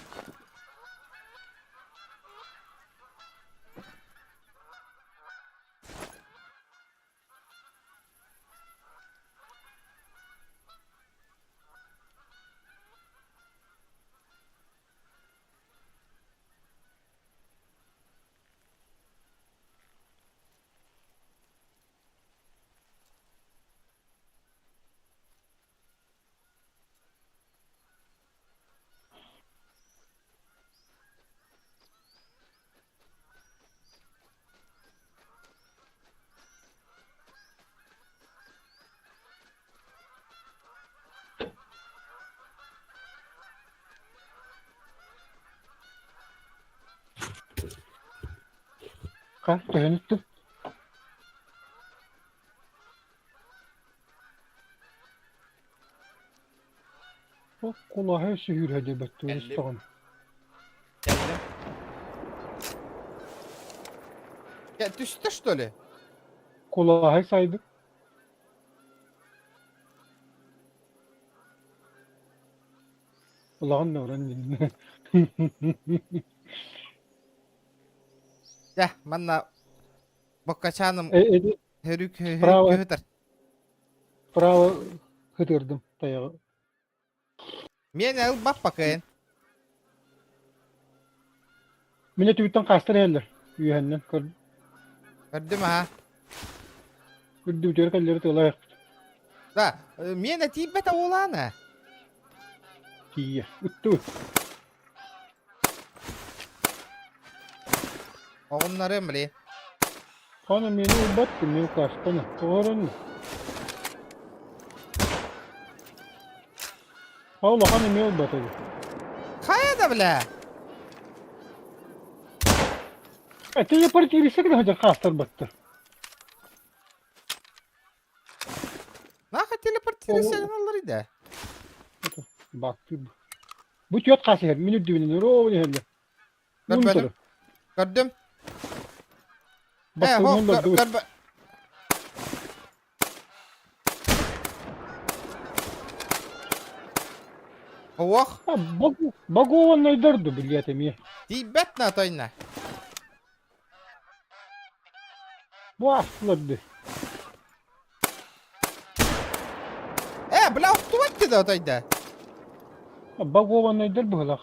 Kaç dayanıktı? Bak kulağı şehir hedebetti. Geldim. Tamam. Geldim. Ya düştü что ли? Kulağı saydı. Kulağın ne öğrendin? Ya manna Bokkaçanım Edi hörük Bravo. hörük bravo kıtırdım dayağı. Men el bak bakayın. Mine tübütten kastır heller. Üyenden Gördüm ha. kürdü üteri kalleri tığla Da, mene tibbete oğlana. kiye. Üttu. Oğunları bile. Kana mene ubattı mene kastana. Doğru. Allah hani mene ubattı. Kaya da bile. Ete yapar kirisi kadar hacı kastır battı. Naka teleportiri signalları da. Baktı. Bu tiyot kasih minut dibinin ro ne helle. Görmedim. Gördüm. Baktı Hop, onda dur. Oh, Bagu onu derdu biliyetim ya. tibbet na toyna. Bu asladı. Bla otuvattı da toyda. Bagu onu der bu halak.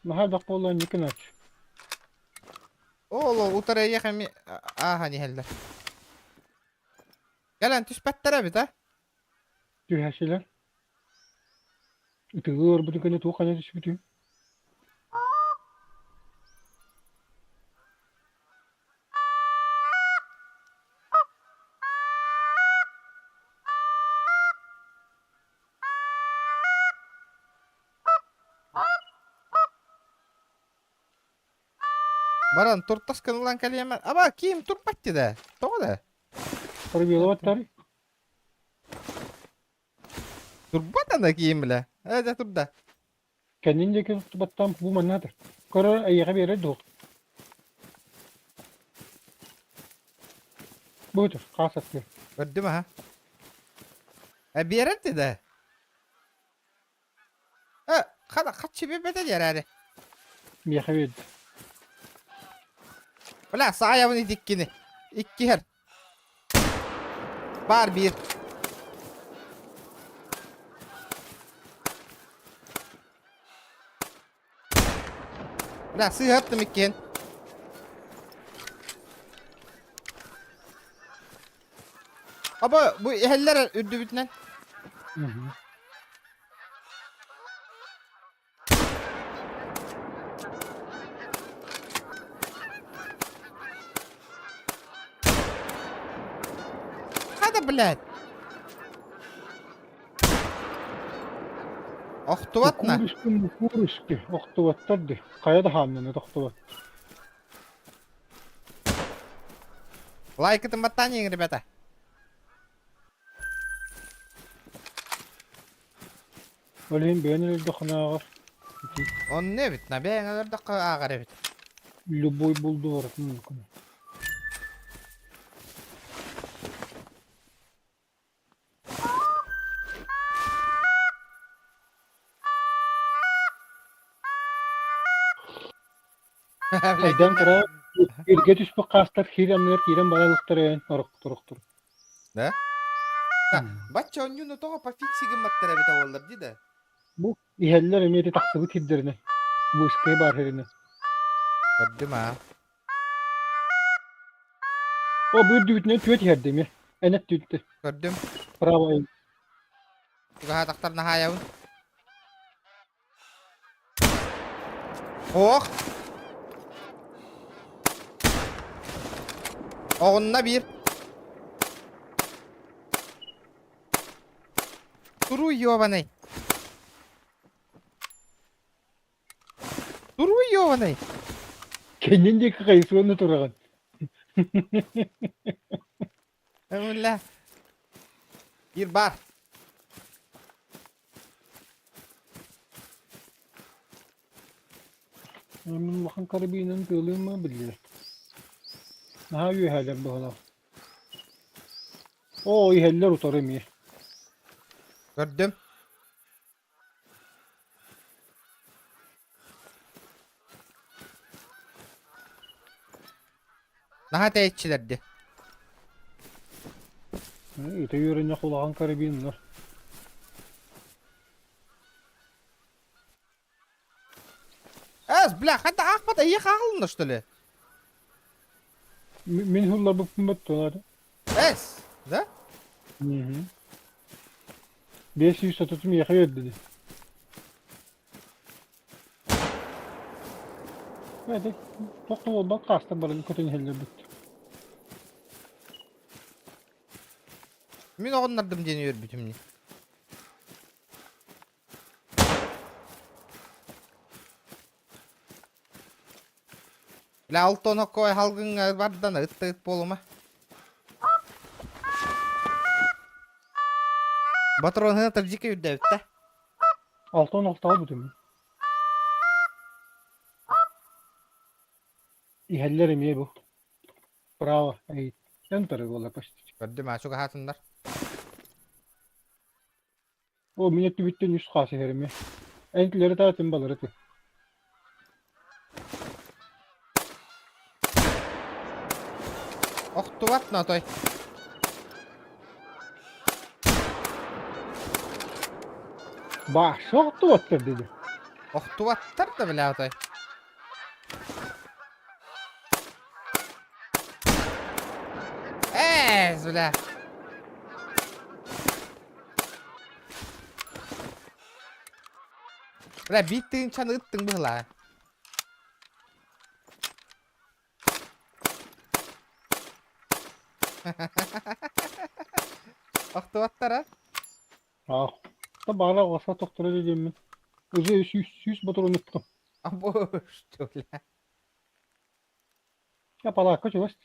Mahal bak olan yıkın aç. Oğlum utaraya yakami. Hani heller. Gelen tüspettere bir de. Tüy her şeyler. Tığır bu dükkanı tuğ kanya düşüp tüy. Baran turtas kanulan kalimat. Ama kim turpatti da. Toğu da. Para bir yolu var. Turbatan da kim bile. Hadi turda. Kendince battam bu mannadır. Kara ayağa bir yere dur. Budur. Kasat bir. Gördün mü ha? Bir yere de. Kaç bir bedel yararı. Bir ayağa bir. Ulan sağ ayağını dikkini. İki her. Var bir. Ulan sığırttım ikin. Ama bu heller ürdü bütünen. Hı hı. Hadi блядь. Охтуатна. Kuruşki. Oktuvattırdı. Kaya da hamlını oktuvat. Лайк этим ботанием, ребята. Öyleyim beğenir dokuna var. Он не бит, на бең да агар бит. Любой buldu var. Aydan kara birge düşüp kastar hirem baralıktır yani. Oruk. Да? Бача он юно того по фиксиге маттара бит аваллар диде. Bu iheller emniyeti taksıbı tiddirine. Bu iskeye bar herine. Gördüm ha. O bir düğütüne tüyet yerdeyim ya. Enet düğüttü. Gördüm. Bravo. Juga taktar nahayawun. Oh. Oğunna bir. Duru yovanay. Duru yovanay. Kendince kayısı onu turağın. Öyle. Bir bar. Amin bakın karabinin kılığın mı biliyor. Daha iyi halen bu hala. O iheller utarım ya. Gördüm. Daha tehditçilerdi. Öte yörünce kulağın karabinin var. da iyi kalın işte. Min hurlar bu pımbat doları. Es. Da? Hı hı. 500 tutum yakıyor dedi. Hadi. Toktu ol bak kastım balın kötü heller bitti. Min onlardım deniyor bütünlü. La altona koy halgın vardan ıt boluma. Batron hına tırcık yüddevde. Altın al bütün. İhellerim ye bu. Bravo. Ey. En tarafı valla başta. Gördüm ha şu hatınlar. O minnet bitten 100 kası herimi. Enkileri dağıtın baları. Oktu vat na toy. Bah şoktu battır dedi. Oktu vattar da bile toy. Bile. Bile bittin çanı ıttın bıhla. Oktu vattar ha. Ah. Da bağla olsa doktora diyeceğim ben. Öze 100 motor unuttum. Boş öyle. Ya pala kaç olsun.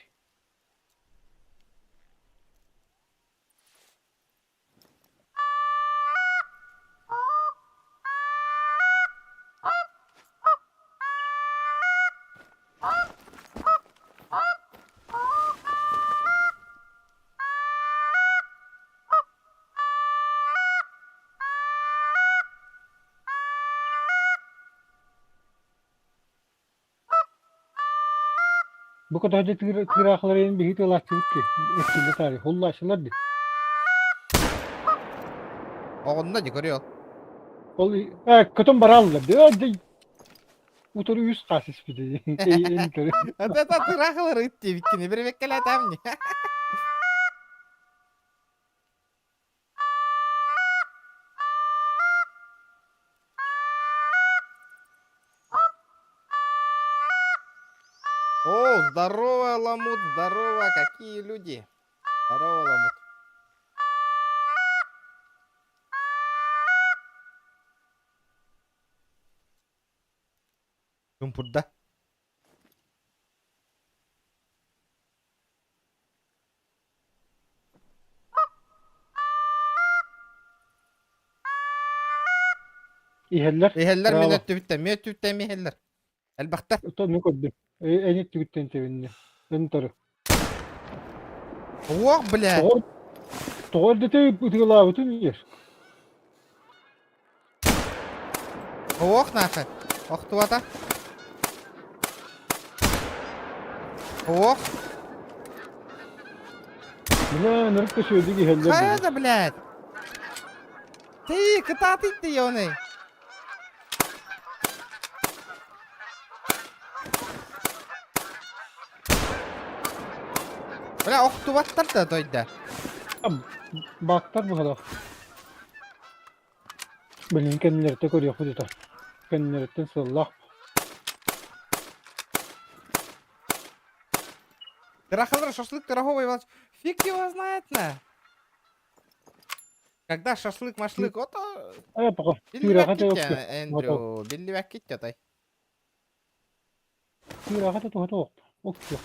Bu kadar da tirakların bir hit olasılık ki. Etkili tarih. Hulla aşılar di. Oğlunu da görüyor. Ol, kötüm barallar di. Hadi. Utoru 100 kasis bir de. En tarih. Hatta tırahları itti bitkini. Bir bekkele tamam. О, здорово, Ламут, здорово, какие люди. Здорово, Ламут. Kim burada? İheller. Miheller Bravo. minöttü miheller. Elbette. Utan ne koydum. En etti gütten tevinni. En tarih. Oh, bля. Doğru dete ütüla bütün yer. Oh, нахуй. Oh, тувата. Oh, Buna nerede söyledi ki iheller. какая это, блядь? Ты, куда ты, ёный? Бля, oh, туваттар да тойда. Baktar bu kadar. Benim kendileri de görüyor bu da. Kendilerinden sallah. Трахалар шашлык пироговый, фиг его знает, на. Когда шашлык-машлык, вот Ay bakalım. Билли Tirahat yok. Ваккитя, Эндрю, Билли Ваккитя, тай. Tirahat yok. Ok yok.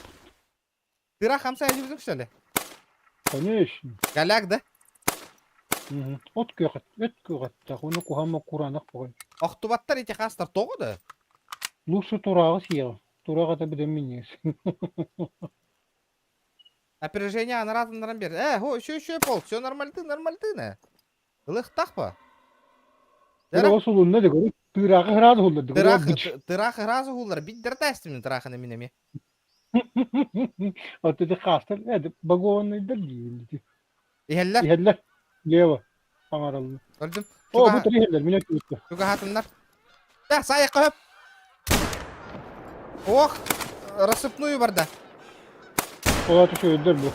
Тыра хамса yüzük söyle. Конечно. Galag da. Ot kökat. Et kökat. Onu kuhama kuranak bakın. Октубаттар ити хастар тоғы да. Лучше тураğı сiyah. Turağı da bir de minnes. Опережение на разным бер. Еще пол, все нормально ты, на. Лых тахпа. Turağı solunda da görüp turağı hıraz oldu. Тырах разы хулар, бит дертастымын тыраханы минеме. Hatta da kastır. Evet, bagonı da değil. Иһеллер, İheller. Leva. Pangaralı. gördüm. O bu tür iheller. Minnet bitti. Şuga hatınlar. Da sayık höp. Ох, рассыпную барда. Ola düşürdür bu.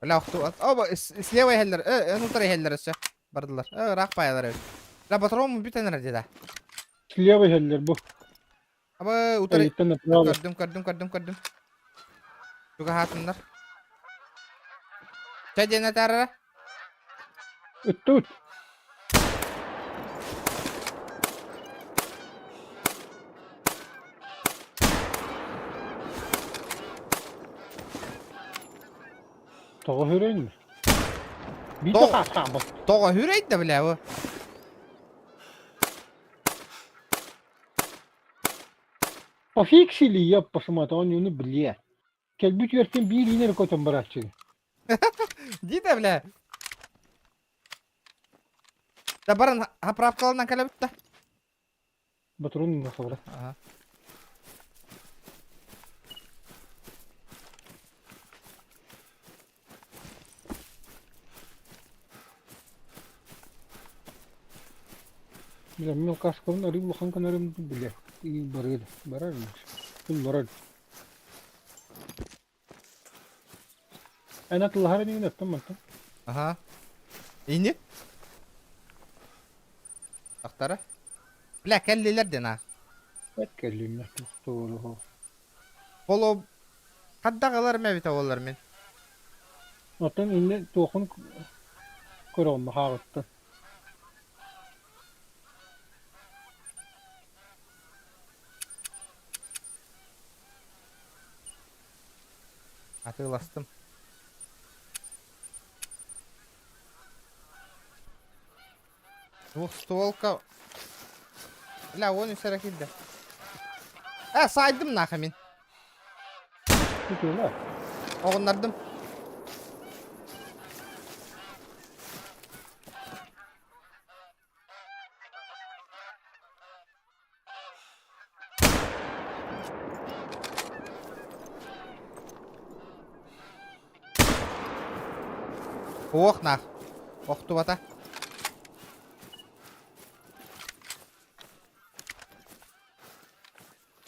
لا اختو اه سليوي هيلر نوتري هيلر السه بردلر راق بايلر لا بتروم بيتن ردي ده Sleva heller bu. ابا وتري Eyitten yapıyorlar. قدم شوكا هاتنر تجينا ترى Üttü. Tağı hüreyin mi? Bir Tağı- de kalkan bak. توغا هوريت ده بلا هو O fiksili yap başıma da onu biliyor. Kelbüt yersin bir iner koçun bırakçı. دي ده بلا ده برن هبراب قالنا كلام ده Baturun nasıl bırak? اه Bilmem kaskın arayıp bakan kan arayıp biliyor. İyi barıydı. Barar mı? Kim barar? En atlı her neyini attım ben. اها اني اختاره لا كان لي لردنا Bekleyelim ya. Doğru. بولو حد غلر ما بيتولر من Zaten inne tohum koronma havatta. Atılastım. Двухстволка. لا وين يسرق كده saydım nakamin. Tutuyorlar. Oğunlardım. Ох нах. Ох тувата.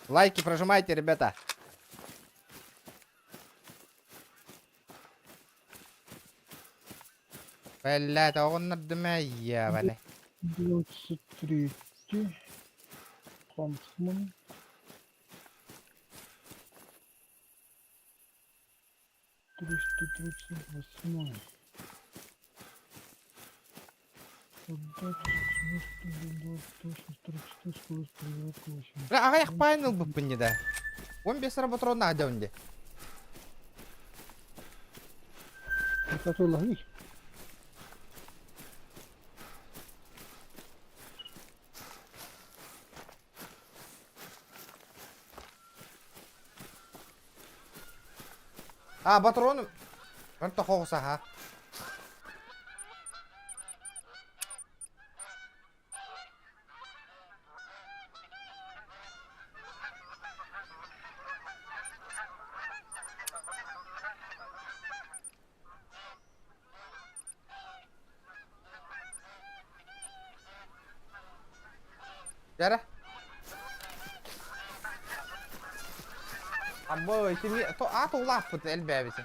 Лайки прожимайте, ребята. Блядь, а он над я, блядь. 23. Kontumun. Триста тридцать восьмой. لا ага yakpayın bu bende de. 15 lira patron nade önde. Katıllah hiç. А, патроны. Карта хоуса, ха. Jara. Або, сиди, то лапу ты эльбявите.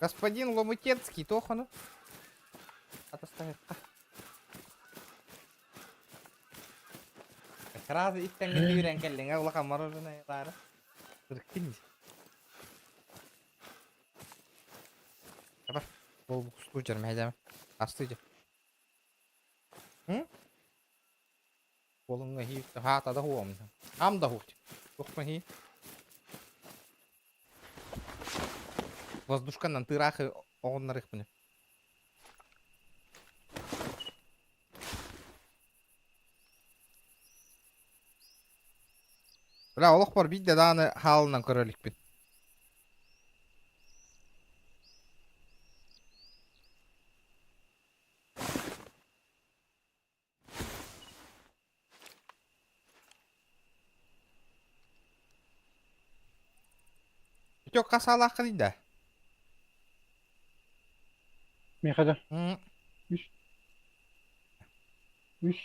Господин Ломутецкий, тохану. Отоставит. Раз иттен гидирен келлиңе улака мороженое тары. Тыркин. Кабар. Бол кустучар мейдам. Астыжы. Хм? Болуңа хи хата да хуам. Ам да хут. Тохма хи. Воздушканнан тырахы огоннарых буне. Бля, олох бар бит да аны халынан көрөлүкпүн. Çok kasalak kıydı. Ne kadar? Hı. Üç.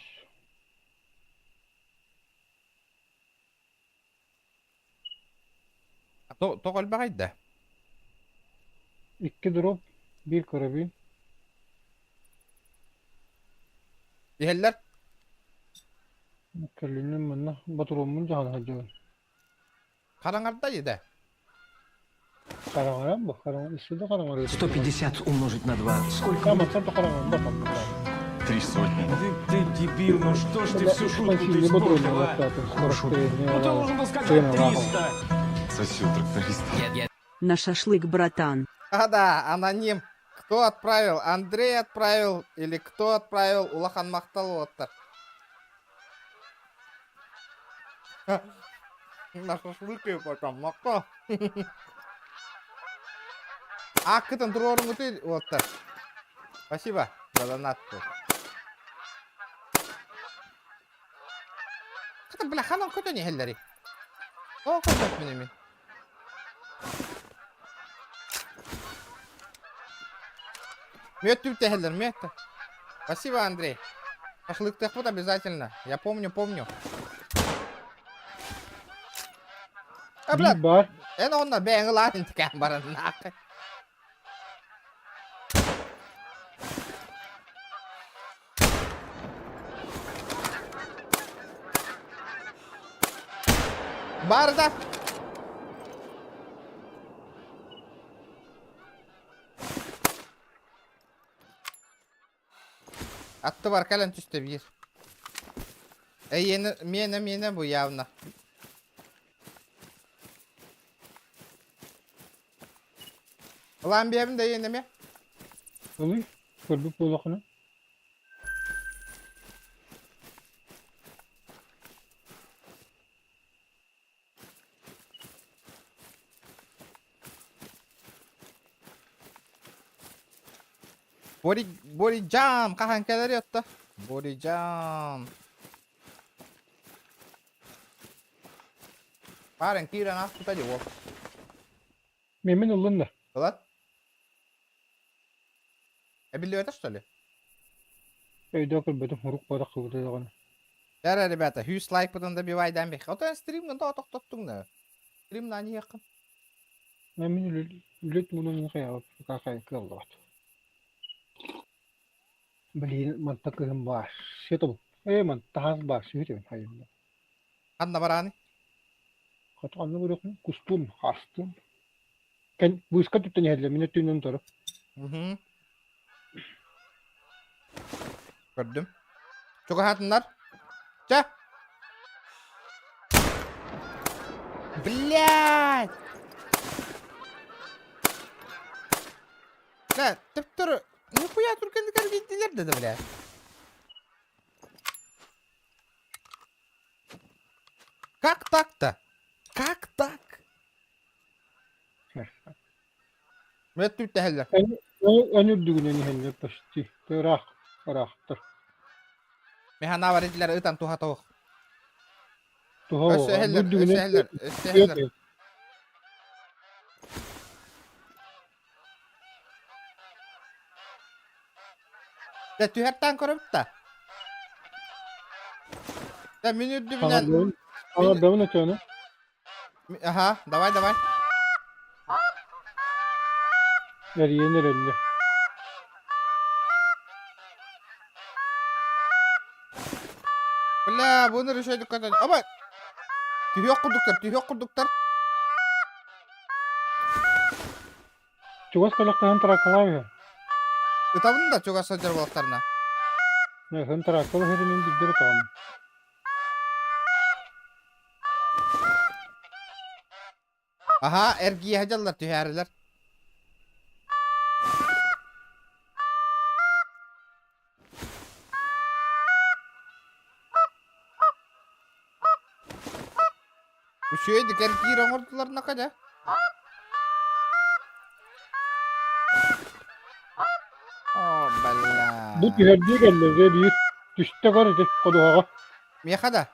Tokol bakaydı. 2 drop. 1 karabin. Diheller. Kellinin bana Baturum'un canı hacı. Karangarda yedi. Karangaran bu. Karangaran. İstedi karangaran. 150 умножить на 2. Сколько? Tamam sen de karangaran. Bakalım. 300. Ты дебил, ну что ж ты всю шутку ты Не Батурум'un испортил, а? hatta. Ну ты должен был сказать 300. Сосил тракторист. На шашлык, братан. А да, аноним. Кто отправил? Андрей отправил или кто отправил? Улахан мақтал оттар. На шашлыки потом мақта. Акытын тұрорын өте оттар. Спасибо за донатку. Кытын біля ханан көтөне хеллери. О, көтөт менемен. Мёт Хеллер, мёт. Спасибо, Андрей. Шашлык тахпут обязательно. Я помню. А, Bir блядь, bar. onlar ben lan intikam barın. Barda. Attı var kalen üstte bir. Yeni mene bu явно. Ulan bir evim de yeni mi? Oluyor. Gördük bu lakını. Body jam kahankeler yattı. Body jam. Paren kiiren astuta juo. Memin olun da. Ulan. Biliyor что ли? Evde akıl betim huruk badak kıvırdı lakını. Да, ребята, hüs like button da bir vaydan bir. Otan stream gında otoktun da. Stream nani yakın. Memin ület bunun kaya kakay kıldı. Beli mantakın baş. Şey tabu. Mantahaz baş. Şey tabu. Hayır. Kanna barani. Kata anlı bırakın. Kustum. Hastım. Kan bu iska tutun yedle. Minnet tüyünün taraf. Hı. Gördüm. Çok hatunlar. Ça. Блядь. Lan tıptır. Nihuyat Türkiye'de gittiler dedi bile. Как так-то? Как так? Met tütte heller. En ürdüğüne nihelle pasti. Terak. Arahtır. Mehän naavarit ötän tuhat oh. Tuho. Össe heller. Ja tyhärtään korvittaa. Ja minun dybinen. Ana devam et onu. Aha, давай. Yer yenir elle. Bля, bunu şey dikkat edin. Ama tüh yok kurduklar. Çuwas kalaktan tarakala ya. Itabını da çok asılcar balıklarına. Ne han tarakala hedinin digdiri tamam. Aha, ergiye hacalar tüheriler. Bu şeydi ergiyi rangordular ne kadar? Oh bella. Bu tüherdiye geldi ve bir düşte karıdı koduhaga. Miye kadar?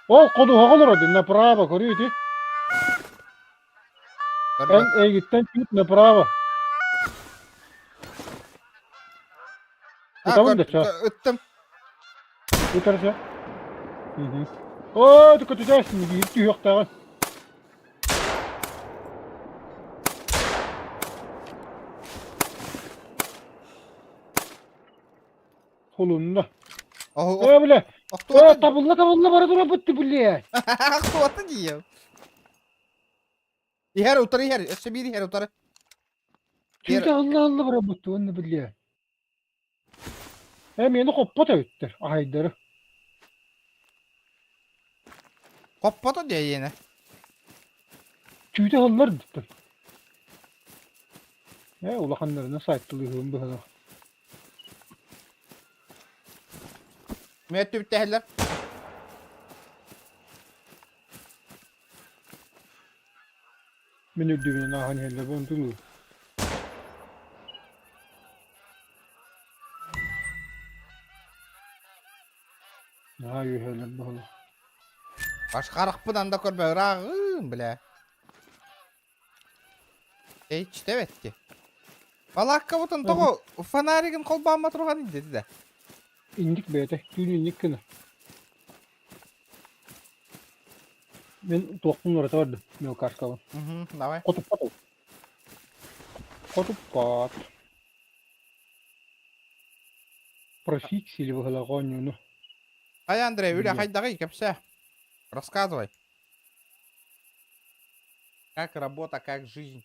O koduhaga lor adın ne prava koruydu. En eğitten çıkıp направо. Tutamın da çağ. Öttüm. Yeterse. Hı hı. Oo, dikkat edersin. Gitti yok da. Kolunda. Oh, Ne bile? Aktuatı. Tabulla bana dura bitti bile. Aktuatı diyor. İher utarı iher. Össe bir iher utarı. Çünkü Allah bana bitti onu bile. Hem yeni koppa da öttür. Aydarı. Koppadı diyor yine. Çünkü Allah bitti. Ya ulakanlarına sahiptiliğim bu kadar. Müettü bitti heller. Ben ödüğümün ahani hele ben dulu. Hayır hele bu kadar. Başkarık budan da körbe ırağın bile. Hiç devet ki. Valak kabutun toğu fanarigin kolbağıma turgan dedi de. İndik beyte. Dün indik kını. Ben toplum orada vardı. Ne o karşıkalan. Давай. Kotup pat. Kotup pat. Профиксили в голове, ну. Ай, Андрей, Юля, Блин. хайдаги, кепсе. Рассказывай. Как работа, как жизнь.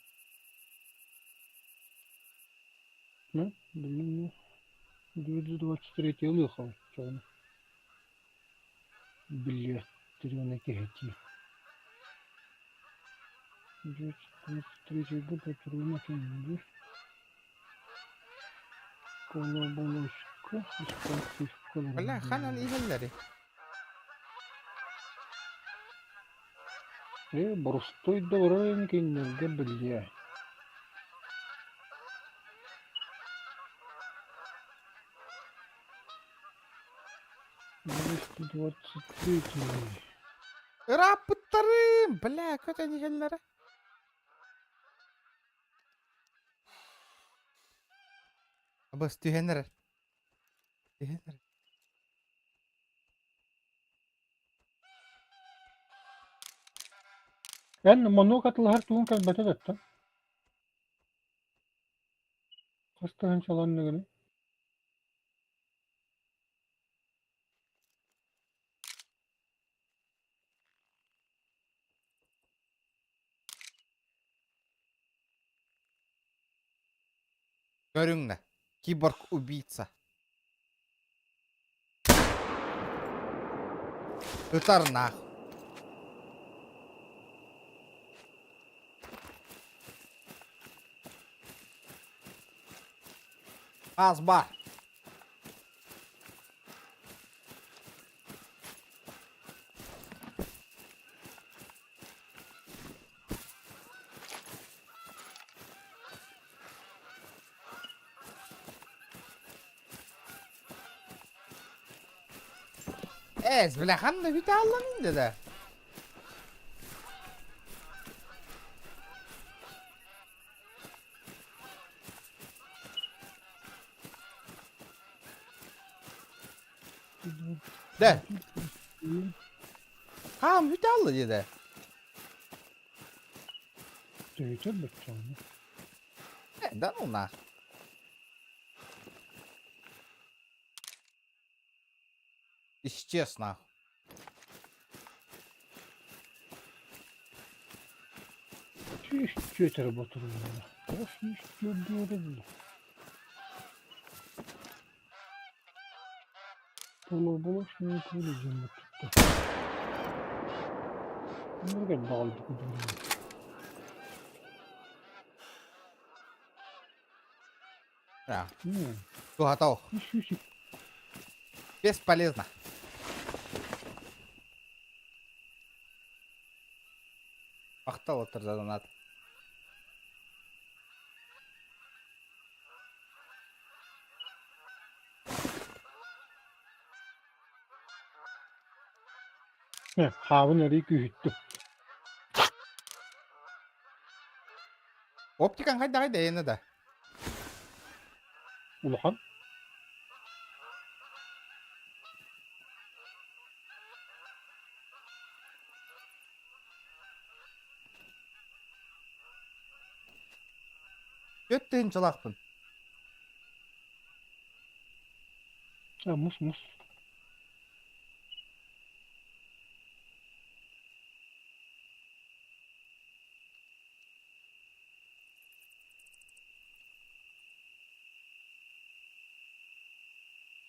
Ну, блин, 2023 yıl yok canım. Бля, трёна кети. 2023 год, трёна кети. Колоболошка, испансивка. Valla hanan ihalleri. Боростой добренький, энергия, бля. Двести двадцать третий. Rapıtlarım. Bla kötü ihalleri. Bas tühenler. Tühenler. Yani mono katılı her tuğun kan betet etti. Kaç çalan ne gene? Görünle. Киборг убийца. Ötar nah. Az var. Ez bile hem de hüte Allah'ın dedi. De. Ham hüte Allah dedi. Tüyüte bakacağım. Neden ona? Исчез нахуй. Что это работало? Ох, что дурно. Полуболошные вылезем оттуда. Ну, как балды куда-нибудь. Да. Не, Все готов. ищи. Бесполезно. Ақтал отыр задонат. Ne, havın nereye gühtü. Оптикан hayda yeni da. Ulahan. Götteyin çalakpın. Ha, mus.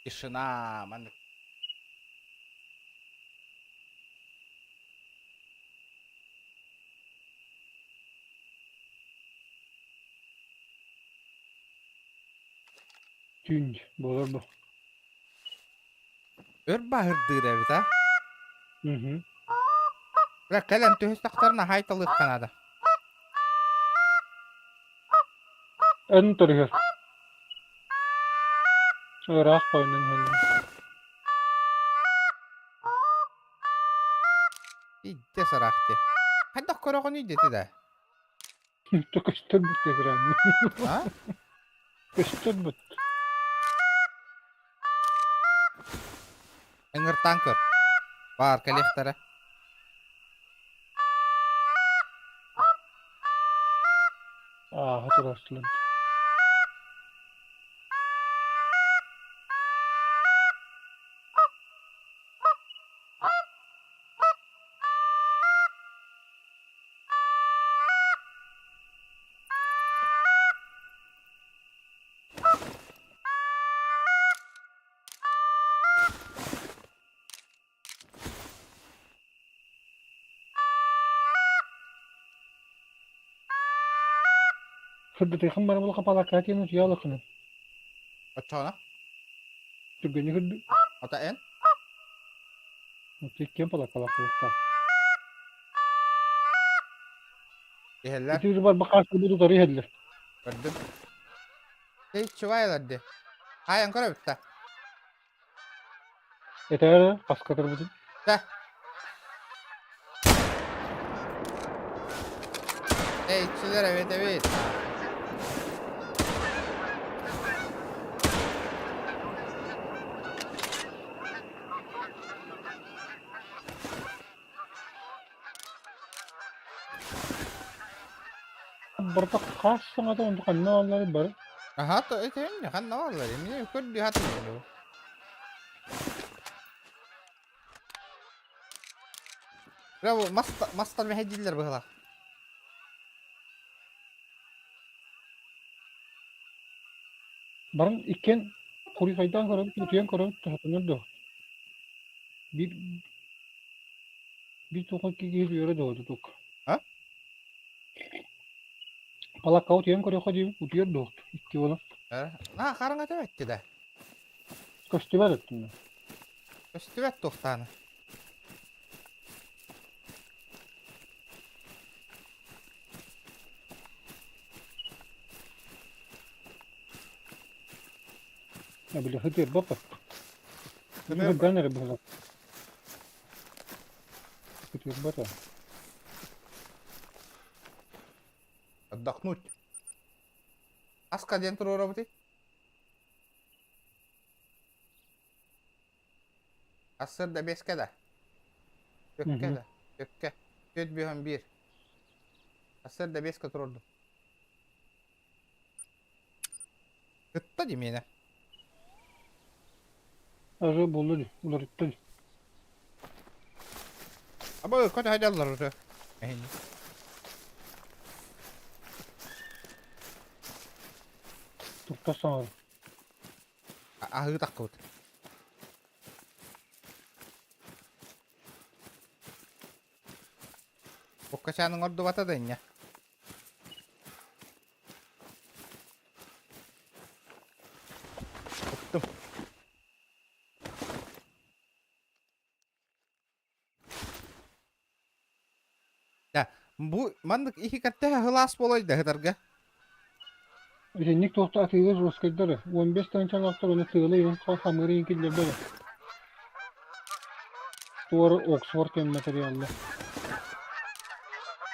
Тишина, man. Tünc. Bolar bu. Ör bahırdır evde ha. Hı. Bırak kalem tühüs taktarına haytalık kanada. En tarihir. Irak koyunun helin. İdde saraktı. Hayda korağın iddeti de. Kıştır bit tekrar. Ha? Kıştır bit. Engir tanker. Var kalektere. Hatır aslan. Hırdı tekim bana bul kapalı katiyen uçuyalıkını. Açana. Türgeni hırdı. Ata en. Tekken pala kalaklıkta. Eheller. İtiyor var bakar ki bu tutarı hediler. Gördüm. Hiç çuvayalardı. Hayan kora bitti. Yeter kaskatır budun. De. İççiler evet. Burada kaç sana da onu kanına vallahi var. Aha to etem ne kan ne var lan? Ne kod di hati lo. Bravo, mastar ve hediyeler bahla. Barın iken kuri kaydan koran tutuyan koran tuhatınır da. Bir tokak ki yere doğdu tok. Ha? Pala kau tiyan koran koran utuyor doğdu. İki ola. Na karanga tevetti de. Kaçtı var ettim. Köstüvet tohtanı. Ya bile hıdır baba. Hıdır Hıdır ben nereye bula? Hıdır baba. Отдохнуть. Аска дентро работать. Asır da beske de. Kökke de. Kökke. Köt bir bir. Asır da beske turdu. Kıtta değil mi yine? Arı bulur. Ular itti. Ama kötü hadi alırlar orada. Tukta sana. Ahı takut. Kaçanın orada vatadın ya. Tuttum. Ya bu mandık iki katta hılas bolaydı hıdarga. Nik tokta atıyız roskayları. 15 tane çalaklar onu tığlayın. Hamırı inkiller böyle. Doğru Oxford yan materyalli.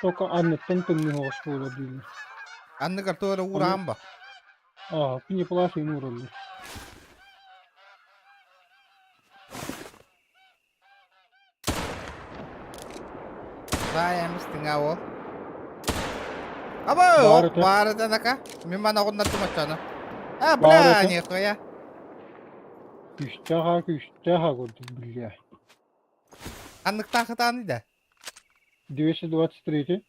Toka annetten tümlü hoş böyle değil. Anны kartı uğrağın bak. Aa, pinye plasayın uğralı. Sayemizsin ha o. Aba Bağırdı. bağırdı naka. Min bana ondan tumaçana. Ha Bağırdı. bla ne koya. Küçtaha gördüm bilye. Anlık takıtanı da. 223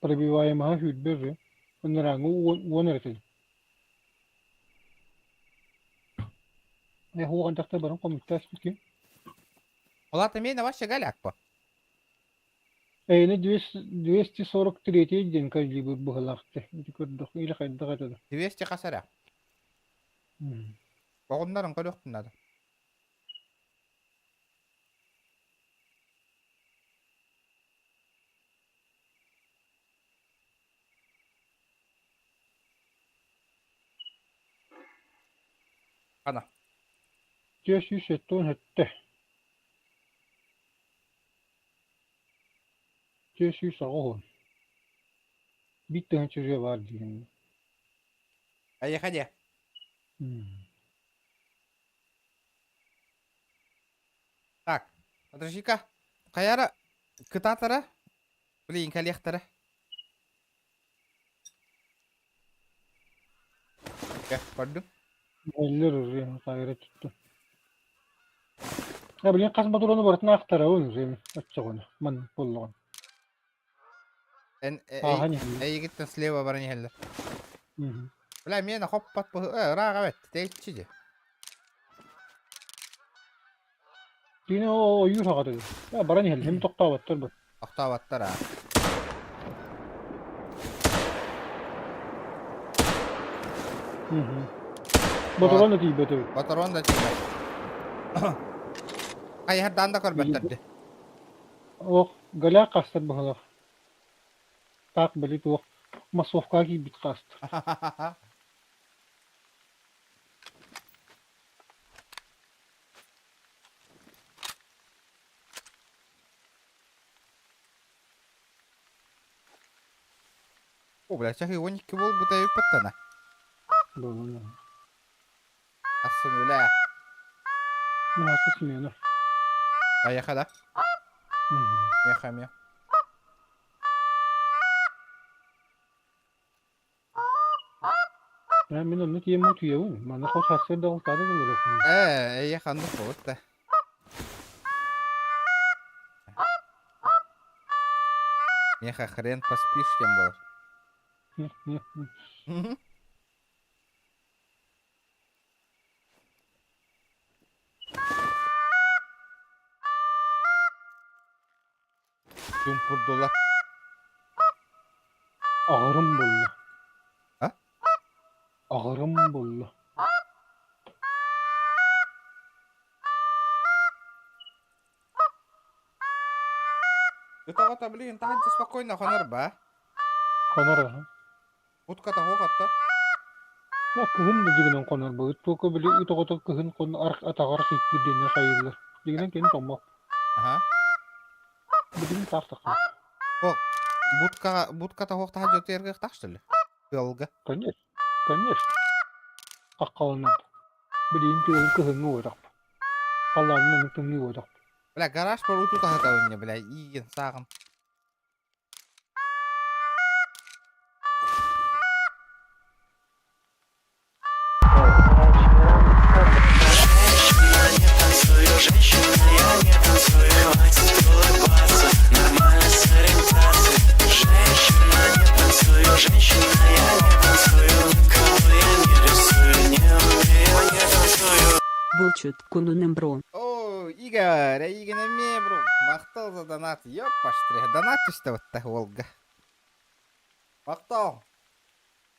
пробиваемого Хюдберри. Он рангу уонерти. Я хуган тахта баран комитас бики. Ola temine başa galak bu. Эйне 243 день каждый год бухалахты. Эти көрдөх или хайда гатада. 200 kasara. Onların koyuktun da. Ana. 270 hette. 270 Bir tane çocuğa var diyeyim. Поехали. Так, подожди-ка. Каяра кытатара. Блин, коллектора. Gördüm. Eller oraya kayra tuttu. Ya bilin kasma durunu baratına aktara onu zemin. Açacak onu. Man bolluğun. En Hani. iyi gittin sleva barani heller. Hı. Bля, меня hoppat bu. Raga vet. Değişçici. Yine o yürü hakadı. Ya barani hel hem tokta battır bu. Aktavatlar ha. Motorun da değil betul. Bataron da çıkar. Ay haddan da kor betterdi. O gala kastar bahala. Tak beli tu masofka ki bit kast. О, бля, сейчас его не кивал, будто и паттана. Doğru. Assum bля. Nasıl simiyor? Поехали. Ехаем я. Ya ben onu diye mutu yavun. Bana hoş hasır da olsa da olur. Ехаем вот. Еха, хрен поспишь, тем был. Dumпурдула. Ağrım buldu. Ha? Ağrım buldu. Это блин, таньте спокойно, хонорба. Konar. Утка-то хохотто. Ya kıhın da diginen konar bu. Tuğka bile utoğuta kıhın konu ark atagar xikli dene hayırlı. Diginen kendi tombak. Ага. Bugün tartak. О, будка-то хохта хаджо терге хтах, что ли? Кылга. Конечно. Конечно. Аққалынан. Bilin kıhın uğrak. Қаланын үмітімні уğrak. Бля, гараж по руту тахата у бля, иген, сағын. Булчут, Кунунембро. О, Игорь, Игорь на мебру. Мақтал за донат. Ёпаштре, донат что вот так, Волга. Мақтал.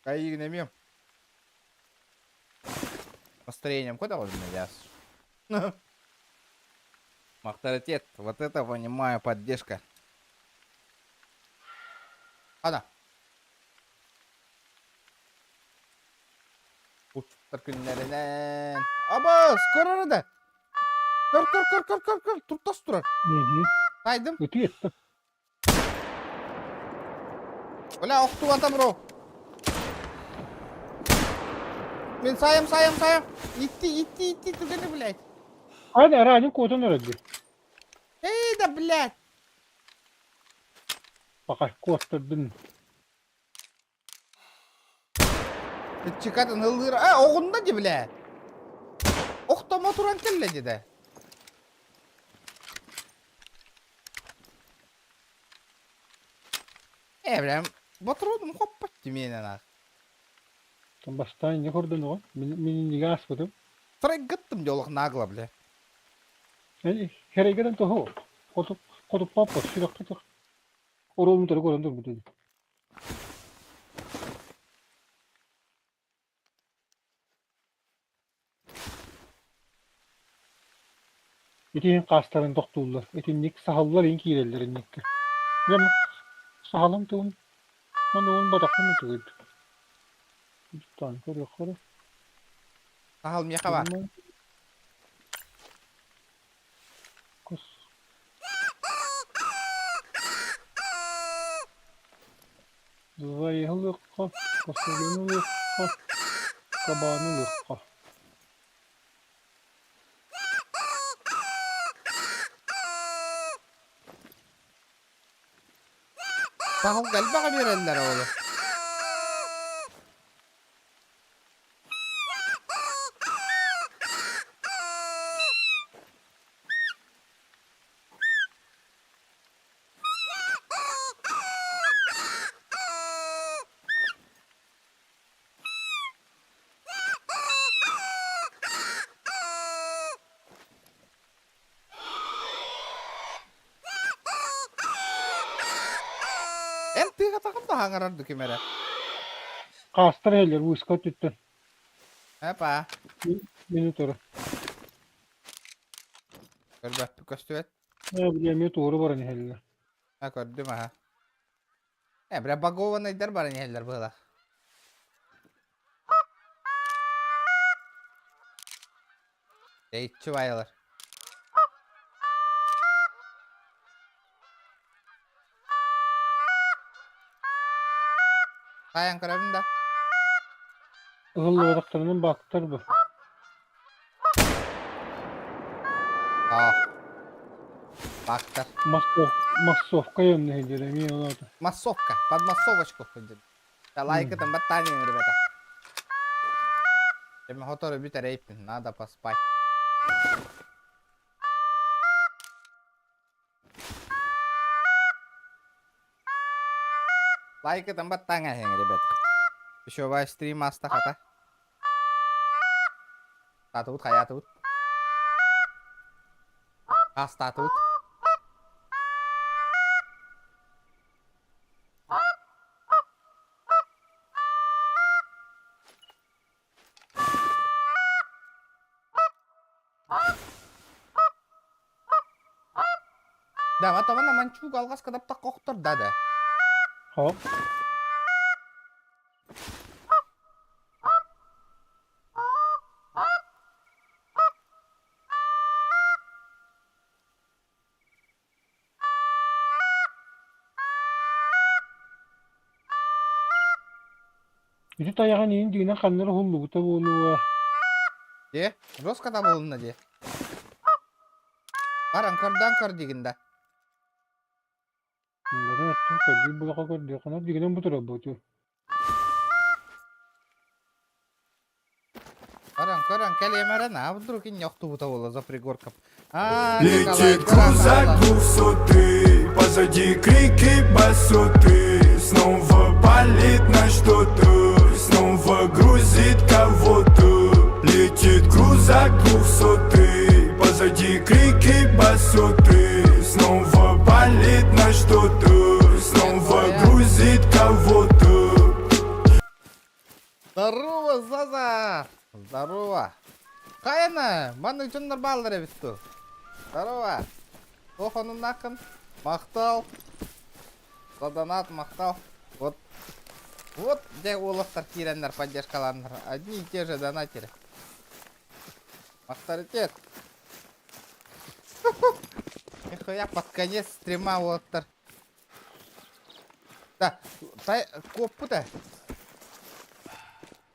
А Игорь на мем. Построением куда уже навяз? Авторитет, вот это понимаю, поддержка. Ана. Uçtuklar günlerinden. Aba skor arada. Kır. Turtas durar. Saydım. Ötü yetti. Бля, оқту бро. Мен саям. Итти, түгені, блядь. Hadi aracın kodunu öğrendi. Эй, да, блядь. Bakay kodladın. Çıkadın ılgır. Oğunda de, блядь. Oqtama oturan kelle de. Evren, batırıyordum hoppattı menen ağ. Tam baştan ne kordun o? Minin niga asmadım. Sıra gıttım diyorlar nağla bile. Yani her gelen toho. Kodup papa şirak tutuk. Orolum tarı korandır bu dedi. Etin kastarın doktorlar. Etinlik sahallar en kirellerin nekti. Ben sahalım tuğun. Ben de onun badakını tuğuydu. Bir tane kör yukarı. Sağalım yaka var. Kus. Zayıhlıkka, fasulyenlikka, kabanılıkka. Sağal galiba verirler oğlum. Enti katakım da hangarardı kemere. Kastar heller bu iska tüttü. Apa? Minutörü. Gör bak bir köstüvet. Ne bileyim doğru var hani heller. Ha gördüm ha. Bre bagova neyder bari neler böyle. Deyitçi bayılır. Sayang karabın da. Ihıllı varaklarının baktır bu. Ah. Baktır. Массовка yönlü heller emin oladı. Массовка. Под массовочку ходит. Да лайк это ботание, ребята. Чем готовы бить рейпинг, надо поспать. Лайк это ботание, ребят. Еще ваш стрим астахата. Татут, хаятут. Астатут. Да, вот он манчуг алгас кадап так коктор да. Hop. İti tayağın iyiyim düğüne kanları hullu bu tabi onu. Де? Жестко там был на де. Баран кордан кор дигинда. Bunları attım kalıyı bulaka kalıyı kanat düğünen bu tarafa bu. Баран коран келемера на вдруг и нёхту бута было за пригорком. Николай, Летит баран, крузак баран. 200, позади крики басоты. Снова палит на что-то, снова грузит кого-то. Летит крузак 200, позади крики басоты. Снова палит на что-то, снова грузит кого-то. Здорово, Заза! Здорово! Каяна, маны үшін нормалдар ebittu. Здорово! Ох, onun nakın. Мақтал. Заданат, мақтал. Вот где улықтар киrenler, поддержкаландар. Одни и те же донатеры. Авторитет. Нихуя под конец стрима улықтар. Да, коп bu da.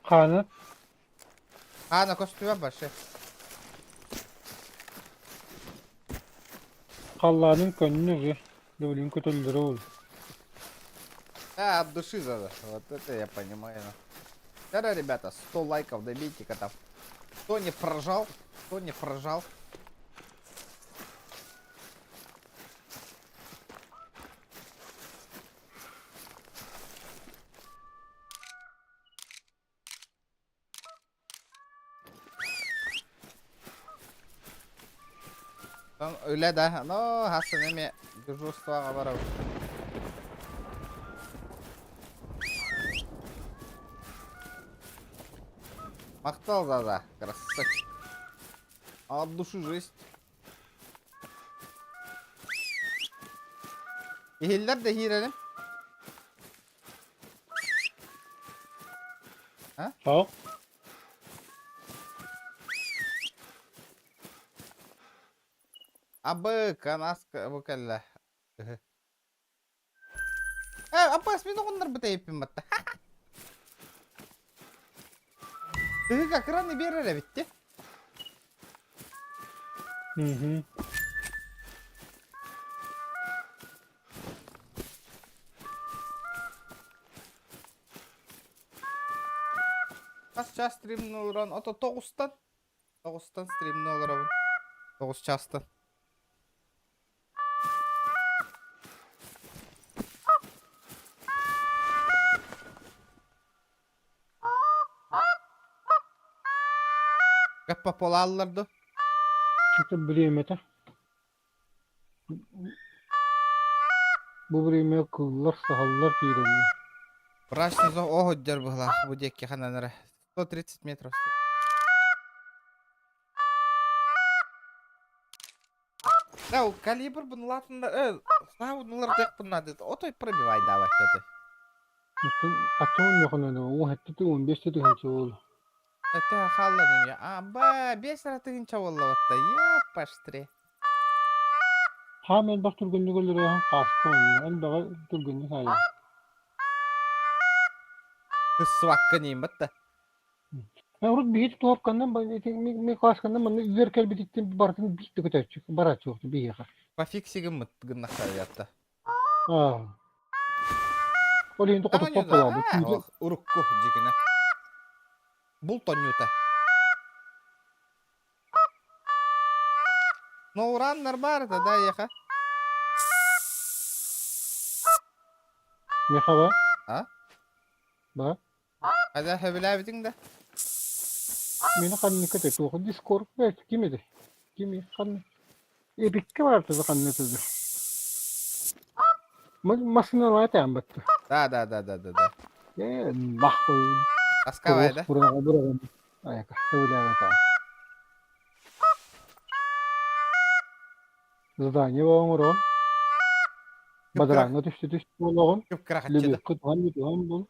Kanat. Ana kostüme başı. Kallanın könlünü ve Dövlün kötülleri ol. От души за. Вот это я понимаю. Да, ребята, 100 лайков добейте-ка там. Кто не прожал, кто не прожал. Öyle de. No, Hasan emi дежурствоға барау. Мақтал зада, красавчик. От души жесть. Ehiller de hirelim. Sağ ol. Абы, канаска, букалла. Апас, мен оғындар бұта еппен батта. Тыгы краны берер битти. Hı. Kaç stream olur? Ото 9'tan. 9'tan stream ne olur abi? 9 çastın. Kappa polallardı. Çünkü bilemete. Bu birime kıllar sahallar giyirenler. Брачный зов, ого, дер была, будеки хананера. 130 метров. Да, калибр bunu latında, sağ tek bunlar dedi. Otoy пробивай давай, otoy. Bütün kaçın yok ne o hatta 15 tane ol. Это халладым я. Без ратыгынча болла батта. Я паштре. Ha men bak turgunlu golleri ha kaskı onu. El baga turgunlu sayı. Kısvakka neyim batta. Ben orada bir hiç tuhaf kandan mi kaskandan bana üzerkel bitiktim bartın bitti kötü barat yoktu bir yaka. Пофиксигім мыт гыннақта ятта. Ah. Ол енді құтып папалады. Урукку жигіне. Бұл тонюта. Ноураннар бар да яха. Ne hava? Ha? Ba? Hadi hebilabidin de. Meni kanını kötü tuğu Discord evet kimidi? Kimi kanı? Epikke var tadı kanını tadı. Masına var ya battı. Да. Bah koy. Аскавайда. Buraya. Ayaka. Öyle evet ha. Zdание var Бадраңга düştü болгон. Көп крахатчыды. Лебек кытган бул.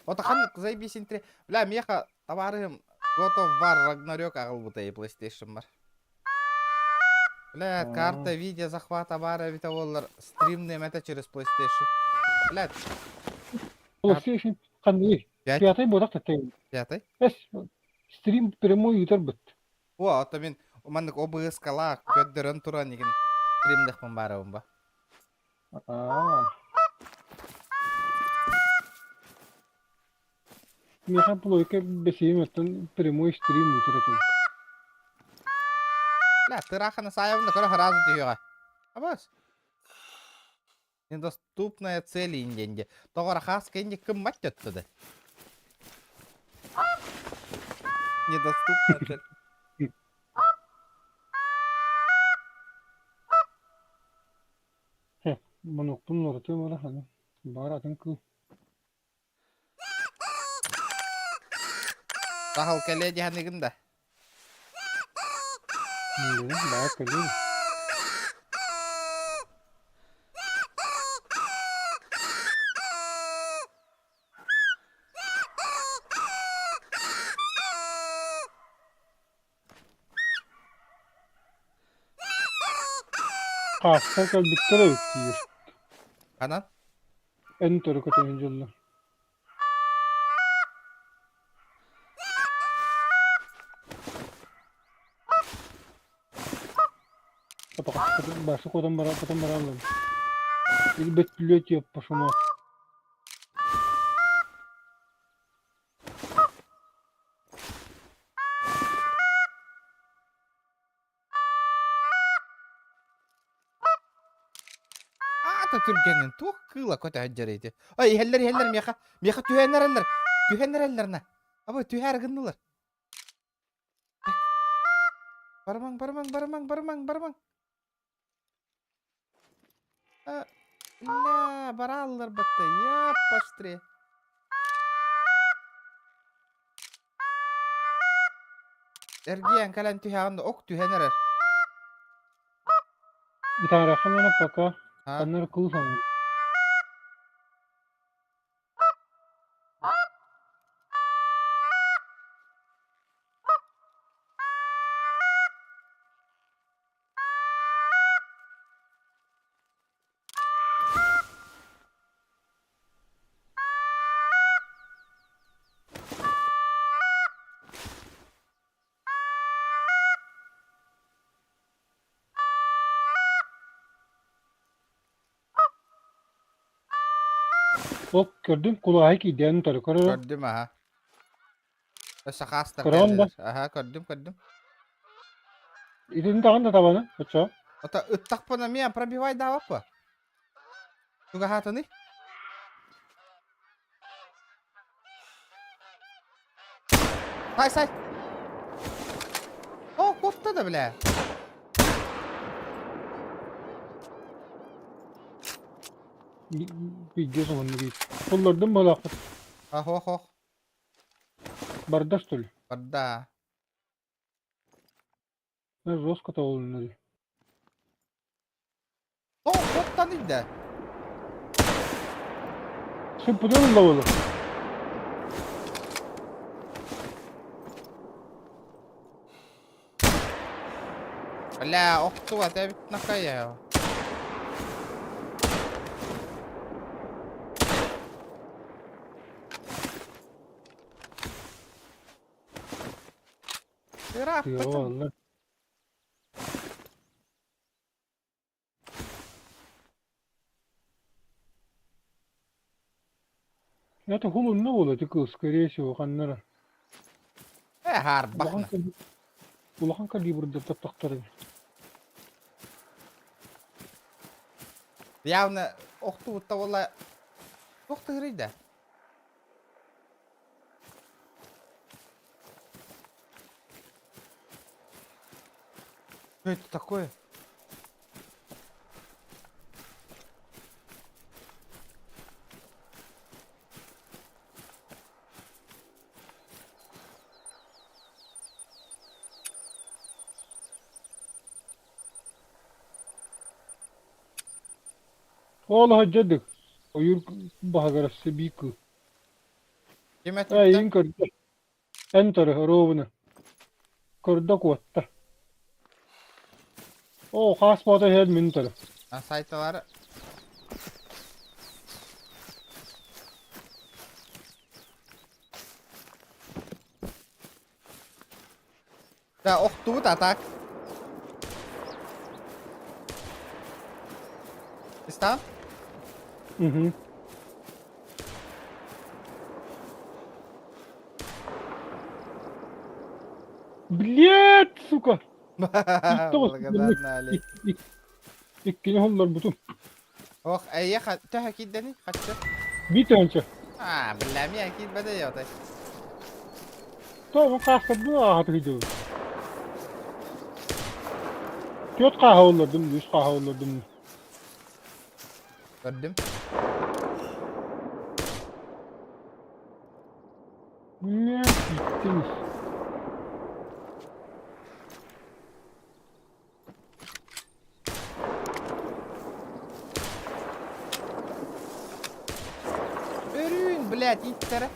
Отаханнык заебись интре. Бля, меха товарым. Готов бар Рагнарёк агыл бутай PlayStation бар. Бля, карта, видео, захвата бара, витаволлар. Стримные мета через PlayStation. Бля, PlayStation кандай? Пять. Пятый бодак тетей. пятый. Эс стрим прямой ютер бит. О, ото мен умандык OBS кала көддөрөн тура неген стримдехмин барабын ба. Меха плойка бесем өттөн прямой стрим ютер экен. Бля, тыраханы саябында көрө разы түйөга. Абас. Недоступная цель инденде. Тогора хаска инде кым мать өттүдө. Недоступная цель. Моноктун норты мара ханы. Баратын кыл. Сахал келе диханигинда. Ne? Bayağı kalıyor. Hasta kalbikleri ötüyor. Канан? En törü kötü yollar. Başı kodan bara alalım. İlbet lület yap başıma. Ата түргенин тух кыла көтө хаджарыйды. Ой, ихеллер меха түйенереллерна. Абы түйер гыннылар. Бармаң. Ля, бараллар батты. Яп, паштре. Эргиян калан түйагында ок түйенерер. Bir tane rakam yana baka. Ha. Onları kıl sanırım. Ok gördüm kulağı ki diyen tarı karı. Gördüm aha. Sakastır Kıran geldiler. Aha, gördüm. İdin dağın da tabanı. Kaça? Ата ыттак пона меня пробивай давай па. Туга хатаны. Сай. О, котта да бля. Video sonunda bir. Kollardan balakır. Ох. Bardaş tül. Бада. Ne roska da olunur. О, коттаны да. Sen pıdanın da olur. Бля, охту, а ты ведь нахаял. Ирак, Yo Allah. Это хулун не olur тільки, скорее всего, ханнара. харбахна. Улахан калибрда таптактары. Явно охту, вала. Ох ты, грида. Что это такое? Ola haccadık. Oyur bahagarası bir kı. Кем это? Ayın kırdı. En tarafı rovunu. Kırdı kuvatta. O khas bota her min tarafı. Сайталары. Да, охту, так. Ты Hı hı. Блядь, сука. Благодарна Ali. İkkini hollar bütün. Ох, я ты أكيد دني خدت. Bir tane. بالله أكيد بدأ يعطي. Tamam kahve atı gidiyor. Dört kahve olurdum, 100 kahve olurdum. Gördüm. Ne gittiniz? Өрün, блядь, иттері.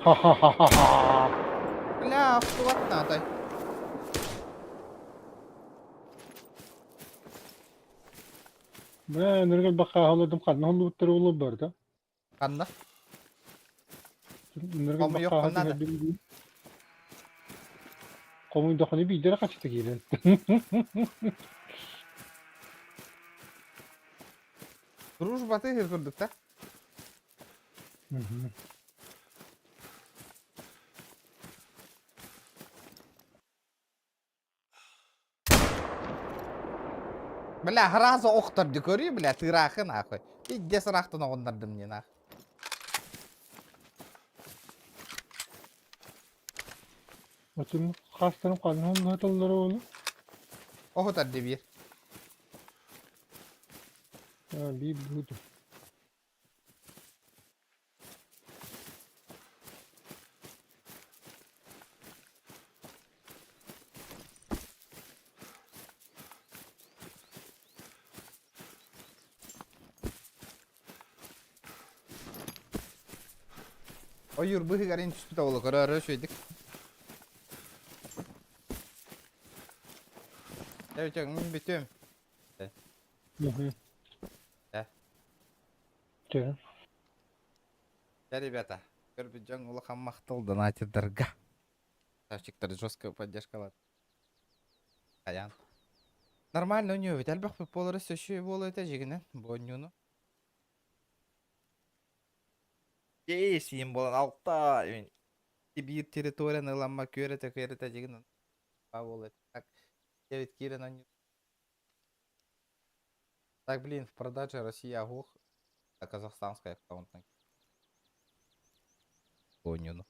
Ha ha ha ha ha. Бля, охтуатна атай. Бә, нөргел баққа халадым қанна хонду буттар олы бар да. Kanna. Нөргел Қомы жоқ, баққа қанна да. халадым. Комуң доханы бейдері қачты келен. Дружбаты хер көрдік та. Бля, сразу оқтарды көрі, бля, тырақы нахуй. Иде сырақтын оғындардым не нах. Отын қастаным қанна хонду хаталары олы. Оғытарды бір. Би буду. Oyur bu higarin tüspüte oğlu kararı şöydik. Evet canım bütün. Да. Чё? Да, ребята, Көрбіджан улахан мақтыл донатердарға. Ставчиктар жестко поддержкалады. Аян. Нормально у него, ведь альбах по полоры сөші болу өте жегінен, бонюну. Сен болан алта, бір территорияны ламма көрете жегінен. Ба болу өте. Так, 9 кирен он. Так, блин, в продаже Россия Гух, а казахстанская аккаунтная. Бонюну.